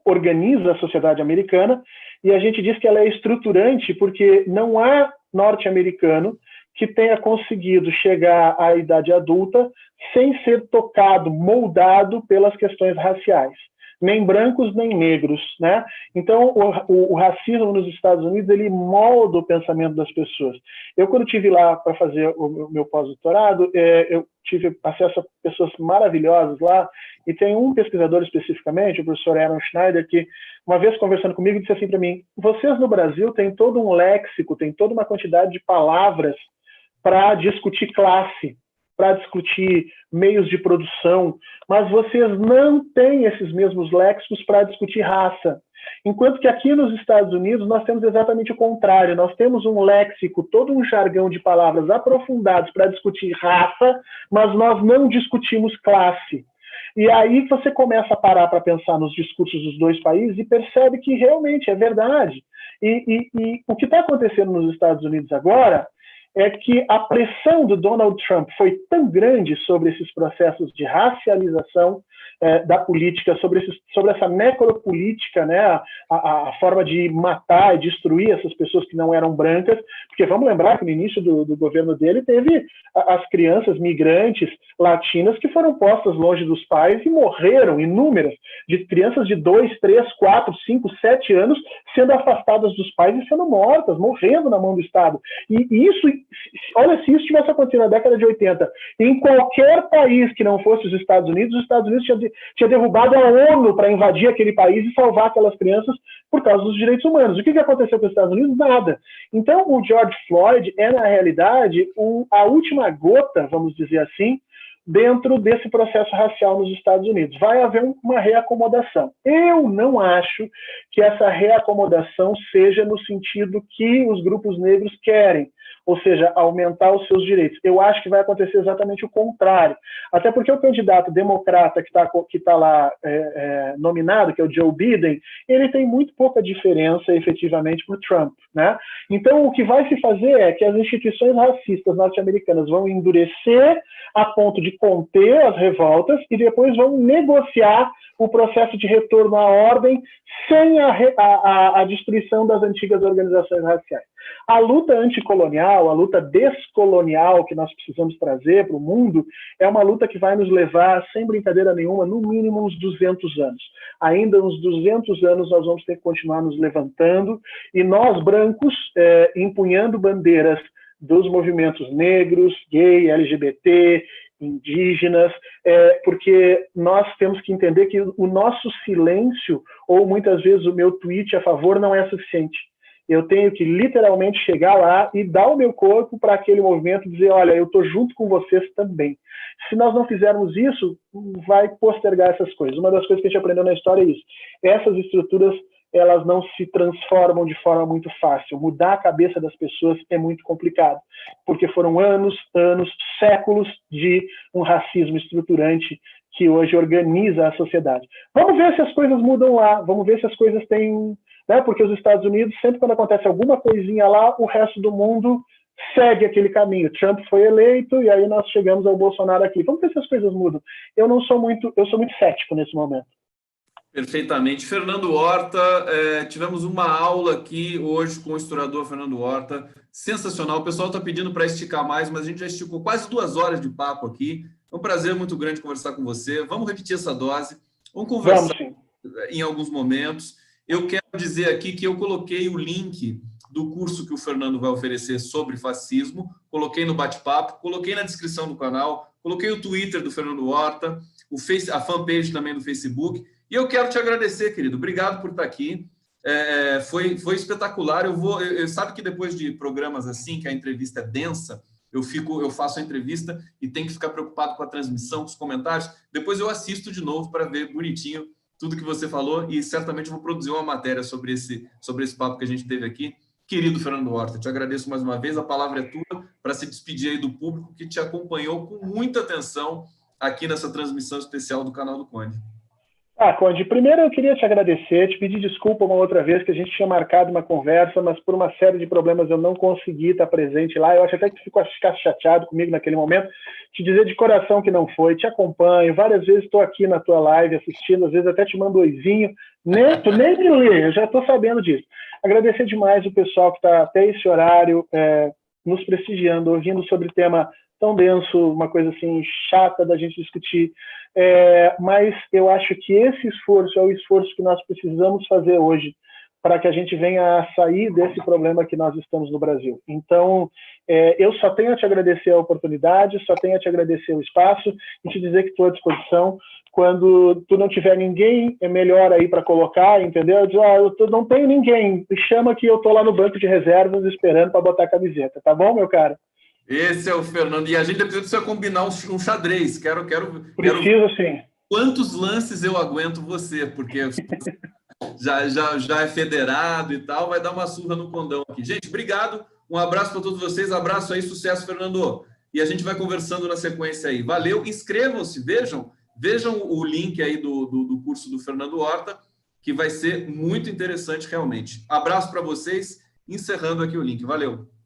organiza a sociedade americana, e a gente diz que ela é estruturante porque não há norte-americano que tenha conseguido chegar à idade adulta sem ser tocado, moldado pelas questões raciais. Nem brancos, nem negros, né? Então, o racismo nos Estados Unidos, ele molda o pensamento das pessoas. Eu, quando estive lá para fazer o meu pós-doutorado, eu tive acesso a pessoas maravilhosas lá, e tem um pesquisador especificamente, o professor Aaron Schneider, que, uma vez conversando comigo, disse assim para mim, vocês no Brasil têm todo um léxico, tem toda uma quantidade de palavras para discutir classe, para discutir meios de produção, mas vocês não têm esses mesmos léxicos para discutir raça. Enquanto que aqui nos Estados Unidos nós temos exatamente o contrário, nós temos um léxico, todo um jargão de palavras aprofundados para discutir raça, mas nós não discutimos classe. E aí você começa a parar para pensar nos discursos dos dois países e percebe que realmente é verdade. E o que está acontecendo nos Estados Unidos agora é que a pressão do Donald Trump foi tão grande sobre esses processos de racialização da política, sobre essa necropolítica, né, a forma de matar e destruir essas pessoas que não eram brancas, porque vamos lembrar que no início do governo dele teve as crianças migrantes latinas que foram postas longe dos pais e morreram, inúmeras, de crianças de 2, 3, 4, 5, 7 anos sendo afastadas dos pais e sendo mortas, morrendo na mão do Estado. E isso, olha, se isso tivesse acontecido na década de 80, em qualquer país que não fosse os Estados Unidos tinha derrubado a ONU para invadir aquele país e salvar aquelas crianças por causa dos direitos humanos. O que aconteceu com os Estados Unidos? Nada. Então, o George Floyd é, na realidade, a última gota, vamos dizer assim, dentro desse processo racial nos Estados Unidos. Vai haver uma reacomodação. Eu não acho que essa reacomodação seja no sentido que os grupos negros querem. ou seja, aumentar os seus direitos. Eu acho que vai acontecer exatamente o contrário. Até porque o candidato democrata que tá lá nominado, que é o Joe Biden, ele tem muito pouca diferença efetivamente para o Trump, né? Então, o que vai se fazer é que as instituições racistas norte-americanas vão endurecer a ponto de conter as revoltas e depois vão negociar o processo de retorno à ordem sem a destruição das antigas organizações raciais. A luta anticolonial, a luta descolonial que nós precisamos trazer para o mundo é uma luta que vai nos levar, sem brincadeira nenhuma, no mínimo uns 200 anos. Ainda uns 200 anos nós vamos ter que continuar nos levantando e nós, brancos, empunhando bandeiras dos movimentos negros, gay, LGBT, indígenas, porque nós temos que entender que o nosso silêncio, ou muitas vezes o meu tweet a favor, não é suficiente. Eu tenho que literalmente chegar lá e dar o meu corpo para aquele movimento e dizer, olha, eu estou junto com vocês também. Se nós não fizermos isso, vai postergar essas coisas. Uma das coisas que a gente aprendeu na história é isso. Essas estruturas, elas não se transformam de forma muito fácil. Mudar a cabeça das pessoas é muito complicado, porque foram anos, séculos de um racismo estruturante que hoje organiza a sociedade. Vamos ver se as coisas mudam lá, vamos ver se as coisas têm... Né? Porque os Estados Unidos, sempre quando acontece alguma coisinha lá, o resto do mundo segue aquele caminho. Trump foi eleito e aí nós chegamos ao Bolsonaro aqui. Vamos ver se as coisas mudam. Eu sou muito cético nesse momento. Perfeitamente. Fernando Horta, tivemos uma aula aqui hoje com o historiador Fernando Horta, sensacional. O pessoal está pedindo para esticar mais, mas a gente já esticou quase 2 horas de papo aqui. É um prazer muito grande conversar com você. Vamos repetir essa dose. Vamos conversar em alguns momentos. Eu quero dizer aqui que eu coloquei o link do curso que o Fernando vai oferecer sobre fascismo, coloquei no bate-papo, coloquei na descrição do canal, coloquei o Twitter do Fernando Horta, a fanpage também do Facebook. E eu quero te agradecer, querido. Obrigado por estar aqui. Foi espetacular. Eu sabe que depois de programas assim, que a entrevista é densa, eu faço a entrevista e tenho que ficar preocupado com a transmissão, com os comentários. Depois eu assisto de novo para ver bonitinho tudo que você falou e certamente vou produzir uma matéria sobre esse papo que a gente teve aqui. Querido Fernando Horta, te agradeço mais uma vez. A palavra é tua para se despedir aí do público que te acompanhou com muita atenção aqui nessa transmissão especial do canal do Conde. Conde, primeiro eu queria te agradecer, te pedir desculpa uma outra vez, que a gente tinha marcado uma conversa, mas por uma série de problemas eu não consegui estar presente lá. Eu acho até que tu ficou chateado comigo naquele momento. Te dizer de coração que não foi, te acompanho, várias vezes estou aqui na tua live assistindo, às vezes até te mando oizinho, tu nem me lê, eu já estou sabendo disso. Agradecer demais o pessoal que está até esse horário nos prestigiando, ouvindo sobre tema tão denso, uma coisa assim chata da gente discutir, mas eu acho que esse esforço é o esforço que nós precisamos fazer hoje para que a gente venha a sair desse problema que nós estamos no Brasil. Então, eu só tenho a te agradecer a oportunidade, só tenho a te agradecer o espaço e te dizer que estou à disposição. Quando tu não tiver ninguém, é melhor aí para colocar, entendeu? Eu digo, eu não tenho ninguém, me chama que eu estou lá no banco de reservas esperando para botar a camiseta, tá bom, meu cara? Esse é o Fernando. E a gente depois precisa combinar um xadrez. Preciso, sim. Quantos lances eu aguento você? Porque já é federado e tal, vai dar uma surra no condão aqui. Gente, obrigado. Um abraço para todos vocês. Abraço aí, sucesso, Fernando. E a gente vai conversando na sequência aí. Valeu. Inscrevam-se, vejam o link aí do curso do Fernando Horta, que vai ser muito interessante realmente. Abraço para vocês. Encerrando aqui o link. Valeu.